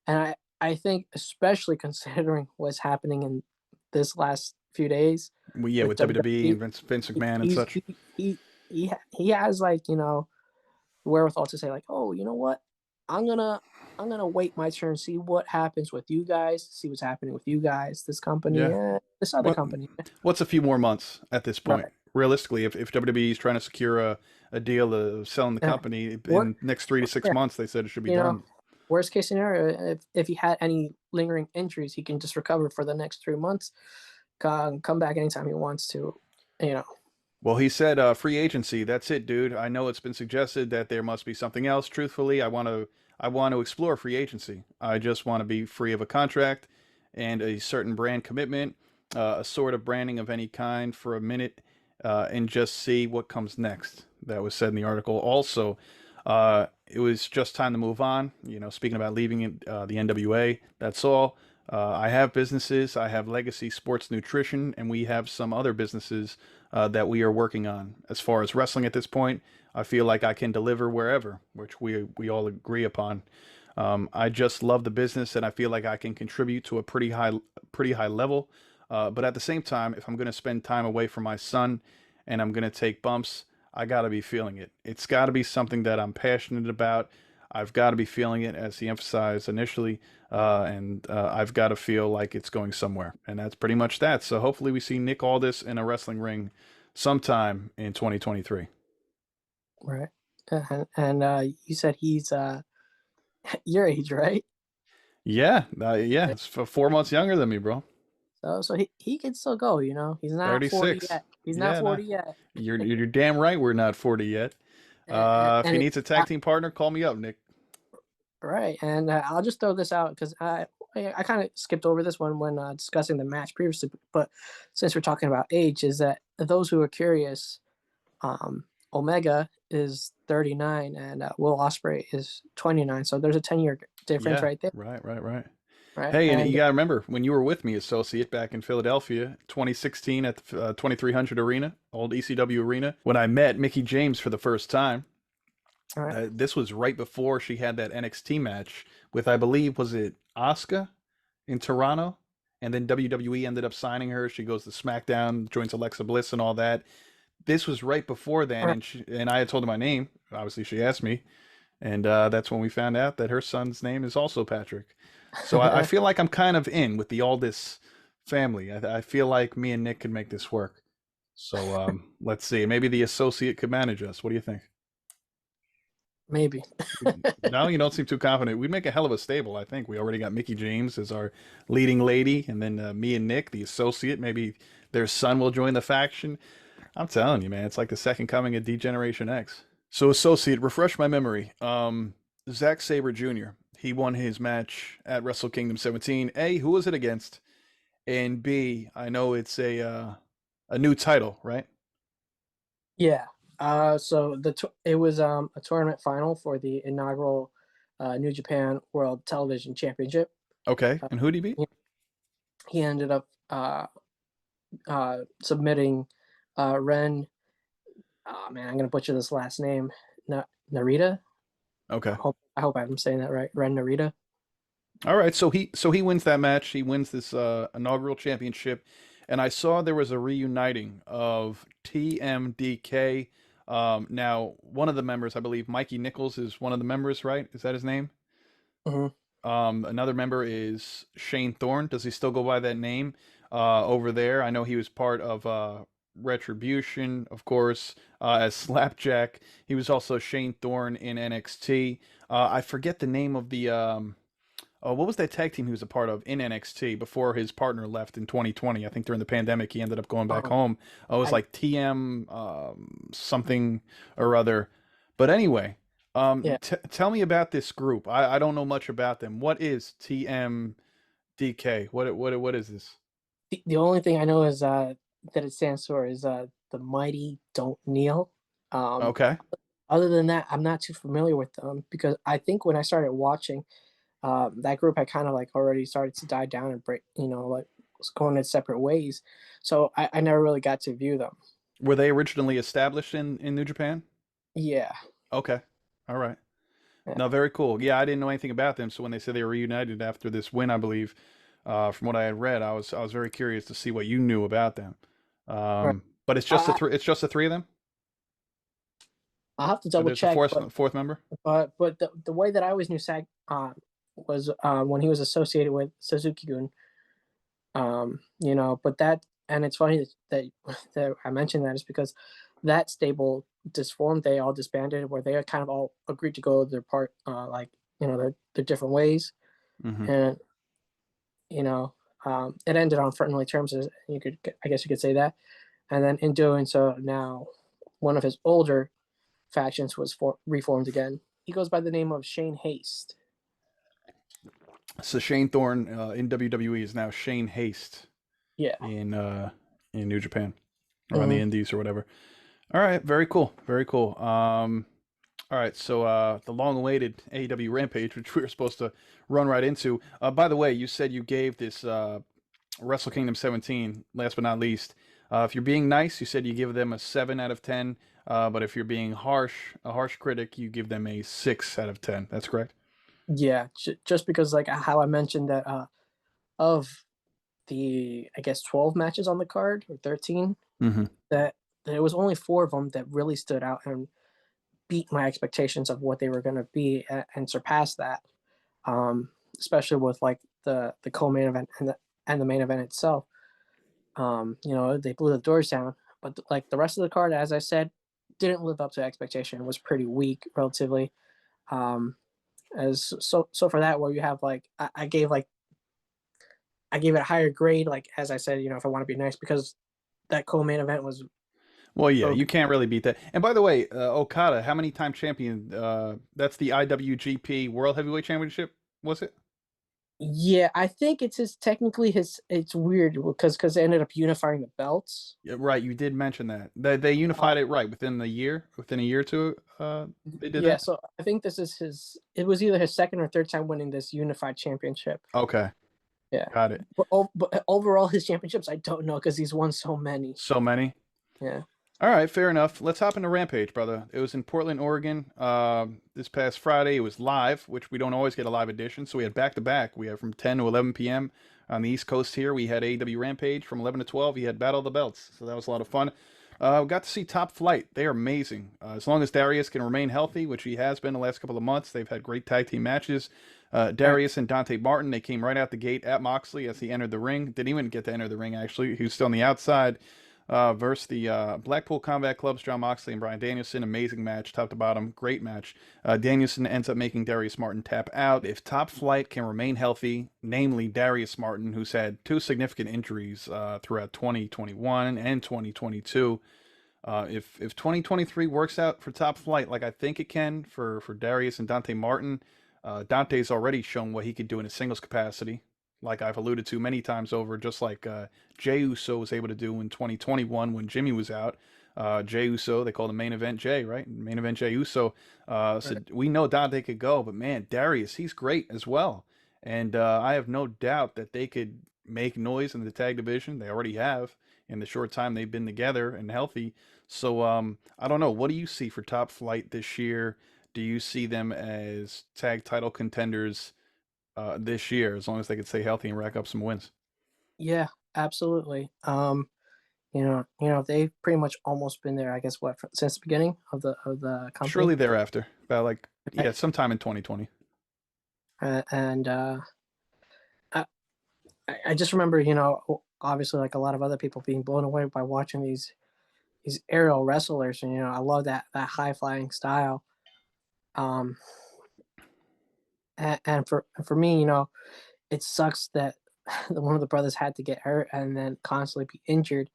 and I think, especially considering what's happening in this last few days Well, yeah, with with WWE and WWE, Vince McMahon and he's such. he has, like, wherewithal to say, like, oh, you know what, I'm gonna wait my turn, see what happens with you guys, see what's happening with you guys, this company, Yeah. this other What company. what's a few more months at this point? Right. Realistically, if WWE is trying to secure a deal of selling the Yeah. company Work. in next 3 to 6 Yeah. months, they said it should be You know, done. worst case scenario, if he had any lingering injuries, he can just recover for the next 3 months, come back anytime he wants to. You know. Well, he said free agency. That's it, dude. I know it's been suggested that there must be something else. Truthfully, I want to explore free agency. I just want to be free of a contract and a certain brand commitment, a sort of branding of any kind for a minute, and just see what comes next. That was said in the article. Also, it was just time to move on. Speaking about leaving the NWA, that's all. I have businesses. I have Legacy Sports Nutrition, and we have some other businesses that we are working on. As far as wrestling at this point, I feel like I can deliver wherever, which we all agree upon. I just love the business, and I feel like I can contribute to a pretty high level. But at the same time, if I'm going to spend time away from my son, and I'm going to take bumps, I got to be feeling it. It's got to be something that I'm passionate about. I've got to be feeling it, as he emphasized initially, and I've got to feel like it's going somewhere, and that's pretty much that. So hopefully, we see Nick Aldis in a wrestling ring sometime in 2023. Right. And you said he's your age, right? Yeah, Right. it's 4 months younger than me, bro. So he can still go. He's not 40 36. yet. He's not Yeah, nah. 40 yet. You're damn right. We're not 40 yet. If And he it, needs a tag team partner, call me up, Nick. right. And I'll just throw this out because I kind of skipped over this one when discussing the match previously. But since we're talking about age, is that those who are curious, um, Omega is 39 and Will Ospreay is 29. So there's a 10-year difference Yeah, right there. right. Right. Hey, and you And gotta remember when you were with me, Associate, back in Philadelphia, 2016 at the 2300 Arena, old ECW Arena, when I met Mickey James for the first time. all right. This was right before she had that NXT match with, I believe, was it Asuka in Toronto? And then WWE ended up signing her. She goes to SmackDown, joins Alexa Bliss and all that. This was right before then, All right. and I had told her my name. Obviously, she asked me, and that's when we found out that her son's name is also Patrick. So I feel like I'm kind of in with the Aldis family. I feel like me and Nick could make this work. So let's see. Maybe the associate could manage us. What do you think? Maybe. No, you don't seem too confident. We'd make a hell of a stable, I think. We already got Mickey James as our leading lady, and then me and Nick, the associate. Maybe their son will join the faction. I'm telling you, man, it's like the second coming of D-Generation X. So, associate, refresh my memory. Zack Sabre Jr. He won his match at Wrestle Kingdom 17. A, who was it against? And B, I know it's a new title, right? Yeah. So it was a tournament final for the inaugural New Japan World Television Championship. Okay, Uh, and who did he beat? he, he ended up submitting Ren. Oh man, I'm gonna butcher this last name. Narita. Okay. I hope I'm saying that right. Ren Narita. All right, so he wins that match. He wins this inaugural championship, and I saw there was a reuniting of TMDK. Now one of the members, I believe, Mikey Nichols is one of the members, right? Is that his name? Hmm. Another member is Shane Thorne. Does he still go by that name over there? I know he was part of Retribution, of course, as Slapjack. He was also Shane Thorne in NXT. I forget the name of the oh, what was that tag team he was a part of in NXT before his partner left in 2020? I think during the pandemic he ended up going back Oh, home. Oh, it was I like TM something or other. But anyway, yeah. tell me about this group. I don't know much about them. What is TMDK? What is this? The only thing I know is that it stands for is the mighty don't kneel. Um, Okay. Other than that, I'm not too familiar with them because I think when I started watching, that group had kind of like already started to die down and break, like was going in separate ways. So I never really got to view them. Were they originally established in New Japan? Yeah. Okay. All right. Yeah. No, very cool. Yeah, I didn't know anything about them, so when they said they were reunited after this win, I believe, from what I had read, I was very curious to see what you knew about them. Right. But it's just the I three. It's just the three of them, I'll have to or double there's a check, fourth member. but the way that I always knew Sag was when he was associated with Suzuki-gun. But that, and it's funny that I mentioned that is because that stable disformed. They all disbanded, where they kind of all agreed to go their part, like their different ways, Hmm. and it ended on friendly terms. As I guess you could say that. And then in doing so, now one of his older factions was reformed again. He goes by the name of Shane Haste. So Shane Thorne in WWE is now Shane Haste Yeah. in New Japan or on the Mm-hmm. Indies or whatever. All right, very cool, very cool. All right, so the long-awaited AEW Rampage, which we were supposed to run right into. By the way, you said you gave this Wrestle Kingdom 17, last but not least. If you're being nice, you said you give them a 7 out of 10. But if you're being a harsh critic, you give them a 6 out of 10. That's correct? Yeah, just because like how I mentioned that of the I guess 12 matches on the card or 13, Mm-hmm. that there was only 4 of them that really stood out and beat my expectations of what they were going to be, and surpass that. Especially with like the co-main event and the main event itself. They blew the doors down, but like the rest of the card, as I said, didn't live up to expectation. It was pretty weak relatively. Um, as so for that, where you have like I gave it a higher grade, like as I said, if I want to be nice, because that co-main event was Well, yeah, so you good. can't really beat that. And by the way, Okada, how many time champion? That's the IWGP World Heavyweight Championship, was it? Yeah, I think it's his technically his. It's weird because they ended up unifying the belts. Yeah, right, you did mention that. They Uh, unified it right within a year or two. They did yeah, that. so I think this is his. It was either his second or third time winning this unified championship. Okay, Yeah, got it. but overall his championships, I don't know because he's won so many. So many. Yeah, All right, fair enough. Let's hop into Rampage, brother. It was in Portland, Oregon. This past Friday, it was live, which we don't always get a live edition. So we had back to back. We had from 10 to 11 p.m. on the East Coast here. We had AEW Rampage from 11 to 12. We had Battle of the Belts. So that was a lot of fun. We got to see Top Flight. They are amazing. As long as Darius can remain healthy, which he has been the last couple of months, they've had great tag team matches. right. Darius and Dante Martin, they came right out the gate at Moxley as he entered the ring. Didn't even get to enter the ring, actually. He was still on the outside versus the Blackpool Combat Club's John Moxley and Bryan Danielson. Amazing match, top to bottom, great match. Danielson ends up making Darius Martin tap out. If Top Flight can remain healthy, namely Darius Martin, who's had 2 significant injuries throughout 2021 and 2022. If 2023 works out for Top Flight like I think it can for Darius and Dante Martin, Dante's already shown what he could do in a singles capacity, like I've alluded to many times over, just like Jey Uso was able to do in 2021 when Jimmy was out. Jey Uso, they call the main event Jey, right? Main event Jey Uso. So Right. we know Dante could go, but man, Darius, he's great as well. And I have no doubt that they could make noise in the tag division. They already have in the short time they've been together and healthy. So I don't know. What do you see for Top Flight this year? Do you see them as tag title contenders this year, as long as they could stay healthy and rack up some wins? Yeah, absolutely. They've pretty much almost been there. I guess since the beginning of the company. Surely thereafter, about like Right. yeah, sometime in 2020. And I, I just remember, obviously, like a lot of other people, being blown away by watching these aerial wrestlers, and I love that high flying style. Um, and for me, it sucks that one of the brothers had to get hurt and then constantly be injured.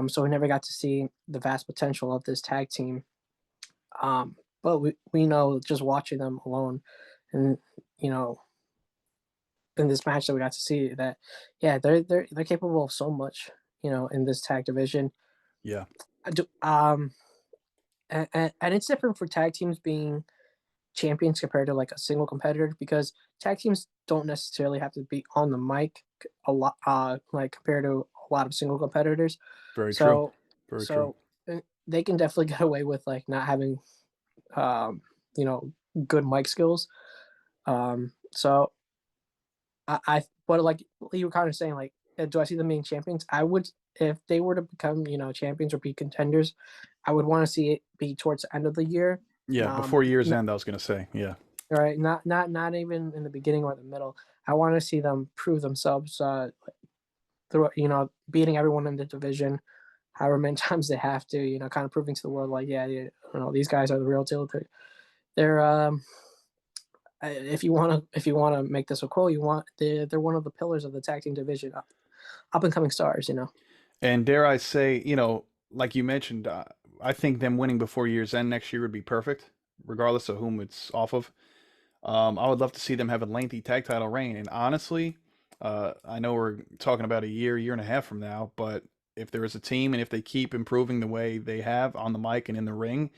So we never got to see the vast potential of this tag team. But we know, just watching them alone, and you know in this match that we got to see, that yeah, they're capable of so much, in this tag division. Yeah, I do, and it's different for tag teams being champions compared to like a single competitor, because tag teams don't necessarily have to be on the mic a lot, like compared to a lot of single competitors. very true. So Very true. so they can definitely get away with like not having um, good mic skills. So but like you were kind of saying, like, do I see them being champions? I would, if they were to become, champions or be contenders, I would want to see it be towards the end of the year. Yeah, before year's end, I was gonna say. Yeah. Right, not even in the beginning or the middle. I want to see them prove themselves through, beating everyone in the division, however many times they have to, kind of proving to the world, like, yeah, these guys are the real deal. They're if you want to make this a quote, they're one of the pillars of the tag team division, up and coming stars. And dare I say, like you mentioned, I think them winning before year's end next year would be perfect, regardless of whom it's off of. I would love to see them have a lengthy tag title reign. And honestly, I know we're talking about a year and a half from now, but if there is a team and if they keep improving the way they have on the mic and in the ring,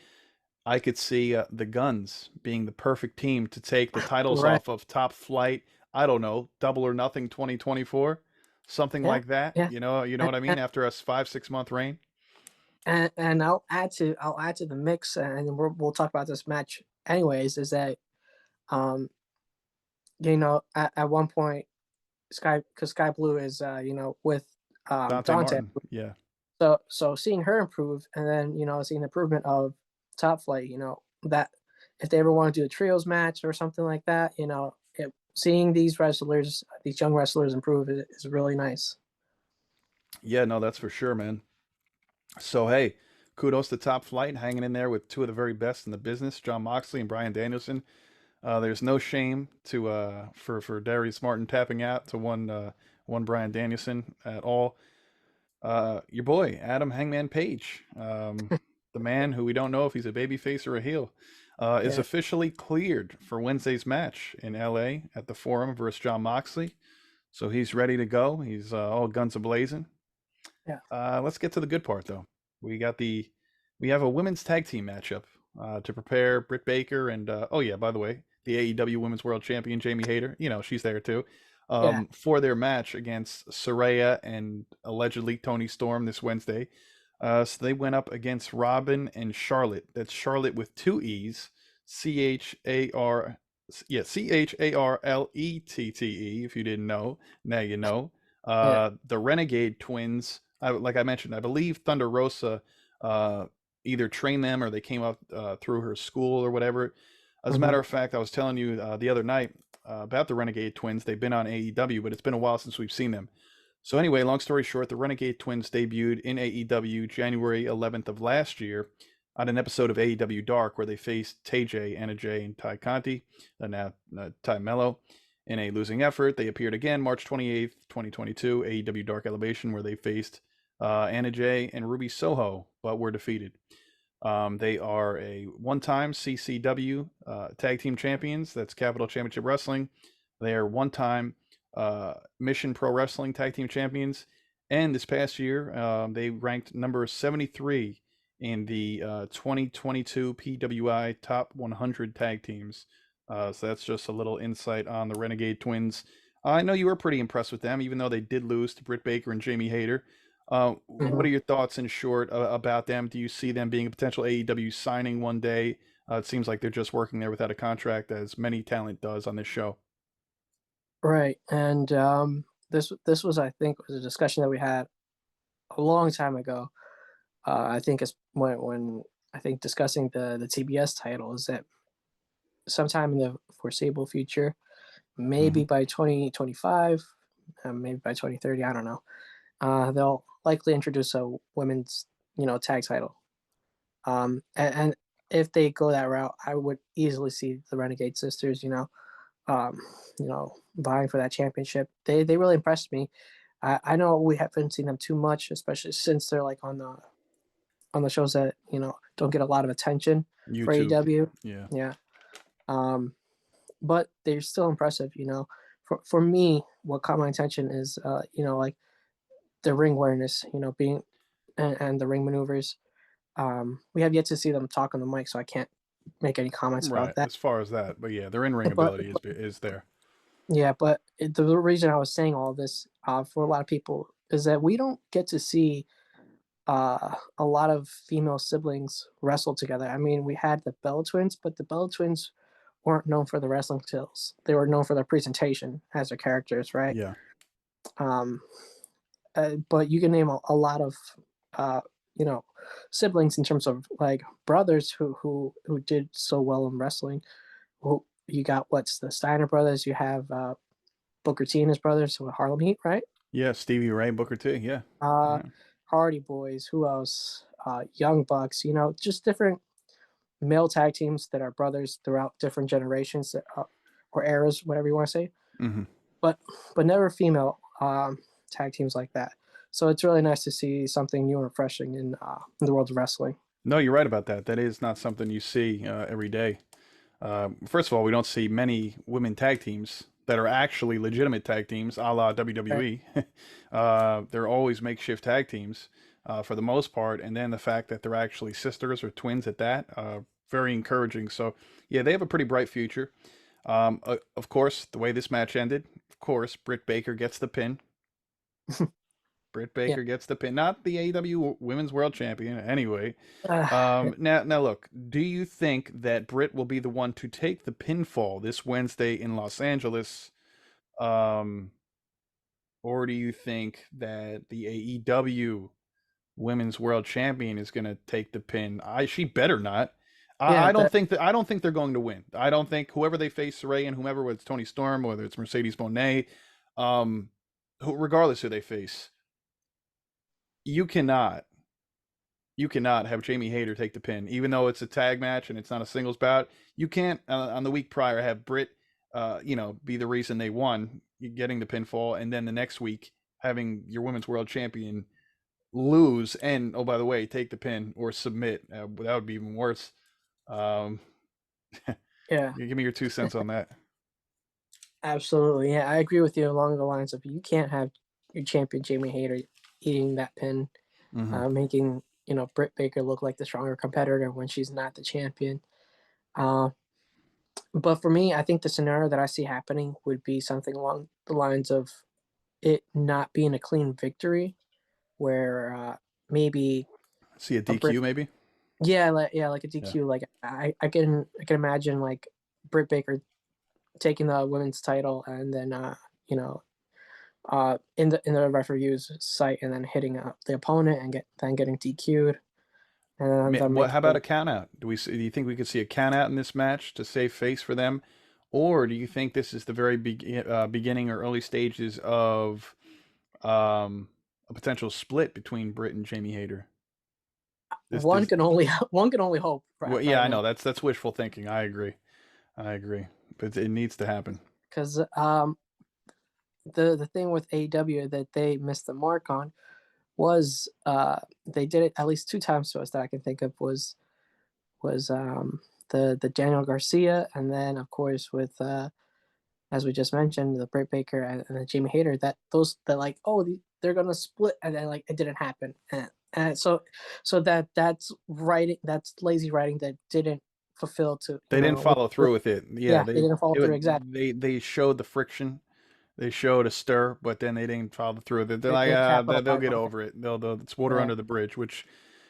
I could see the Guns being the perfect team to take the titles Right. off of Top Flight. I don't know, Double or Nothing 2024, something Yeah. like that. Yeah. You know And, what I mean? After a 5 6 month reign. and I'll add to the mix, and we'll talk about this match anyways. Is that um at one point, Sky Blue is with Dante Dante. Martin, yeah. So seeing her improve, and then seeing the improvement of Top Flight, that if they ever want to do a trios match or something like that, seeing these young wrestlers improve is really nice. Yeah, no, that's for sure, man. So hey, kudos to Top Flight hanging in there with two of the very best in the business, John Moxley and Brian Danielson. There's no shame to for Darius Martin tapping out to one Brian Danielson at all. Your boy Adam Hangman Page, the man who we don't know if he's a babyface or a heel, is Yeah, officially cleared for Wednesday's match in LA at the Forum versus John Moxley. So he's ready to go. He's all guns a blazing. yeah, Let's get to the good part, though. We got we have a women's tag team matchup to prepare Britt Baker and oh yeah, by the way, the AEW Women's World Champion Jamie Hayter. She's there too. yeah. For their match against Saraya and allegedly Tony Storm this Wednesday. So they went up against Robin and Charlotte. That's Charlotte with two E's, Char, yeah, Charlette. If you didn't know, now you know. Yeah. The Renegade Twins, like I mentioned, I believe Thunder Rosa uh, either trained them or they came up through her school or whatever. As a Hmm. matter of fact, I was telling you the other night about the Renegade Twins. They've been on AEW, but it's been a while since we've seen them. So anyway, long story short, the Renegade Twins debuted in AEW January 11th of last year on an episode of AEW Dark where they faced TJ, Anna Jay, and Ty Conti, now Ty Mello. In a losing effort, they appeared again March 28th, 2022, AEW Dark Elevation, where they faced Anna Jay and Ruby Soho, but were defeated. They are a one-time CCW Tag Team Champions. That's Capital Championship Wrestling. They are one-time Mission Pro Wrestling Tag Team Champions. And this past year, they ranked number 73 in the 2022 PWI Top 100 Tag Teams. So that's just a little insight on the Renegade Twins. I know you were pretty impressed with them, even though they did lose to Britt Baker and Jamie Hayter. What Hmm. are your thoughts in short about them? Do you see them being a potential AEW signing one day? It seems like they're just working there without a contract, as many talent does on this show. Right. And this was, I think, was a discussion that we had a long time ago. I think it's when I think discussing the TBS title, is that sometime in the foreseeable future, Hmm. maybe by 2025, maybe by 2030, I don't know. They'll likely introduce a women's, tag title. And if they go that route, I would easily see the Renegade Sisters, um, vying for that championship. They really impressed me. I know we haven't seen them too much, especially since they're like on the shows that don't get a lot of attention for YouTube. AEW. Yeah. Yeah. Um, but they're still impressive. For me, what caught my attention is like the ring awareness, being and the ring maneuvers. We have yet to see them talk on the mic, so I can't make any comments about Right. that. As far as that, but yeah, their in-ring But ability is there. yeah, but the reason I was saying all this, for a lot of people, is that we don't get to see a lot of female siblings wrestle together. I mean, we had the Bella Twins, but the Bella Twins weren't known for the wrestling skills. They were known for their presentation as their characters, right? Yeah. Um, but you can name a lot of uh, you know siblings in terms of like brothers who did so well in wrestling. Who you got? What's the Steiner brothers? You have Booker T and his brothers with Harlem Heat, right? Yeah, Stevie Ray, Booker T. Yeah. Uh, Yeah. Hardy Boys. Who else? Young Bucks. Just different male tag teams that are brothers throughout different generations or eras, whatever you want to say. Hmm. But never female tag teams like that. So it's really nice to see something new and refreshing in the world of wrestling. No, you're right about that. That is not something you see every day. First of all, we don't see many women tag teams that are actually legitimate tag teams, a la Right. WWE. They're always makeshift tag teams for the most part, and then the fact that they're actually sisters or twins at that, very encouraging. So, yeah, they have a pretty bright future. Of course, the way this match ended, of course, Britt Baker gets the pin. Britt Yeah. Baker gets the pin, not the AEW Women's World Champion. Anyway, Yeah. now look. Do you think that Britt will be the one to take the pinfall this Wednesday in Los Angeles, um, or do you think that the AEW Women's World Champion is going to take the pin? She better not. Yeah. I don't think they're going to win. I don't think whoever they face, Ray and whomever, whether it's Tony Storm, whether it's Mercedes Monet, um, regardless who they face, you cannot you cannot have Jamie Hayter take the pin, even though it's a tag match and it's not a singles bout. You can't on the week prior have Britt, be the reason they won, getting the pinfall, and then the next week having your women's world champion lose and oh by the way take the pin or submit. That would be even worse. Um, Yeah. Give me your 2 cents on that. Absolutely. Yeah, I agree with you along the lines of you can't have your champion Jamie Hayter eating that pin, Hmm. making Britt Baker look like the stronger competitor when she's not the champion. Uh, but for me, I think the scenario that I see happening would be something along the lines of it not being a clean victory, where maybe See a a Britt, DQ maybe. like a Yeah. DQ. Like I can imagine like Britt Baker taking the women's title and then you know in the referee's sight and then hitting the opponent and getting DQ'd and then them What? making How about a count out? Do you think we could see a count out in this match to save face for them, or do you think this is the very beginning or early stages of a potential split between Britt and Jamie Hayter? one This can only one can only hope Well, yeah, right I now know that's wishful thinking. I agree. I agree, but it needs to happen. because the thing with AEW that they missed the mark on was they did it at least two times to us that I can think of was the Daniel Garcia and then of course with as we just mentioned the Britt Baker and the Jamie Hayter that those that like they're gonna split and then like it didn't happen and so that's writing that's lazy writing that didn't fulfill to They didn't follow through with it. Yeah, yeah they didn't follow through exactly they showed the friction. They showed a stir, but then they didn't follow through with it. They're they like, didn't they'll capitalize get on it over it. They'll it's water right under the bridge, which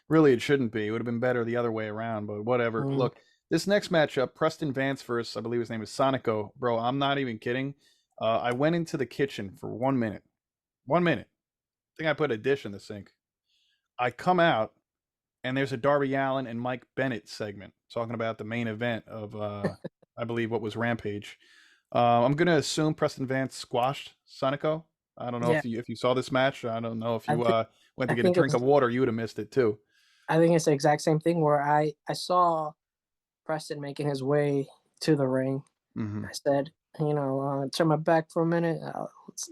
really it shouldn't be. It would have been better the other way around, but whatever. mm. Look, this next matchup, Preston Vance versus, I believe his name is Sonico. Bro, I'm not even kidding. I went into the kitchen for 1 minute. 1 minute. I think I put a dish in the sink. I come out and there's a Darby Allin and Mike Bennett segment talking about the main event of, I believe, what was Rampage. I'm gonna assume Preston Vance squashed Sonico. I don't know Yeah, if you saw this match. I don't know if I you think went I to get a think drink of it's water. You would have missed it too. I think it's the exact same thing where I saw Preston making his way to the ring. Hmm. I said, turn my back for a minute.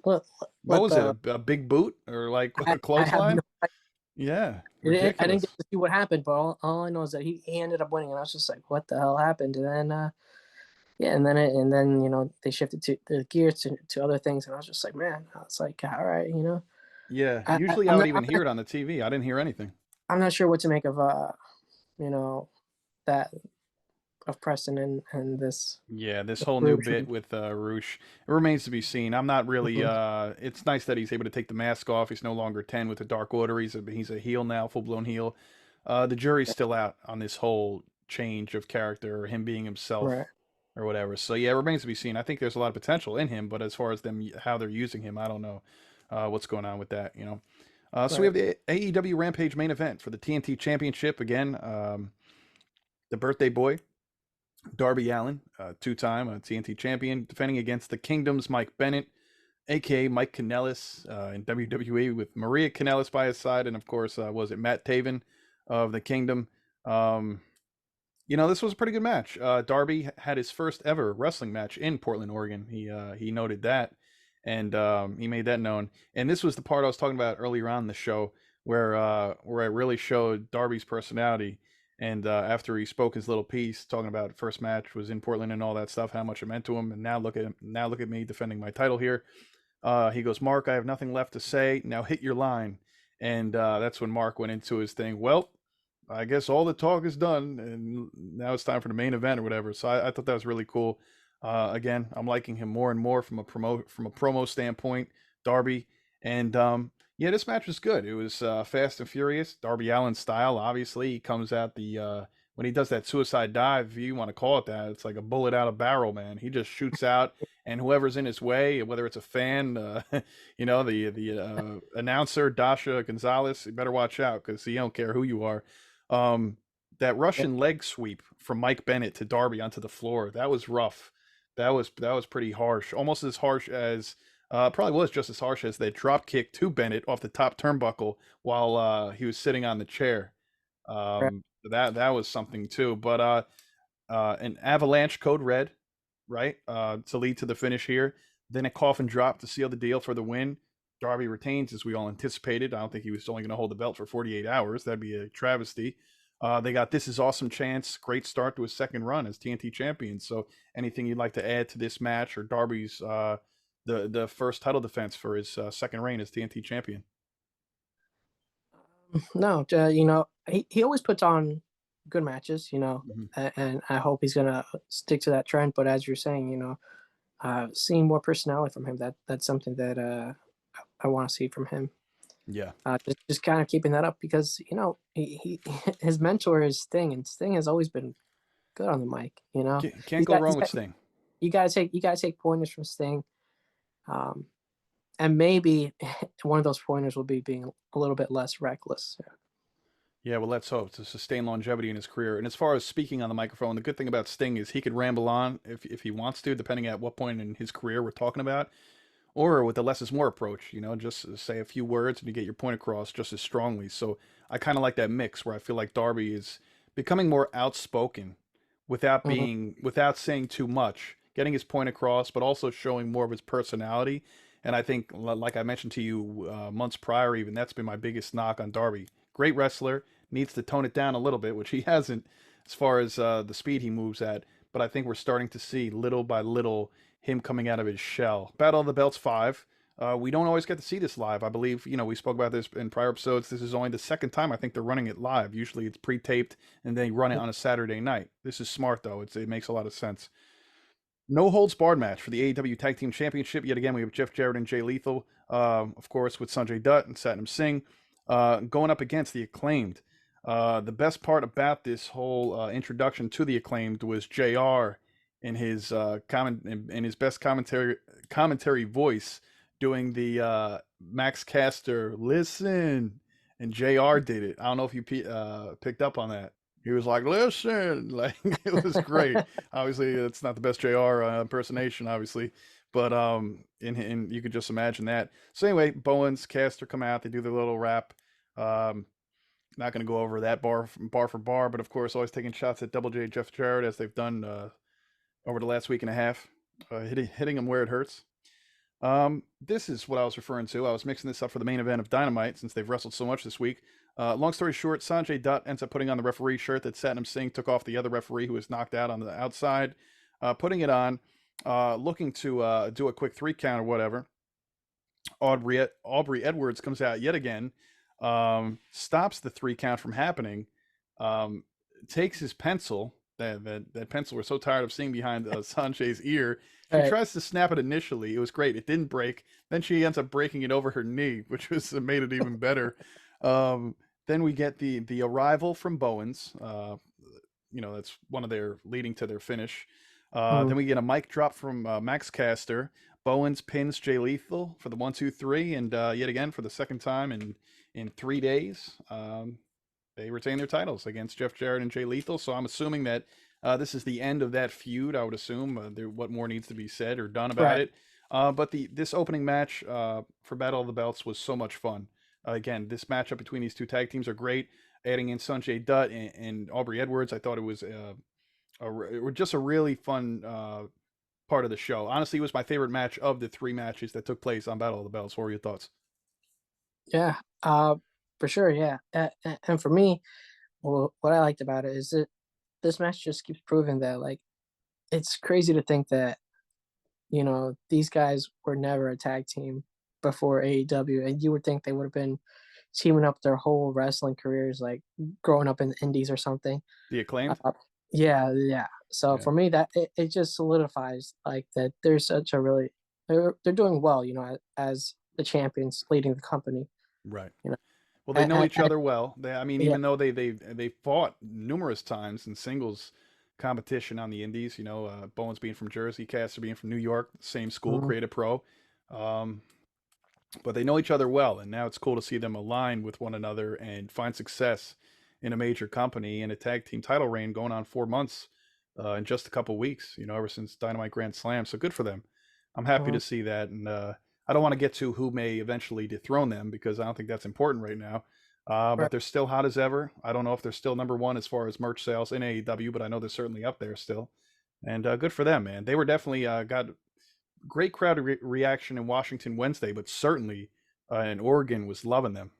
What Let was it? the A big boot or like a I have no clothesline? Yeah, I didn't get ridiculous. to see what happened, but all I know is that he ended up winning, and I was just like, what the hell happened? And then yeah, and then they shifted to the gears to other things, and I was just like, man, I was like, all right, Yeah, I, I usually I I'm would not even hear it on the TV. I didn't hear anything. I'm not sure what to make of you know that of Preston and this Yeah, this whole new Rouge. bit with Roosh, it remains to be seen. I'm not really. Mhm. It's nice that he's able to take the mask off. He's no longer 10 with the Dark Order. He's a heel now, full blown heel. The jury's still out on this whole change of character, or him being Right. himself. or whatever. So yeah, it remains to be seen. I think there's a lot of potential in him, but as far as them how they're using him, I don't know what's going on with that. So we have Right. the AEW Rampage main event for the TNT Championship again. The birthday boy Darby Allin, two-time TNT champion, defending against the Kingdom's Mike Bennett, aka Mike Kanellis, in WWE, with Maria Kanellis by his side, and of course, was it Matt Taven of the Kingdom? Um, this was a pretty good match. Darby had his first ever wrestling match in Portland, Oregon. He noted that, and he made that known. And this was the part I was talking about earlier on in the show, where it really showed Darby's personality. And after he spoke his little piece, talking about first match was in Portland and all that stuff, how much it meant to him, and now look at him, now look at me defending my title here. He goes, Mark, I have nothing left to say. Now hit your line. And that's when Mark went into his thing. Well, I guess all the talk is done, and now it's time for the main event or whatever. So I thought that was really cool. Again, I'm liking him more and more from a promo standpoint. Darby, and yeah, this match was good. It was fast and furious, Darby Allin style. Obviously, he comes out the when he does that suicide dive, if you want to call it that. It's like a bullet out of barrel, man. He just shoots out, and whoever's in his way, whether it's a fan, the announcer Dasha Gonzalez, you better watch out because he don't care who you are. Um, that Yeah. Russian leg sweep from Mike Bennett to Darby onto the floor, that was rough. That was pretty harsh, almost as harsh as probably was just as harsh as that drop kick to Bennett off the top turnbuckle while he was sitting on the chair. Right. That was something too. But an avalanche code red, right, to lead to the finish here. Then a coffin drop to seal the deal for the win. Darby retains, as we all anticipated. I don't think he was only going to hold the belt for 48 hours. That'd be a travesty. They got This Is Awesome chance. Great start to his second run as TNT champion. So, anything you'd like to add to this match or Darby's the first title defense for his second reign as TNT champion? No, he always puts on good matches, Mhm. and I hope he's gonna stick to that trend. But as you're saying, seeing more personality from him, that's something that I want to see from him. Yeah, Just kind of keeping that up because he his mentor is Sting, and Sting has always been good on the mic. can't go He's wrong with got Sting. you gotta take pointers from Sting, um, and maybe one of those pointers will be being a little bit less reckless. Yeah, well, let's hope to sustain longevity in his career. And as far as speaking on the microphone, the good thing about Sting is he could ramble on if he wants to, depending at what point in his career we're talking about, or with the less is more approach. Just say a few words and you get your point across just as strongly. So I kind of like that mix where I feel like Darby is becoming more outspoken Mhm. without saying too much, getting his point across, but also showing more of his personality. And I think, like I mentioned to you months prior, even that's been my biggest knock on Darby. Great wrestler, needs to tone it down a little bit, which he hasn't as far as the speed he moves at. But I think we're starting to see little by little him coming out of his shell. Battle of the Belts 5. We don't always get to see this live. I believe, we spoke about this in prior episodes. This is only the second time I think they're running it live. Usually it's pre taped and they run it on a Saturday night. This is smart, though. It makes a lot of sense. No holds barred match for the AEW Tag Team Championship. Yet again, we have Jeff Jarrett and Jay Lethal, of course, with Sanjay Dutt and Satnam Singh, going up against the Acclaimed. The best part about this whole introduction to the Acclaimed was JR in his in his best commentary voice doing the Max Caster listen, and JR did it. I don't know if you picked up on that. He was like, "Listen," like it was great. Obviously, it's not the best JR impersonation, obviously, but in you could just imagine that. So anyway, Bowens, Caster come out. They do their little rap. Um, Not going to go over that bar for bar, but of course, always taking shots at Double J Jeff Jarrett as they've done over the last week and a half, hitting him where it hurts. This is what I was referring to. I was mixing this up for the main event of Dynamite since they've wrestled so much this week. Long story short, Sanjay Dutt ends up putting on the referee shirt that Satnam Singh took off the other referee who was knocked out on the outside, putting it on, looking to do a quick 3 count or whatever. Aubrey Edwards comes out yet again, stops the 3 count from happening, um, takes his pencil, that pencil we're so tired of seeing behind Sanjay's ear. She Right. tries to snap it initially. It was great. It didn't break. Then she ends up breaking it over her knee, which was made it even better. Then we get the arrival from Bowens. That's one of their leading to their finish. Mm, Then we get a mic drop from Max Caster. Bowens pins Jay Lethal for the 1, 2, 3, and yet again for the second time in 3 days, they retain their titles against Jeff Jarrett and Jay Lethal. So I'm assuming that this is the end of that feud. I would assume what more needs to be said or done about right. it. But this opening match for Battle of the Belts was so much fun. Again, this matchup between these two tag teams are great. Adding in Sanjay Dutt and Aubrey Edwards, I thought it was just a really fun part of the show. Honestly, it was my favorite match of the 3 matches that took place on Battle of the Belts. What were your thoughts? Yeah. For sure. Yeah. And for me, well, what I liked about it is that this match just keeps proving that like it's crazy to think that these guys were never a tag team before AEW, and you would think they would have been teaming up their whole wrestling careers, like growing up in the indies or something. The Acclaimed? Uh, yeah, yeah. So Yeah, for me, that it just solidifies like that they're such a really they're doing well, as the champions leading the company. right. You know, Well, they know each and other well. I mean, yeah, even though they fought numerous times in singles competition on the Indies. Bowens being from Jersey, Caster being from New York, same school, mhm, Creative Pro. Um, but they know each other well, and now it's cool to see them align with one another and find success in a major company in a tag team title reign going on 4 months in just a couple weeks. Ever since Dynamite Grand Slam, so good for them. I'm happy mhm, to see that, and I don't want to get to who may eventually dethrone them because I don't think that's important right now. But right, they're still hot as ever. I don't know if they're still number one as far as merch sales in AEW, but I know they're certainly up there still. And good for them, man. They were definitely got great crowd reaction in Washington Wednesday, but certainly in Oregon was loving them.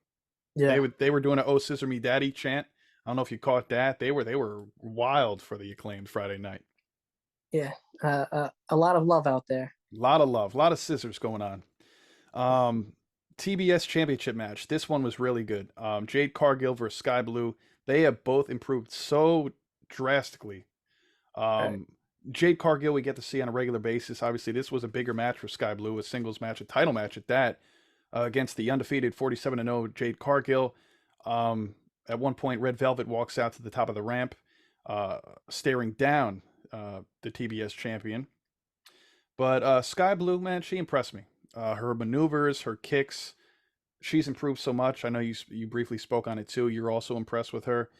They yeah, would they were doing an "Oh Scissor Me Daddy" chant. I don't know if you caught that. They were wild for the Acclaimed Friday night. yeah. A lot of love out there. A lot of love, a lot of scissors going on. Um, TBS Championship match. This one was really good. Jade Cargill versus Sky Blue. They have both improved so drastically. Right, Um, Jade Cargill we get to see on a regular basis. Obviously, this was a bigger match for Sky Blue, a singles match, a title match at that, against the undefeated 47-0 Jade Cargill. At one point, Red Velvet walks out to the top of the ramp, staring down the TBS champion. But Sky Blue, man, she impressed me. Her maneuvers, her kicks, she's improved so much. I know you briefly spoke on it too. You're also impressed with her.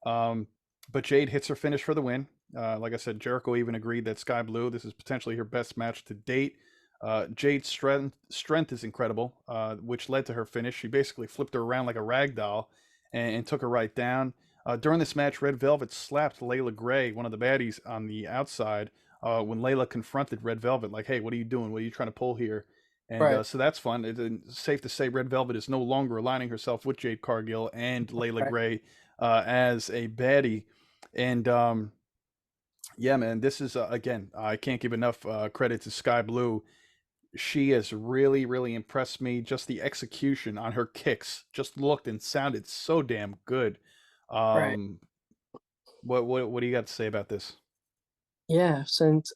Um, but Jade hits her finish for the win. Like I said, Jericho even agreed that Sky Blue, this is potentially her best match to date. Jade's strength is incredible, which led to her finish. She basically flipped her around like a rag doll and took her right down. During this match, Red Velvet slapped Layla Gray, one of the baddies, on the outside when Layla confronted Red Velvet, like, "Hey, what are you doing? What are you trying to pull here?" And right, so that's fun. It's safe to say Red Velvet is no longer aligning herself with Jade Cargill and Layla right. Gray as a baddie. And yeah, man, this is again, I can't give enough credit to Sky Blue. She has really, really impressed me. Just the execution on her kicks just looked and sounded so damn good. Right. Um, what do you got to say about this? Yeah, since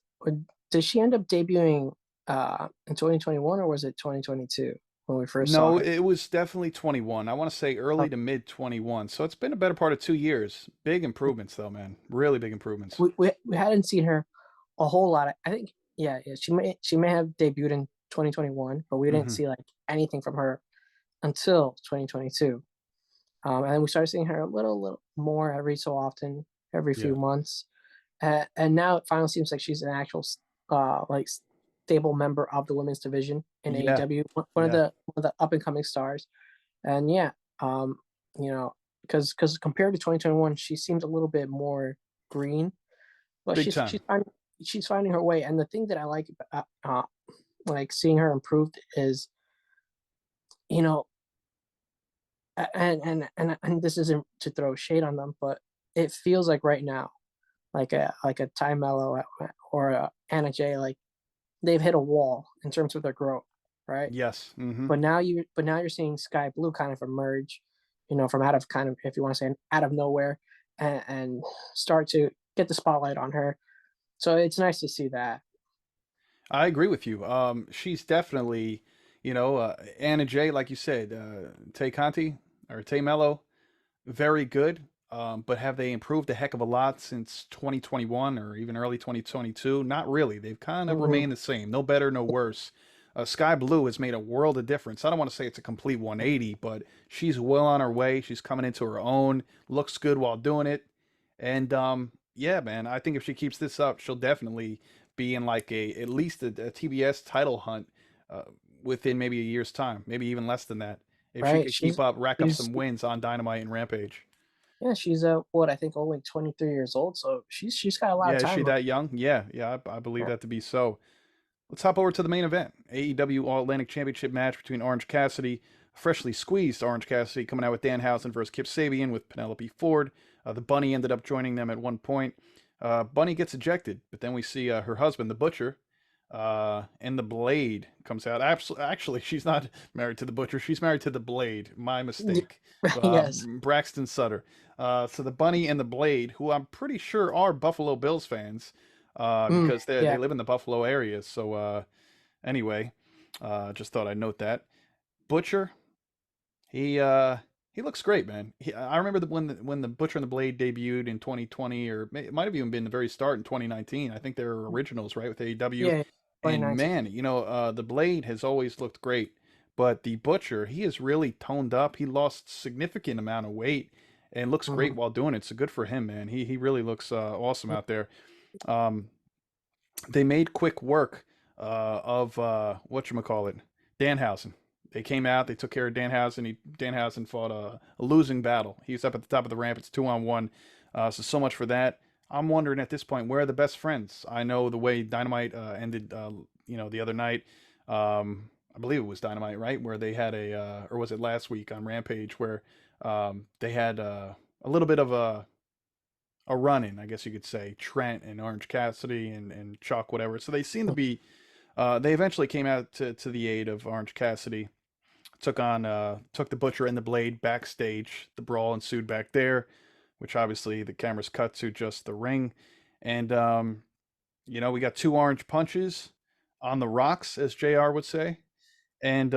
did she end up debuting in 2021 or was it 2022 when we first saw No, her? it was definitely 21. I want to say Uh, early to mid 21. So it's been a better part of 2 years. Big improvements, though, man. Really big improvements. we hadn't seen her a whole lot. I think yeah, she may have debuted in 2021, but we didn't Hmm. see like anything from her until 2022. And then we started seeing her a little more every so often, every Yeah. few months. And now it finally seems like she's an actual like stable member of the women's division in Yeah. AEW, Yeah. one of the up and coming stars. And yeah, um, you know, because compared to 2021, she seems a little bit more green, but Big she's time. she's finding her way. And the thing that I like seeing her improved is you know and this isn't to throw shade on them, but it feels like right now, like a Ty Mello or a Anna Jay, like they've hit a wall in terms of their growth, right? Yes. Hmm. But now you're seeing Sky Blue kind of emerge, from out of kind of if you want to say out of nowhere, and start to get the spotlight on her. So it's nice to see that. I agree with you. She's definitely, Anna Jay, like you said, Tay Conti or Tay Mello, very good. But have they improved a heck of a lot since 2021 or even early 2022? Not really. They've kind of Hmm. remained the same. No better, no worse. Sky Blue has made a world of difference. I don't want to say it's a complete 180, but she's well on her way. She's coming into her own. Looks good while doing it. And yeah, man, I think if she keeps this up, she'll definitely be in like a at least a TBS title hunt uh, within maybe a year's time, maybe even less than that. If she Right. could keep up, rack up She's some wins on Dynamite and Rampage. yeah, she's what I think only 23 years old, so she's got a lot of Yeah, is she time that left. young? Yeah, yeah, I believe Yeah. that to be so. Let's hop over to the main event. AEW All Atlantic Championship match between Orange Cassidy, freshly squeezed Orange Cassidy, coming out with Danhausen versus Kip Sabian with Penelope Ford. The Bunny ended up joining them at one point. Bunny gets ejected, but then we see her husband, the Butcher, and the Blade comes out. Actually, she's not married to the Butcher. She's married to the Blade. My mistake. Yes. Braxton Sutter. So the Bunny and the Blade, who I'm pretty sure are Buffalo Bills fans, because they Yeah. live in the Buffalo area. So anyway, just thought I'd note that. Butcher, he uh he looks great, man. I remember when the Butcher and the Blade debuted in 2020, or it might have even been the very start in 2019. I think they were originals, right, with AEW. Yeah. And 2019. man, the Blade has always looked great, but the Butcher, he is really toned up. He lost significant amount of weight and looks great Hmm. while doing it. So good for him, man. He really looks awesome out there. Um, they made quick work of whatchamacallit, Danhausen. They came out, they took care of Danhausen. Danhausen fought a losing battle. He's up at the top of the ramp. It's 2-on-1. So much for that. I'm wondering at this point, where are the best friends? I know the way Dynamite ended, the other night. I believe it was Dynamite, right? Where they had or was it last week on Rampage, where they had a little bit of a run-in, I guess you could say, Trent and Orange Cassidy and Chuck, whatever. So they seem to be. They eventually came out to the aid of Orange Cassidy. Took the Butcher and the Blade backstage. The brawl ensued back there, which obviously the cameras cut to just the ring, and we got two orange punches on the rocks, as Jr. would say. And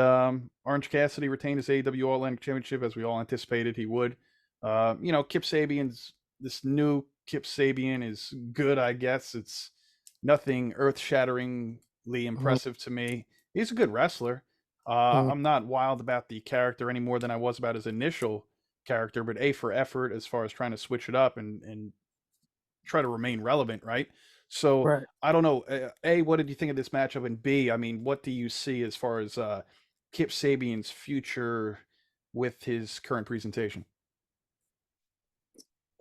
Orange Cassidy retained his AEW All Atlantic Championship as we all anticipated he would. Kip Sabian's this new Kip Sabian is good, I guess. It's nothing earth-shatteringly Hmm. impressive to me. He's a good wrestler. Hmm. I'm not wild about the character any more than I was about his initial character, but A for effort as far as trying to switch it up and try to remain relevant, right? So Right. I don't know. A, what did you think of this matchup? And B, I mean, what do you see as far as Kip Sabian's future with his current presentation?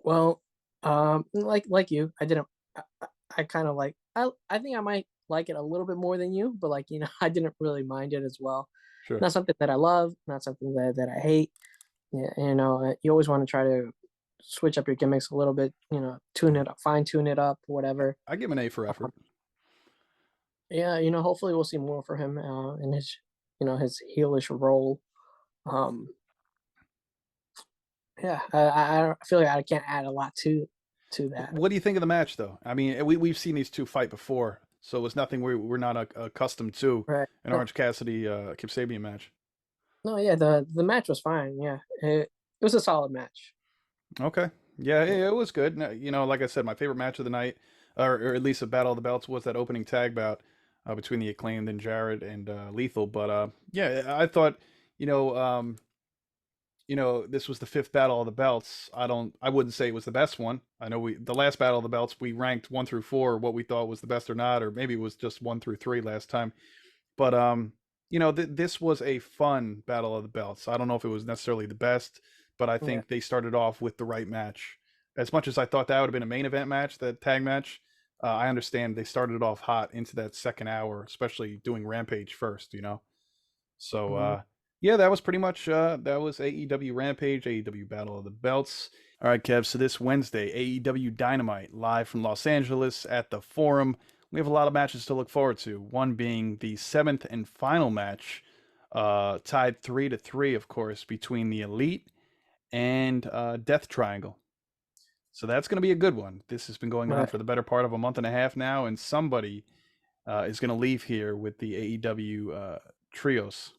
Well, like you, I didn't. I kind of like. I think I might like it a little bit more than you, but I didn't really mind it as well. Sure. Not something that I love, not something that I hate. Yeah, you always want to try to switch up your gimmicks a little bit. Tune it up, fine tune it up, whatever. I give him an A for Um, effort. yeah, hopefully we'll see more for him in his, his heelish role. Um, yeah, I feel like I can't add a lot to that. What do you think of the match, though? I mean, we've seen these two fight before, so it was nothing we're not accustomed to Right. an Orange Cassidy Kip Sabian match. No, yeah, the match was fine. Yeah, it was a solid match. Okay. Yeah, Yeah. it was good. Like I said, my favorite match of the night, or at least a Battle of the Belts, was that opening tag bout between the Acclaimed and Jarrett and Lethal. But yeah, I thought, you know, um, this was the fifth Battle of the Belts. I wouldn't say it was the best one. I know the last Battle of the Belts, we ranked 1 through 4, what we thought was the best or not, or maybe it was just 1 through 3 last time. But this was a fun Battle of the Belts. I don't know if it was necessarily the best, but I Yeah. think they started off with the right match. As much as I thought that would have been a main event match, that tag match, I understand they started it off hot into that second hour, especially doing Rampage first. So Mhm. yeah, that was pretty much that was AEW Rampage, AEW Battle of the Belts. All right, Kev. So this Wednesday, AEW Dynamite live from Los Angeles at the Forum. We have a lot of matches to look forward to. One being the seventh and final match, tied 3-3, of course, between the Elite and Death Triangle. So that's going to be a good one. This has been going on Right. for the better part of a month and a half now, and somebody is going to leave here with the AEW Trios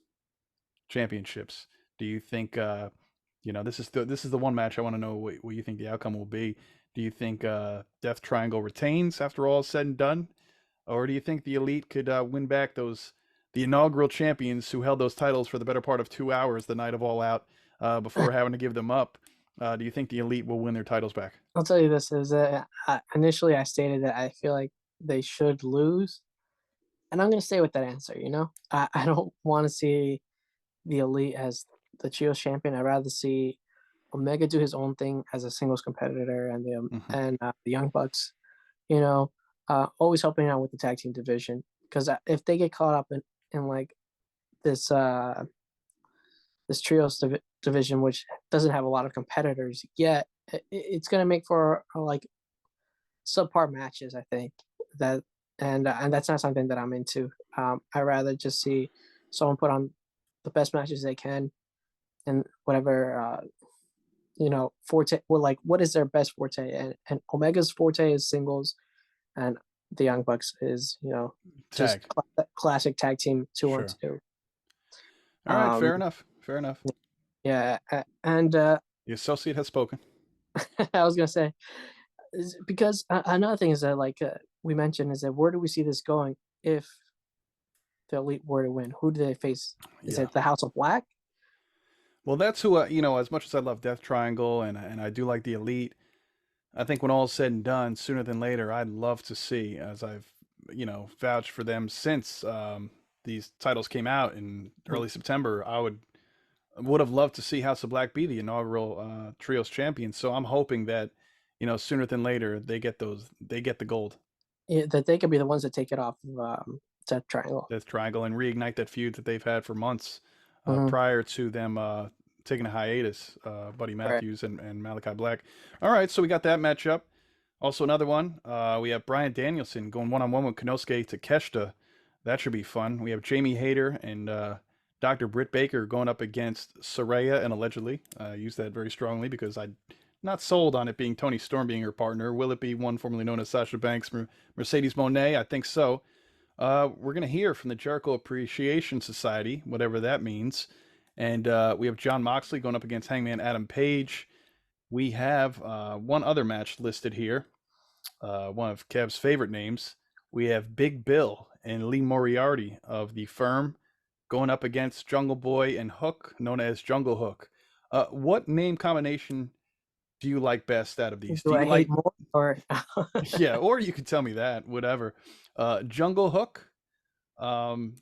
championships. Do you think? This is the one match I want to know what you think the outcome will be. Do you think Death Triangle retains after all is said and done, or do you think the Elite could win back the inaugural champions who held those titles for the better part of 2 hours the night of All Out before having to give them up? Do you think the Elite will win their titles back? I'll tell you this is initially I stated that I feel like they should lose, and I'm gonna stay with that answer. I don't want to see the Elite as the Trios champion. I'd rather see Omega do his own thing as a singles competitor, and Hmm. the Young Bucks, you know, always helping out with the tag team division. Because if they get caught up in like this this trios division, which doesn't have a lot of competitors yet, it's gonna make for like subpar matches. I think that, and that's not something that I'm into. I rather just see someone put on the best matches they can and whatever forte. Well, like what is their best forte? And Omega's forte is singles, and the Young Bucks is just Tag. classic tag team two on Sure. two. All right. Um, Fair enough. Fair enough. yeah, and The associate has spoken. I was gonna say because another thing is that like we mentioned is that where do we see this going if the Elite were to win? Who do they face? Is Yeah. it the House of Black? Well, that's who as much as I love Death Triangle and I do like the Elite, I think when all is said and done, sooner than later, I'd love to see, as I've vouched for them since these titles came out in Mm. early September. I would have loved to see House of Black be the inaugural trios champion. So I'm hoping that sooner than later they get the gold. Yeah, that they could be the ones that take it off of Death Triangle. Death Triangle and reignite that feud that they've had for months Hmm. prior to them taking a hiatus, Buddy Right. Matthews and Malachi Black. All right, so we got that matchup. Also, another one, we have Brian Danielson going one-on-one with Konosuke Takeshita. That should be fun. We have Jamie Hayter and Dr. Britt Baker going up against Soraya and allegedly. I use that very strongly because I'm not sold on it being Tony Storm being her partner. Will it be one formerly known as Sasha Banks, Mercedes Mone? I think so. We're going to hear from the Jericho Appreciation Society, whatever that means. And we have John Moxley going up against Hangman Adam Page. We have one other match listed here, one of Kev's favorite names. We have Big Bill and Lee Moriarty of the Firm going up against Jungle Boy and Hook, known as Jungle Hook. What name combination do you like best out of these? Do Do you I hate like, more or yeah, or you could tell me that, whatever. Jungle Hook, um,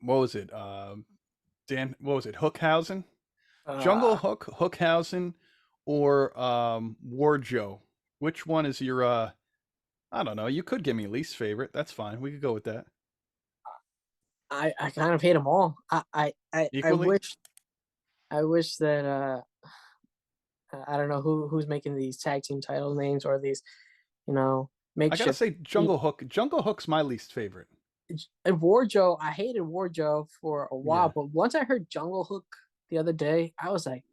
what was it? What was it? Hookhausen, Jungle uh, Hook, Hookhausen, or War Joe? Which one is your? I don't know. You could give me least favorite. That's fine. We could go with that. I kind of hate them all. I Equally. wish that I don't know who's making these tag team title names or these I gotta makeshift. say, Jungle Hook. Jungle Hook's my least favorite. And Warjo, I hated Warjo for a while, Yeah. but once I heard Jungle Hook the other day, I was like,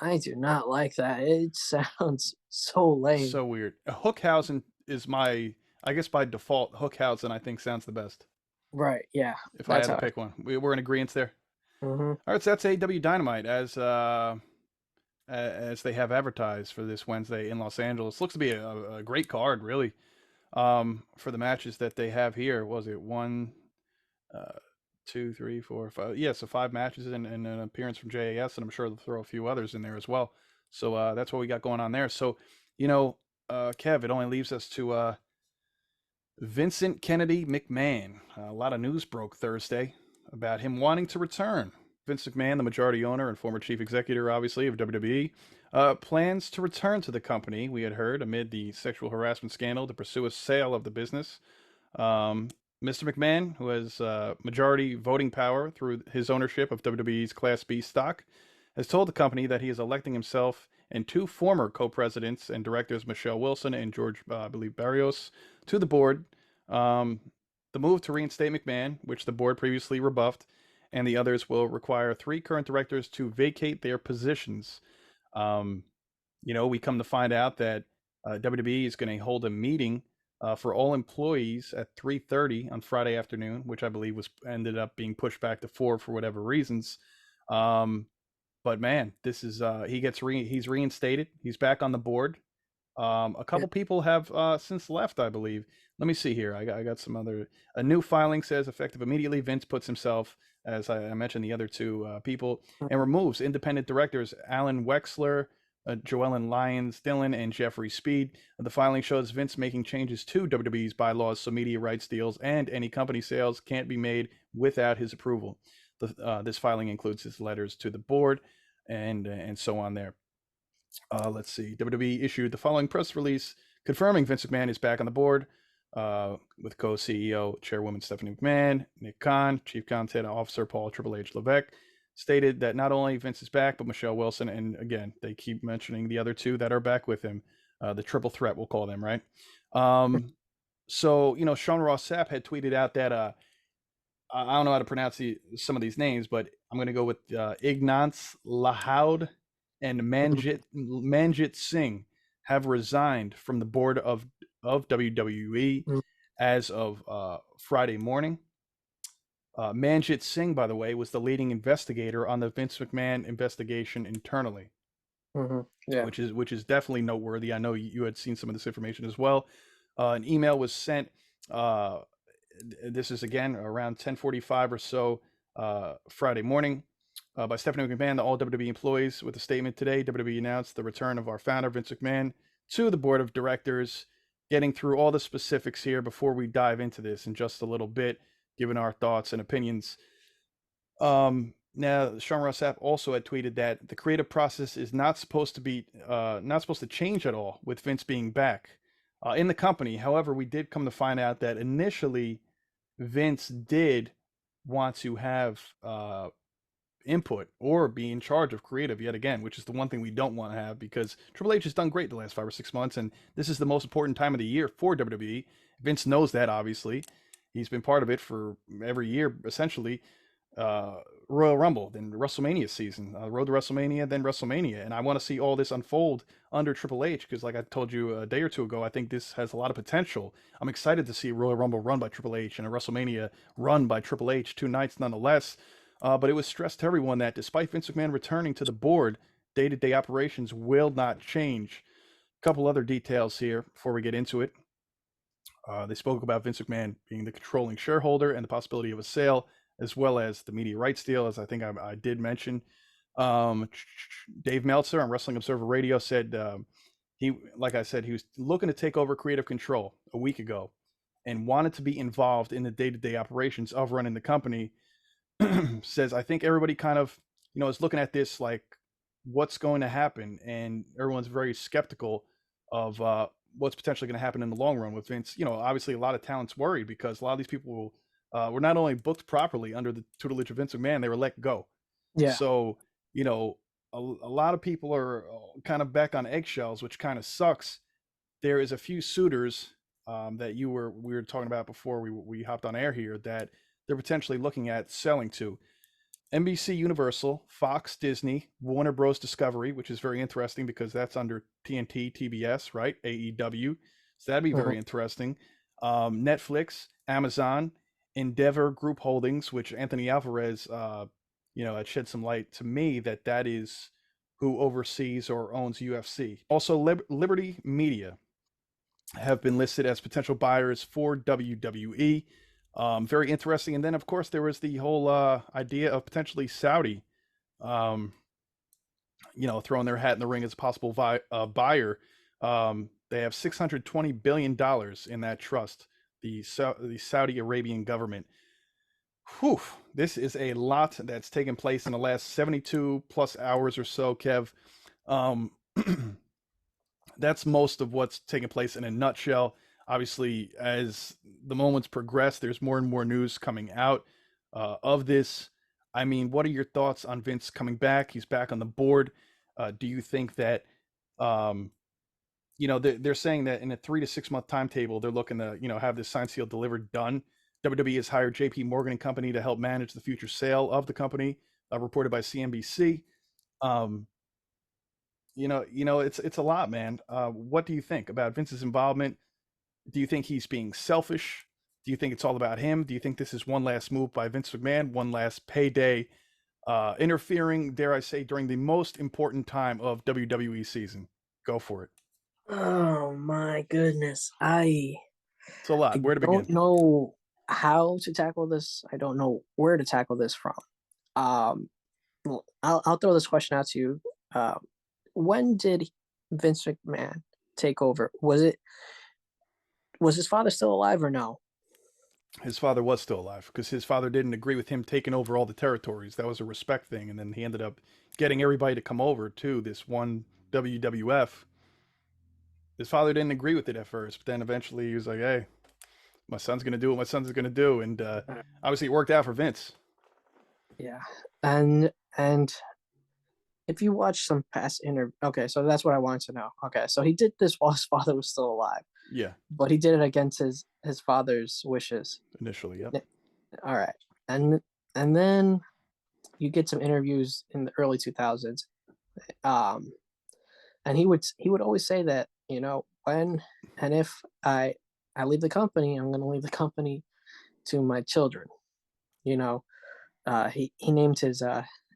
I do not like that. It sounds so lame. So weird. Hookhausen is my. I guess by default, Hookhausen I think sounds the best. Right? Yeah, If I that's had to how. pick one, we're in agreement there. Mm-hmm. All right, so that's AW Dynamite as they have advertised for this Wednesday in Los Angeles. Looks to be a great card, really. For the matches that they have here. Was it one, uh, two, three, four, five? Yeah, so five matches and an appearance from JAS, and I'm sure they'll throw a few others in there as well. So that's what we got going on there. So, you know, Kev, it only leaves us to Vincent Kennedy McMahon. A lot of news broke Thursday about him wanting to return. Vince McMahon, the majority owner and former chief executive, obviously, of WWE, plans to return to the company, we had heard, amid the sexual harassment scandal to pursue a sale of the business. Um, Mr. McMahon, who has majority voting power through his ownership of WWE's Class B stock, has told the company that he is electing himself and two former co-presidents and directors, Michelle Wilson and George, I believe, Barrios, to the board. Um, the move to reinstate McMahon, which the board previously rebuffed, and the others will require three current directors to vacate their positions. Um, we come to find out that WWE is going to hold a meeting for all employees at 3:30 on Friday afternoon, which I believe was ended up being pushed back to 4 for whatever reasons. Um, But man, this is he's reinstated. He's back on the board. A Yeah. couple people have since left, I believe. Let me see here. I got some other. A new filing says effective immediately. Vince puts himself, as I mentioned, the other two people, and Mhm. removes independent directors Alan Wexler, Joellen Lyons, Dillon, and Jeffrey Speed. The filing shows Vince making changes to WWE's bylaws so media rights deals and any company sales can't be made without his approval. This filing includes his letters to the board and so on there. Let's see. WWE issued the following press release confirming Vince McMahon is back on the board with co-CEO Chairwoman Stephanie McMahon, Nick Khan, Chief Content Officer Paul Triple H Levesque. Stated that not only Vince is back, but Michelle Wilson, and again, they keep mentioning the other two that are back with him, the triple threat, we'll call them, right? So, Sean Ross Sapp had tweeted out that I don't know how to pronounce some of these names, but I'm going to go with Ignance Lahoud and Mhm. Manjit Singh have resigned from the board of WWE Mhm. as of Friday morning. Manjit Singh, by the way, was the leading investigator on the Vince McMahon investigation internally, Yeah. which is definitely noteworthy. I know you had seen some of this information as well. An email was sent. Uh, this is again around 10:45 or so Friday morning by Stephanie McMahon, the all WWE employees, with a statement today. WWE announced the return of our founder Vince McMahon to the board of directors. Getting through all the specifics here before we dive into this in just a little bit, giving our thoughts and opinions. Now, Sean Ross Sapp also had tweeted that the creative process is not supposed to change at all with Vince being back in the company. However, we did come to find out that initially Vince did want to have input or be in charge of creative yet again, which is the one thing we don't want to have because Triple H has done great the last 5 or 6 months, and this is the most important time of the year for WWE. Vince knows that, obviously. He's been part of it for every year, essentially. Uh, Royal Rumble, then WrestleMania season, Road to WrestleMania, then WrestleMania. And I want to see all this unfold under Triple H because, like I told you a day or two ago, I think this has a lot of potential. I'm excited to see Royal Rumble run by Triple H and a WrestleMania run by Triple H, 2 nights nonetheless. But it was stressed to everyone that despite Vince McMahon returning to the board, day to day operations will not change. A couple other details here before we get into it. They spoke about Vince McMahon being the controlling shareholder and the possibility of a sale, as well as the media rights deal, as I think I did mention. Um, Dave Meltzer on Wrestling Observer Radio said like I said, he was looking to take over creative control a week ago and wanted to be involved in the day to day operations of running the company. Says, I think everybody kind of, is looking at this like what's going to happen, and everyone's very skeptical of what's potentially going to happen in the long run with Vince. Obviously, a lot of talent's worried because a lot of these people were not only booked properly under the tutelage of Vince McMahon, they were let go. Yeah. So, you know, a lot of people are kind of back on eggshells, which kind of sucks. There is a few suitors that we were talking about before we hopped on air here that they're potentially looking at selling to. NBC Universal, Fox, Disney, Warner Bros. Discovery, which is very interesting because that's under TNT, TBS, right? AEW. So that'd be Mhm. very interesting. Netflix, Amazon, Endeavor Group Holdings, which Anthony Alvarez, had shed some light to me that is who oversees or owns UFC. Also, Liberty Media have been listed as potential buyers for WWE. Very interesting. And then, of course, there was the whole idea of potentially Saudi, um, throwing their hat in the ring as a possible buyer. They have $620 billion in that trust, the Saudi Arabian government. Whew, this is a lot that's taken place in the last 72 plus hours or so, Kev. Um, that's most of what's taking place in a nutshell. Obviously, as the moments progress, there's more and more news coming out of this. I mean, what are your thoughts on Vince coming back? He's back on the board. Do you think that, um, they're saying that in a 3 to 6 month timetable, they're looking to, have this signed, sealed, delivered, done. WWE has hired J.P. Morgan and Company to help manage the future sale of the company, reported by CNBC. Um, it's a lot, man. What do you think about Vince's involvement? Do you think he's being selfish? Do you think it's all about him? Do you think this is one last move by Vince McMahon, one last payday? interfering, dare I say, during the most important time of WWE season. Go for it. Oh my goodness. It's a lot. I Where to begin? don't know how to tackle this. I don't know where to tackle this from. Um, well, I'll throw this question out to you. When did Vince McMahon take over? Was his father still alive or no? His father was still alive because his father didn't agree with him taking over all the territories. That was a respect thing, and then he ended up getting everybody to come over to this one WWF. His father didn't agree with it at first, but then eventually he was like, "Hey, my son's gonna do what my son's gonna do," and obviously it worked out for Vince. Yeah, and if you watch some past interview, okay, so that's what I wanted to know. Okay, so he did this while his father was still alive, Yeah, but he did it against his father's wishes. initially, yep. All right, and and then you get some interviews in the early 2000s, um, and he would always say that, when and if I leave the company, I'm going to leave the company to my children. You know, he named his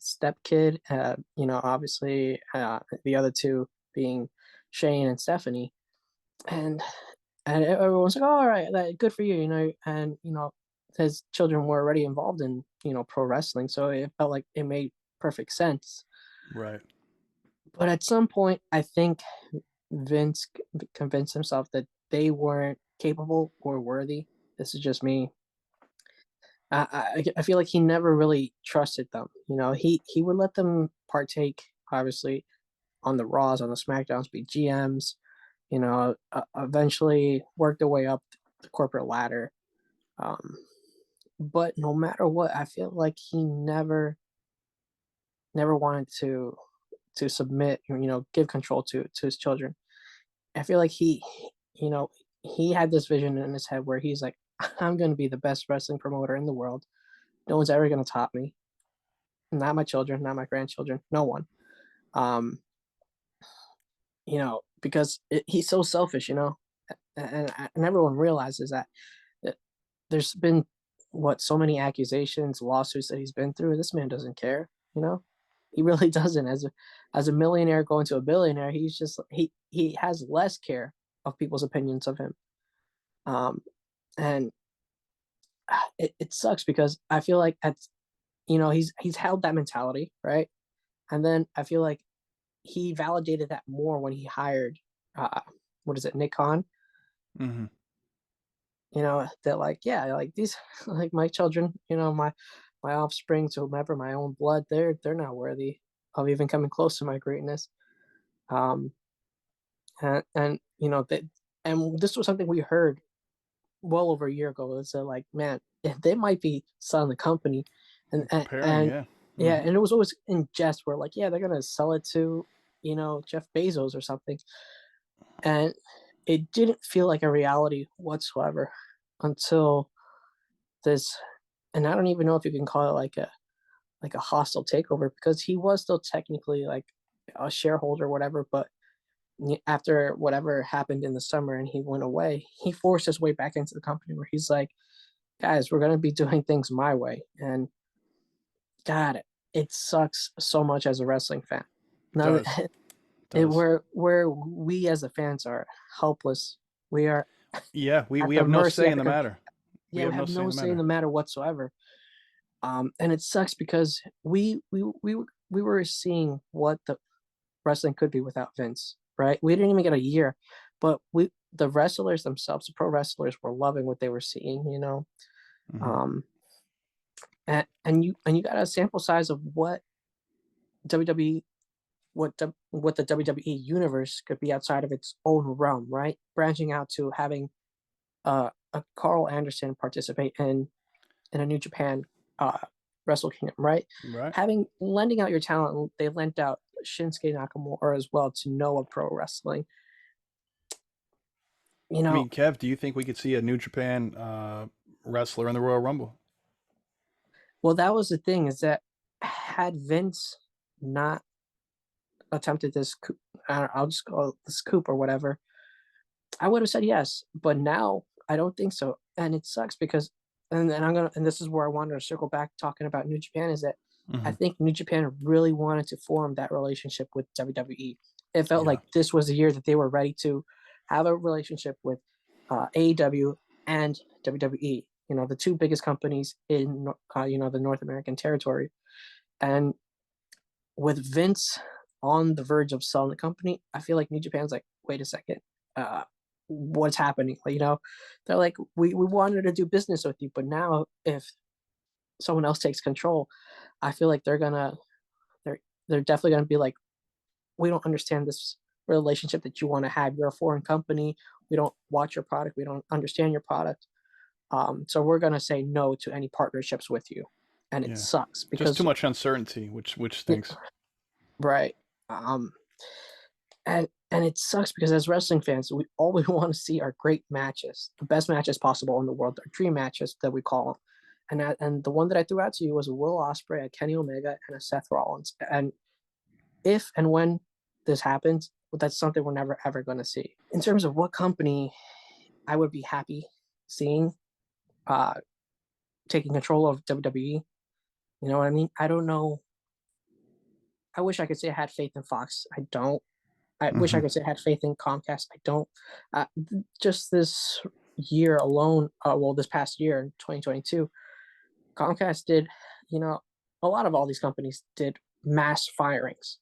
step kid. Obviously, the other two being Shane and Stephanie, and everyone's like, "Oh, all right, good for you," and his children were already involved in pro wrestling, so it felt like it made perfect sense. Right. But at some point, I think Vince convinced himself that they weren't capable or worthy. This is just me. I feel like he never really trusted them. He would let them partake, obviously, on the Raws, on the SmackDowns, be GMs. Eventually work their way up the corporate ladder. Um, but no matter what, I feel like he never wanted to submit, give control to his children. I feel like you know, he had this vision in his head where he's like, I'm going to be the best wrestling promoter in the world. No one's ever going to top me. Not my children, not my grandchildren, no one. Um, because he's so selfish, and everyone realizes that there's been so many accusations, lawsuits that he's been through. This man doesn't care, he really doesn't. As a millionaire going to a billionaire, he has less care of people's opinions of him. Um and it sucks because I feel like he's held that mentality, right? And then I feel like he validated that more when he hired uh what is it, Nick Khan. Hmm. That, like, yeah, like these like my children, my offspring, to whomever, my own blood, they're not worthy of even coming close to my greatness. um and that, and this was something we heard well over a year ago. It's like, man, they might be selling the company, and and, Preparing, and yeah. yeah, Hmm. and it was always in jest. Where, like, yeah, they're gonna sell it to Jeff Bezos or something, and it didn't feel like a reality whatsoever until this. And I don't even know if you can call it like a hostile takeover, because he was still technically like a shareholder or whatever, but after whatever happened in the summer and he went away, he forced his way back into the company where he's like, guys, we're going to be doing things my way. And God, it sucks so much as a wrestling fan. It Now does. that It does. where we as the fans are helpless. We are Yeah, we, at we the have no mercy, say at in the the matter. We yeah, have we no have say in no the say in matter. the matter whatsoever. And it sucks because we were seeing what the wrestling could be without Vince, right? We didn't even get a year, but the wrestlers themselves, the pro wrestlers, were loving what they were seeing. Hmm. Um, and you got a sample size of what WWE, what the WWE universe could be outside of its own realm, right? Branching out to having a Carl Anderson participate in a New Japan uh, Wrestle Kingdom, right? Right. Having lending out your talent, they lent out Shinsuke Nakamura as well to Noah Pro Wrestling. You I know, mean, Kev, do you think we could see a New Japan wrestler in the Royal Rumble? well, that was the thing, is that had Vince not attempted this, I'll just call it this coup or whatever, I would have said yes. But now I don't think so, and it sucks because, and this is where I wanted to circle back talking about New Japan, is that I Hmm. think New Japan really wanted to form that relationship with WWE. It felt Yeah. like this was the year that they were ready to have a relationship with AEW and WWE. You know, the two biggest companies in the North American territory. And with Vince on the verge of selling the company, I feel like New Japan's like, wait a second, what's happening? Like, they're like, we wanted to do business with you, but now if someone else takes control, I feel like they're they're definitely gonna be like, we don't understand this relationship that you want to have. You're a foreign company. We don't watch your product. We don't understand your product. So we're gonna say no to any partnerships with you, and it Yeah. sucks Just too because much uncertainty, which stinks. right. And it sucks because as wrestling fans, we all we want to see are great matches, the best matches possible in the world, our dream matches that we call them. And the one that I threw out to you was a Will Ospreay, a Kenny Omega, and a Seth Rollins. And if and when this happens, that's something we're never ever going to see. In terms of what company I would be happy seeing uh, taking control of WWE, you know what I mean? I don't know. I wish I could say I had faith in Fox. I don't. I wish I Hmm. could say I had faith in Comcast. I don't. Uh, just this year alone, well, this past year in 2022, Comcast did, you know, a lot of all these companies did mass firings.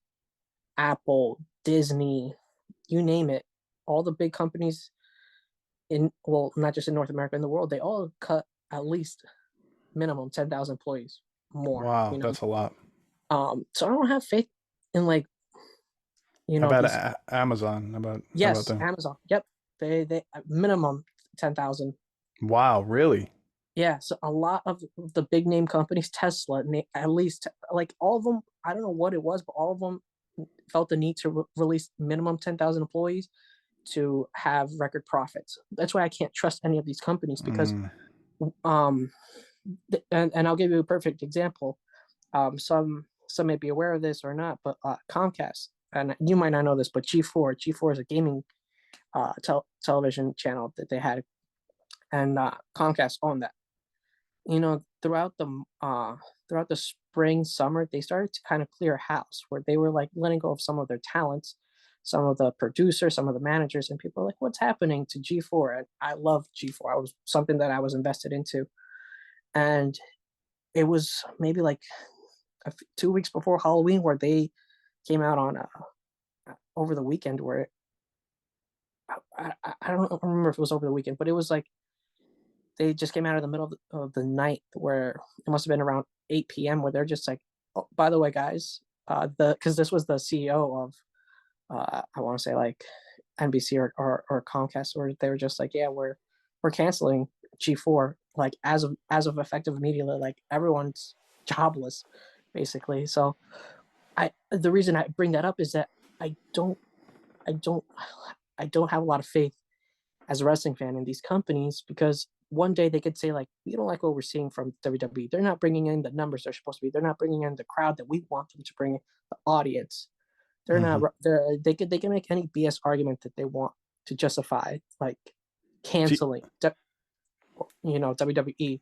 Apple, Disney, you name it. All the big companies well, not just in North America, in the world, they all cut at least minimum 10,000 employees more, Wow, that's a lot. So I don't have faith in like, How about these. Amazon? How about Yes, them? Amazon. Yep. They minimum 10,000. Wow, really? Yeah, so a lot of the big name companies, Tesla, at least like all of them, I don't know what it was, but all of them felt the need to release minimum 10,000 employees to have record profits. That's why I can't trust any of these companies because Mm. um and I'll give you a perfect example. Some may be aware of this or not, but Comcast, and you might not know this, but G4 is a gaming television channel that they had, and Comcast owned that. Throughout the spring, summer, they started to kind of clear house where they were like letting go of some of their talents, some of the producers, some of the managers, and people are like, "What's happening to G4?" And I love G4. I was something that I was invested into, and it was maybe like 2 weeks before Halloween where they came out on over the weekend where I don't remember if it was over the weekend, but it was like they just came out of the middle of the night where it must have been around 8 p.m. where they're just like, oh, by the way, guys, the because this was the CEO of I want to say like NBC or Comcast, where they were just like, yeah, we're canceling G4 like as of effective immediately, like everyone's jobless basically. So the reason I bring that up is that I don't I don't I don't have a lot of faith as a wrestling fan in these companies because one day they could say like we don't like what we're seeing from WWE. They're not bringing in the numbers they're supposed to be. They're not bringing in the crowd that we want them to bring in, the audience. They're not. Hmm. They can make any BS argument that they want to justify like See, canceling WWE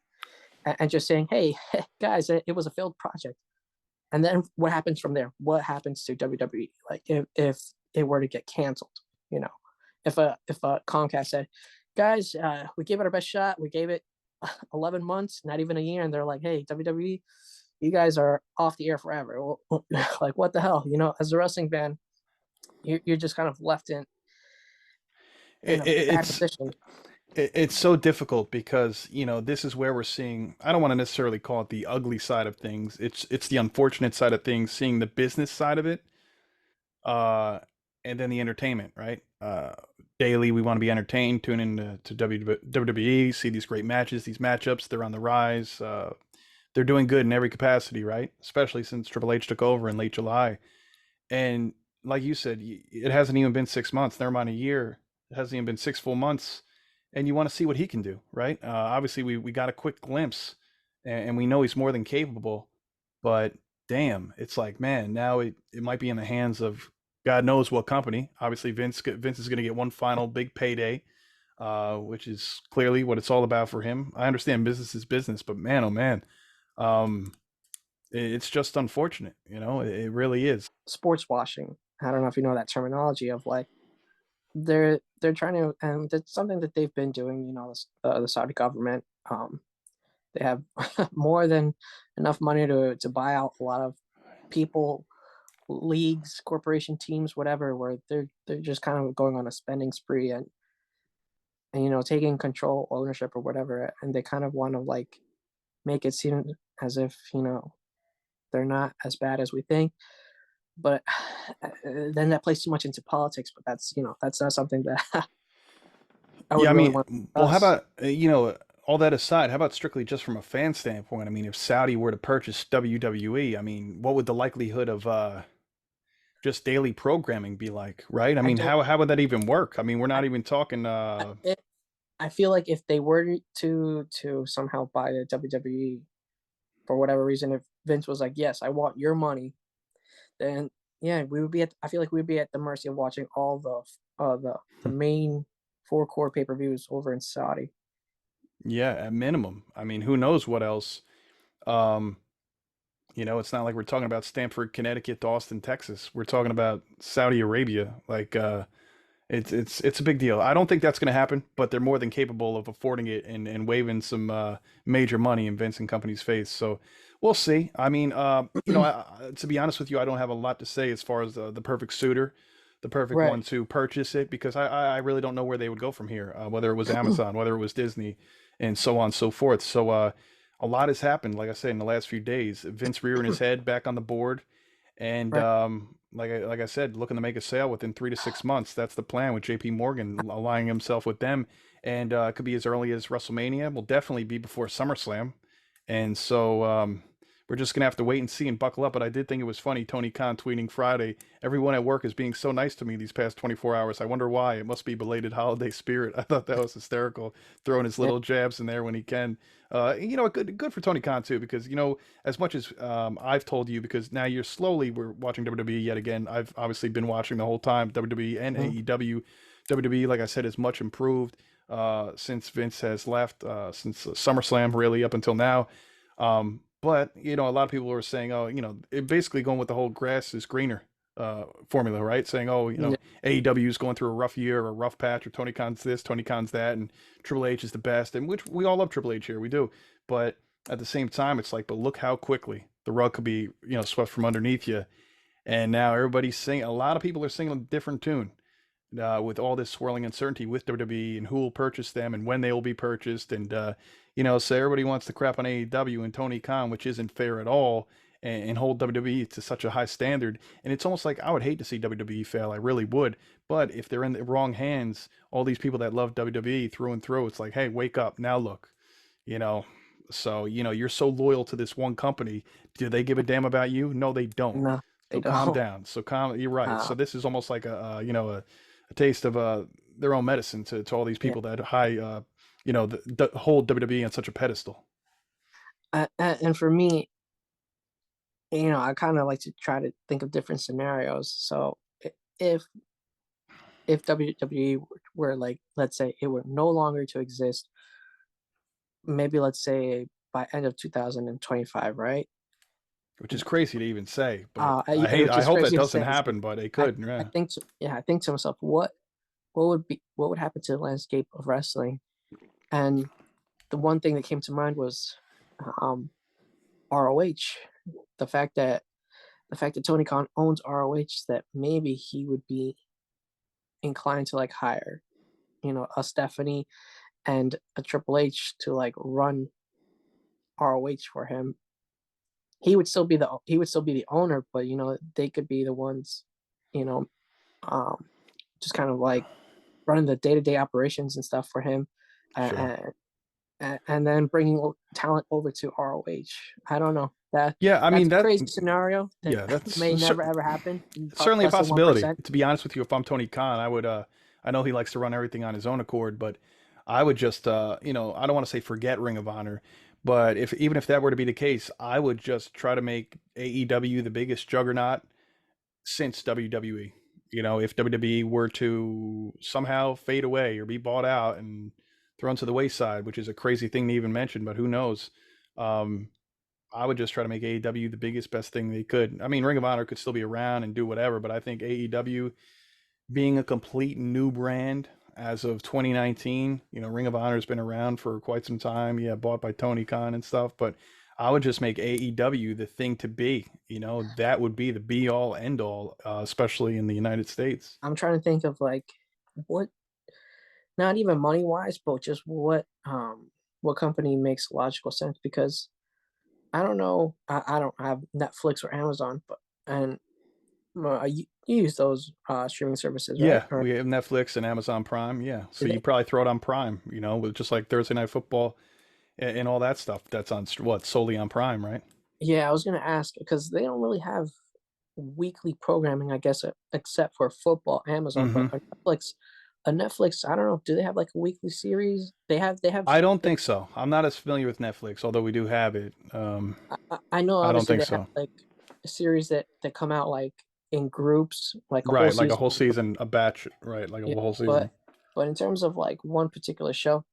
and just saying, hey guys, it was a failed project. And then what happens from there? What happens to WWE? Like if it were to get canceled, you know, if a Comcast said, guys, we gave it our best shot. We gave it 11 months, not even a year, and they're like, hey, WWE, you guys are off the air forever. Well, like what the hell? As a wrestling fan, you're just kind of left in it, a bad it's position. it's so difficult because this is where we're seeing. I don't want to necessarily call it the ugly side of things. It's the unfortunate side of things, seeing the business side of it, uh, and then the entertainment, right? Daily, we want to be entertained. Tune in to WWE, see these great matches, these matchups. They're on the rise. They're doing good in every capacity, right? Especially since Triple H took over in late July. And like you said, it hasn't even been 6 months. Never mind a year. It hasn't even been six full months. And you want to see what he can do, right? Obviously, we got a quick glimpse, and we know he's more than capable. But damn, it's like, man, now it might be in the hands of God knows what company. Obviously, Vince is going to get one final big payday, which is clearly what it's all about for him. I understand business is business, but man, oh man, um, It's just unfortunate, you know. It really is. Sports washing. I don't know if you know that terminology of like they're trying to, and it's something that they've been doing. The Saudi government. They have more than enough money to buy out a lot of people, leagues, corporation teams, whatever, where they're just kind of going on a spending spree and taking control, ownership, or whatever, and they kind of want to like make it seem as if they're not as bad as we think. But then that plays too much into politics. But that's not something that I would Yeah, I really mean, want well, how us. about all that aside, how about strictly just from a fan standpoint? I mean, if Saudi were to purchase WWE, I mean, what would the likelihood of just daily programming be like, right? I I mean, don't. how would that even work? I mean, we're I not even talking I, it, I feel like if they were to somehow buy the WWE for whatever reason, if Vince was like, "Yes, I want your money," then yeah, we would be at. I feel like we'd be at the mercy of watching all the main four core pay per views over in Saudi. yeah, at minimum. I mean, who knows what else? Um, it's not like we're talking about Stamford, Connecticut to Austin, Texas. We're talking about Saudi Arabia. Like it's a big deal. I don't think that's going to happen, but they're more than capable of affording it and waving some major money in Vince and company's face. So we'll see. I mean, to be honest with you, I don't have a lot to say as far as the perfect suitor, the perfect Right. one to purchase it, because I really don't know where they would go from here. Whether it was Amazon, whether it was Disney, and so on and so forth. So a lot has happened, like I said, in the last few days. Vince rearing his head back on the board. And Right. like I said, looking to make a sale within 3 to 6 months. That's the plan with J.P. Morgan aligning himself with them, and it could be as early as WrestleMania. Will definitely be before SummerSlam, and so we're just gonna have to wait and see and buckle up. But I did think it was funny, Tony Khan tweeting Friday, "Everyone at work is being so nice to me these past 24 hours. I wonder why. It must be belated holiday spirit." I thought that was hysterical, throwing his Yeah. little jabs in there when he can. Good for Tony Khan too, because as much as I've told you, because now we're watching WWE yet again. I've obviously been watching the whole time, WWE and Mhm. AEW. WWE, like I said, is much improved since Vince has left, since SummerSlam, really up until now. But a lot of people are saying, oh, it basically going with the whole grass is greener formula, right? Saying, oh, Yeah. AEW is going through a rough year or a rough patch, or Tony Khan's this, Tony Khan's that, and Triple H is the best, and which we all love Triple H here, we do. But at the same time, it's like, but look how quickly the rug could be, swept from underneath you. And now everybody's singing. A lot of people are singing a different tune with all this swirling uncertainty with WWE and who will purchase them and when they will be purchased. And, so everybody wants to crap on AEW and Tony Khan, which isn't fair at all, and hold WWE to such a high standard. And it's almost like I would hate to see WWE fail. I really would. But if they're in the wrong hands, all these people that love WWE through and through, it's like, hey, wake up. Now look, you know. So, you're so loyal to this one company. Do they give a damn about you? No, they don't. No, they So calm don't. down. You're right. Uh, So this is almost like a taste of their own medicine to all these yeah. people that the hold WWE on such a pedestal. And for me, I kind of like to try to think of different scenarios. So if if WWE were like, let's say, it were no longer to exist, maybe let's say by end of 2025, right? Which is crazy to even say, but I hate. Which I is hope that crazy to doesn't say. happen, but it I could. I Yeah. think yeah, I think to myself, what would happen to the landscape of wrestling? And the one thing that came to mind was um, ROH. The fact that the fact that Tony Khan owns ROH, that maybe he would be inclined to like hire, a Stephanie and a Triple H to like run ROH for him. He would still be the owner, but they could be the ones, you know, um, just kind of like running the day to day operations and stuff for him, Sure. and then bringing talent over to ROH. I don't know that Yeah. I that's mean a that. crazy scenario that Yeah. That's may never ever happen. certainly a Less than one possibility. percent. To be honest with you, if I'm Tony Khan, I would. I know he likes to run everything on his own accord, but I would just, I don't want to say forget Ring of Honor, but if even if that were to be the case, I would just try to make AEW the biggest juggernaut since WWE. If WWE were to somehow fade away or be bought out and thrown to the wayside, which is a crazy thing to even mention, but who knows? Um, I would just try to make AEW the biggest, best thing they could. I mean, Ring of Honor could still be around and do whatever, but I think AEW being a complete new brand as of 2019, Ring of Honor has been around for quite some time. Yeah, bought by Tony Khan and stuff, but I would just make AEW the thing to be. That would be the be all end all, especially in the United States. I'm trying to think of like what, not even money wise, but just what company makes logical sense, because I don't know. I don't have Netflix or Amazon, but and you use those streaming services, right? Yeah, Or we have Netflix and Amazon Prime. Yeah, so do you they? probably throw it on Prime, with just like Thursday Night Football and all that stuff. That's on what, solely on Prime, right? Yeah, I was gonna ask because they don't really have weekly programming, I guess, except for football, Amazon. But Mm-hmm. a Netflix, I don't know. Do they have like a weekly series? They have. I don't think so. I'm not as familiar with Netflix, although we do have it. I know I don't obviously think they have so. like a series that come out like in groups, like a whole Right, like a season. whole season, a batch, right, like a Yeah, whole but season. but in terms of like one particular show,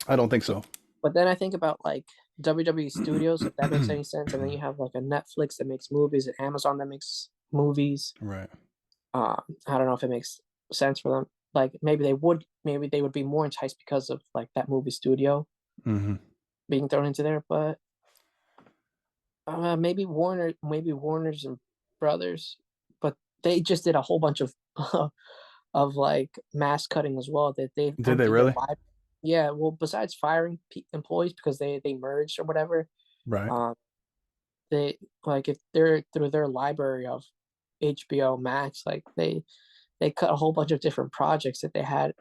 I don't think but so. but then I think about like WWE Studios, if that makes any sense, and then you have like a Netflix that makes movies, and Amazon that makes movies. Right. I don't know if it makes sense for them. Like maybe they would be more enticed because of like that movie studio Mm-hmm. being thrown into there, but maybe Warner's and Brothers, but they just did a whole bunch of of like mass cutting as well, that they've Did they emptied their really? live. Yeah, well, besides firing employees because they merged or whatever, Right. um, they like if they're through their library of HBO Max, like they cut a whole bunch of different projects that they had,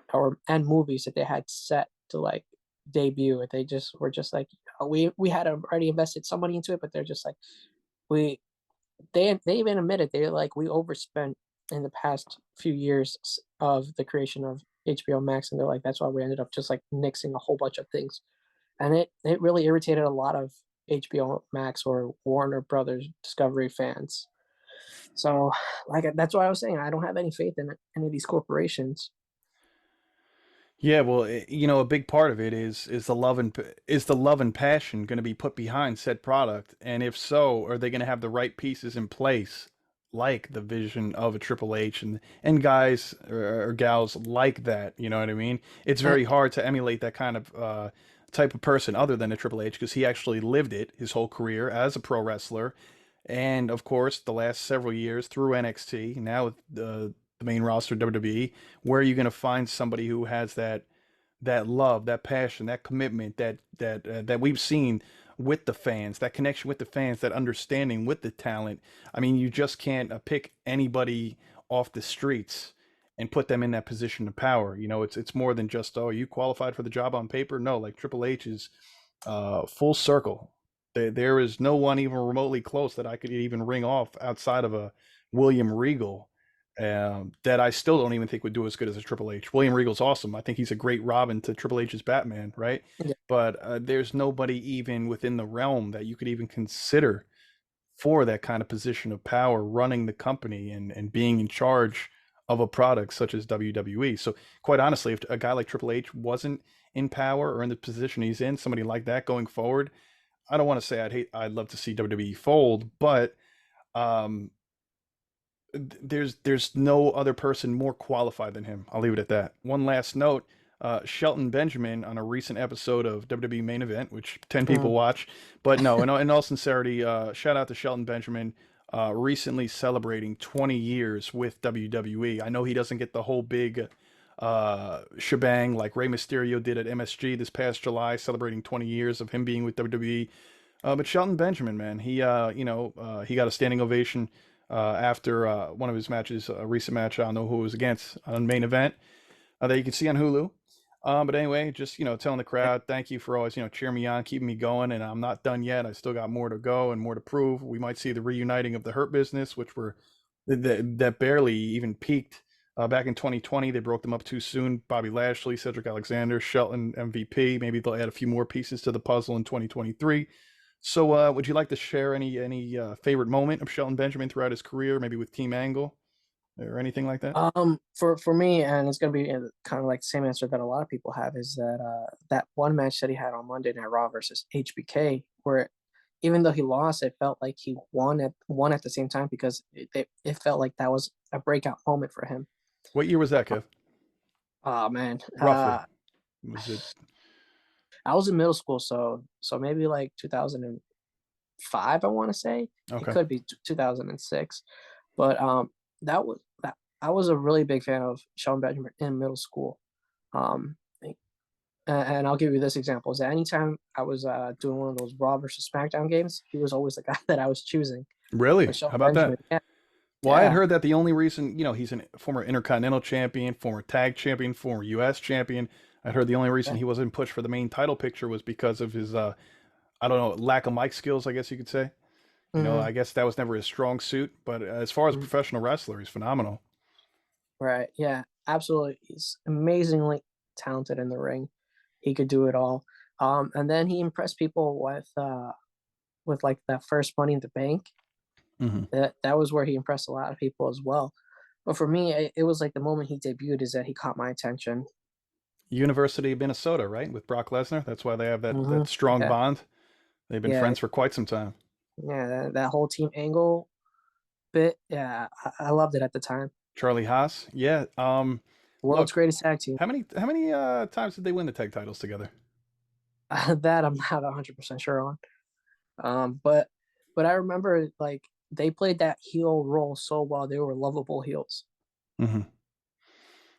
and movies that they had set to like debut, and they just were just like, "Oh, we had already invested some money into it," but they're just like, we they even admitted they like we overspent in the past few years of the creation of HBO Max, and they're like that's why we ended up just like nixing a whole bunch of things, and it really irritated a lot of HBO Max or Warner Brothers Discovery fans. So, like that's why I was saying I don't have any faith in any of these corporations. Yeah, well, a big part of it is the love and passion going to be put behind said product, and if so, are they going to have the right pieces in place, like the vision of a Triple H and guys or gals like that? You know what I mean? It's And very hard to emulate that kind of type of person other than a Triple H because he actually lived it his whole career as a pro wrestler, and of course the last several years through NXT, now with the main roster WWE. Where are you going to find somebody who has that love, that passion, that commitment that we've seen with the fans, that connection with the fans, that understanding with the talent? I mean, you just can't pick anybody off the streets and put them in that position of power. It's more than just, oh, you qualified for the job on paper. No, like Triple H is full circle. There is no one even remotely close that I could even ring off outside of a William Regal, that I still don't even think would do as good as a Triple H. William Regal's awesome. I think he's a great Robin to Triple H's Batman, right? yeah, But there's nobody even within the realm that you could even consider for that kind of position of power, running the company and being in charge of a product such as WWE. So, quite honestly, if a guy like Triple H wasn't in power or in the position he's in, somebody like that going forward, I don't want to say I'd love to see WWE fold, but um, there's no other person more qualified than him. I'll leave it at that. One last note: Shelton Benjamin on a recent episode of WWE Main Event, which 10 people mm, watch, but no, in all sincerity, shout out to Shelton Benjamin. Recently celebrating 20 years with WWE. I know he doesn't get the whole big shebang like Rey Mysterio did at MSG this past July, celebrating 20 years of him being with WWE. But Shelton Benjamin, man, he got a standing ovation after one of his matches, a recent match. I don't know who it was against on Main Event, that you can see on Hulu. But anyway, just telling the crowd, thank you for always cheering me on, keeping me going, and I'm not done yet. I still got more to go and more to prove. We might see the reuniting of the Hurt Business, which were that barely even peaked back in 2020. They broke them up too soon. Bobby Lashley, Cedric Alexander, Shelton MVP. Maybe they'll add a few more pieces to the puzzle in 2023. So, would you like to share any favorite moment of Shelton Benjamin throughout his career, maybe with Team Angle or anything like that? for me, and it's gonna be kind of like the same answer that a lot of people have, is that that one match that he had on Monday Night Raw versus HBK, where even though he lost, it felt like he won at the same time because it felt like that was a breakout moment for him. What year was that, Kev? Oh man, Roughly. Was it I was in middle school, so maybe like 2005. I want to say it okay? could be 2006, but that I was a really big fan of Sean Benjamin in middle school. Um, and I'll give you this example: is that anytime I was doing one of those Raw versus SmackDown games, he was always the guy that I was choosing. Really? Like Sean How about Benjamin, that? yeah, Well, I had yeah, heard that the only reason, he's a former Intercontinental Champion, former Tag Champion, former U.S. Champion. I heard the only reason yeah. he wasn't pushed for the main title picture was because of his, I don't know, lack of mic skills, I guess you could say. Hmm. I guess that was never his strong suit. But as far as a professional wrestler, he's phenomenal. Right. Yeah. Absolutely. He's amazingly talented in the ring. He could do it all. And then he impressed people with like that first Money in the Bank. Hmm. That was where he impressed a lot of people as well. But for me, it was like the moment he debuted is that he caught my attention. University of Minnesota, right? With Brock Lesnar. That's why they have that Hmm. strong Yeah. bond. They've been Yeah. friends for quite some time. Yeah. That whole team angle bit. Yeah. I loved it at the time. Charlie Haas. Yeah. World's Look, greatest tag team. how many times did they win the tag titles together? That I'm not 100% sure on. But I remember like they played that heel role so well. They were lovable heels. Hmm.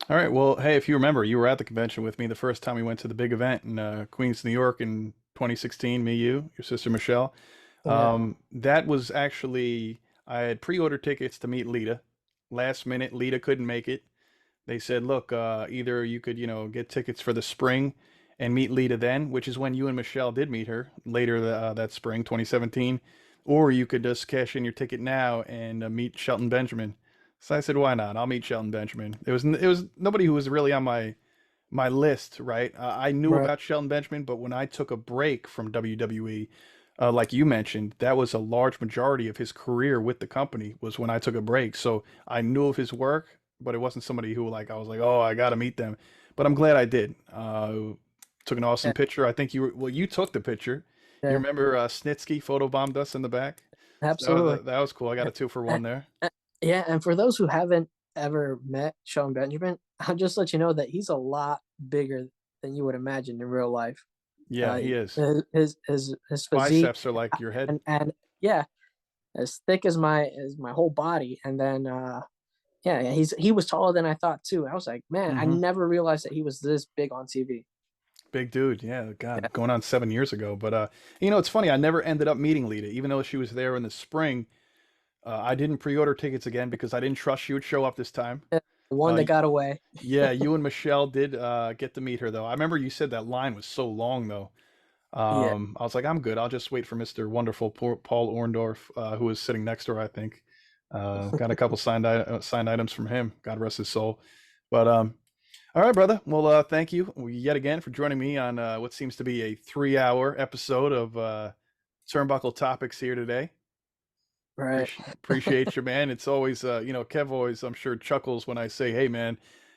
All right. Well, hey, if you remember, you were at the convention with me the first time we went to the big event in Queens, New York in 2016. Me, you, your sister Michelle. Yeah. That was actually I had pre-ordered tickets to meet Lita. Last minute, Lita couldn't make it. They said, look, either you could, get tickets for the spring and meet Lita then, which is when you and Michelle did meet her later that spring, 2017, or you could just cash in your ticket now and meet Shelton Benjamin. So I said, why not? I'll meet Shelton Benjamin. It was nobody who was really on my list, right? I knew Right. about Shelton Benjamin, but when I took a break from WWE, like you mentioned, that was a large majority of his career with the company was when I took a break. So I knew of his work, but it wasn't somebody who like I was like, oh, I got to meet them. But I'm glad I did. Took an awesome Yeah. picture. I think you took the picture. You Yeah. remember Snitsky photobombed us in the back. So Absolutely. that was cool. I got a two for Uh, one there. yeah. And for those who haven't ever met Sean Benjamin, I'll just let you know that he's a lot bigger than you would imagine in real life. Yeah, he is. His physique Biceps are like your head. and yeah, as thick as my whole body. And then yeah, he was taller than I thought too. I was like, man, I Hmm. never realized that he was this big on TV. Big dude, yeah, Yeah. God, going on 7 years ago. But it's funny. I never ended up meeting Lita, even though she was there in the spring. I didn't pre-order tickets again because I didn't trust she would show up this time. The one Uh, that got away. yeah, you and Michelle did get to meet her though. I remember you said that line was so long though. Yeah. I was like, I'm good. I'll just wait for Mr. Wonderful Paul Orndorff, who was sitting next to her, I think. Got a couple signed items from him. God rest his soul. But all right, brother. Well, thank you yet again for joining me on what seems to be a 3-hour episode of Turnbuckle Topics here today. Right. Appreciate you, man. It's always, Kev always, I'm sure, chuckles when I say, hey, man,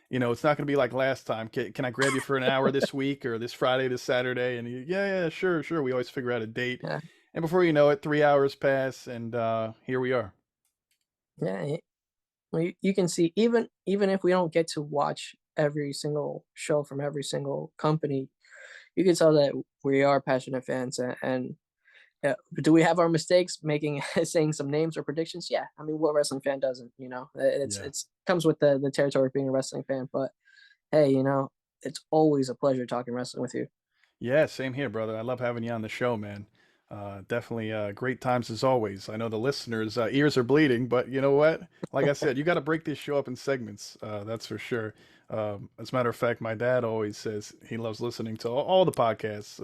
it's not going to be like last time. Can I grab you for an hour this week or this Friday, this Saturday? And yeah, sure, sure. We always figure out a date. Yeah. And before you know it, 3 hours pass, and here we are. Yeah. Well, you can see even if we don't get to watch every single show from every single company, you can tell that we are passionate fans. And do we have our mistakes making saying some names or predictions? Yeah, I mean, what wrestling fan doesn't? Yeah. It's comes with the territory of being a wrestling fan. But hey, it's always a pleasure talking wrestling with you. Yeah, same here, brother. I love having you on the show, man. Definitely great times as always. I know the listeners' ears are bleeding, but you know what? Like I said, you got to break this show up in segments. That's for sure. As a matter of fact, my dad always says he loves listening to all the podcasts,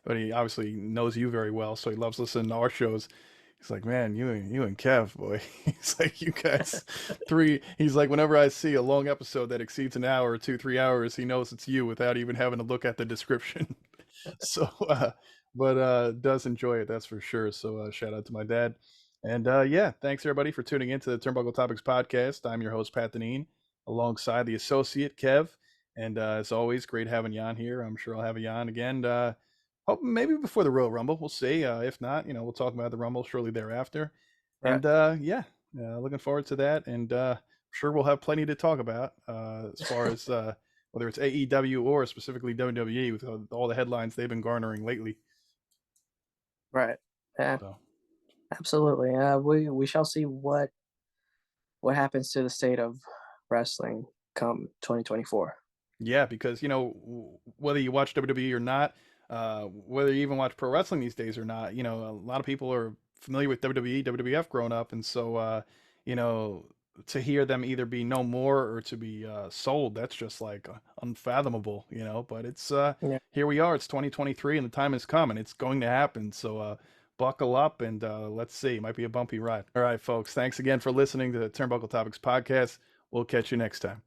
but he obviously knows you very well, so he loves listening to our shows. He's like, man, you and Kev, boy. He's like, you guys, three. He's like, whenever I see a long episode that exceeds an hour or 2, 3 hours, he knows it's you without even having to look at the description. So, but does enjoy it, that's for sure. So, shout out to my dad. And yeah, thanks everybody for tuning into the Turnbuckle Topics podcast. I'm your host, Pat Dineen, alongside the associate, Kev. And as always, great having you on here. I'm sure I'll have you on again Hope maybe before the Royal Rumble. We'll see. If not, we'll talk about the Rumble shortly thereafter. Right. And yeah, looking forward to that. And sure we'll have plenty to talk about as far as whether it's AEW or specifically WWE with all the headlines they've been garnering lately. Right. Yeah. So Absolutely. We shall see what happens to the state of wrestling come 2024. yeah, because whether you watch WWE or not, whether you even watch pro wrestling these days or not, a lot of people are familiar with WWE, WWF growing up, and so you know, to hear them either be no more or to be sold, that's just like unfathomable, But it's Yeah. here we are. It's 2023, and the time has come, and it's going to happen. So buckle up, and let's see. It might be a bumpy ride. All right, folks. Thanks again for listening to the Turnbuckle Topics podcast. We'll catch you next time.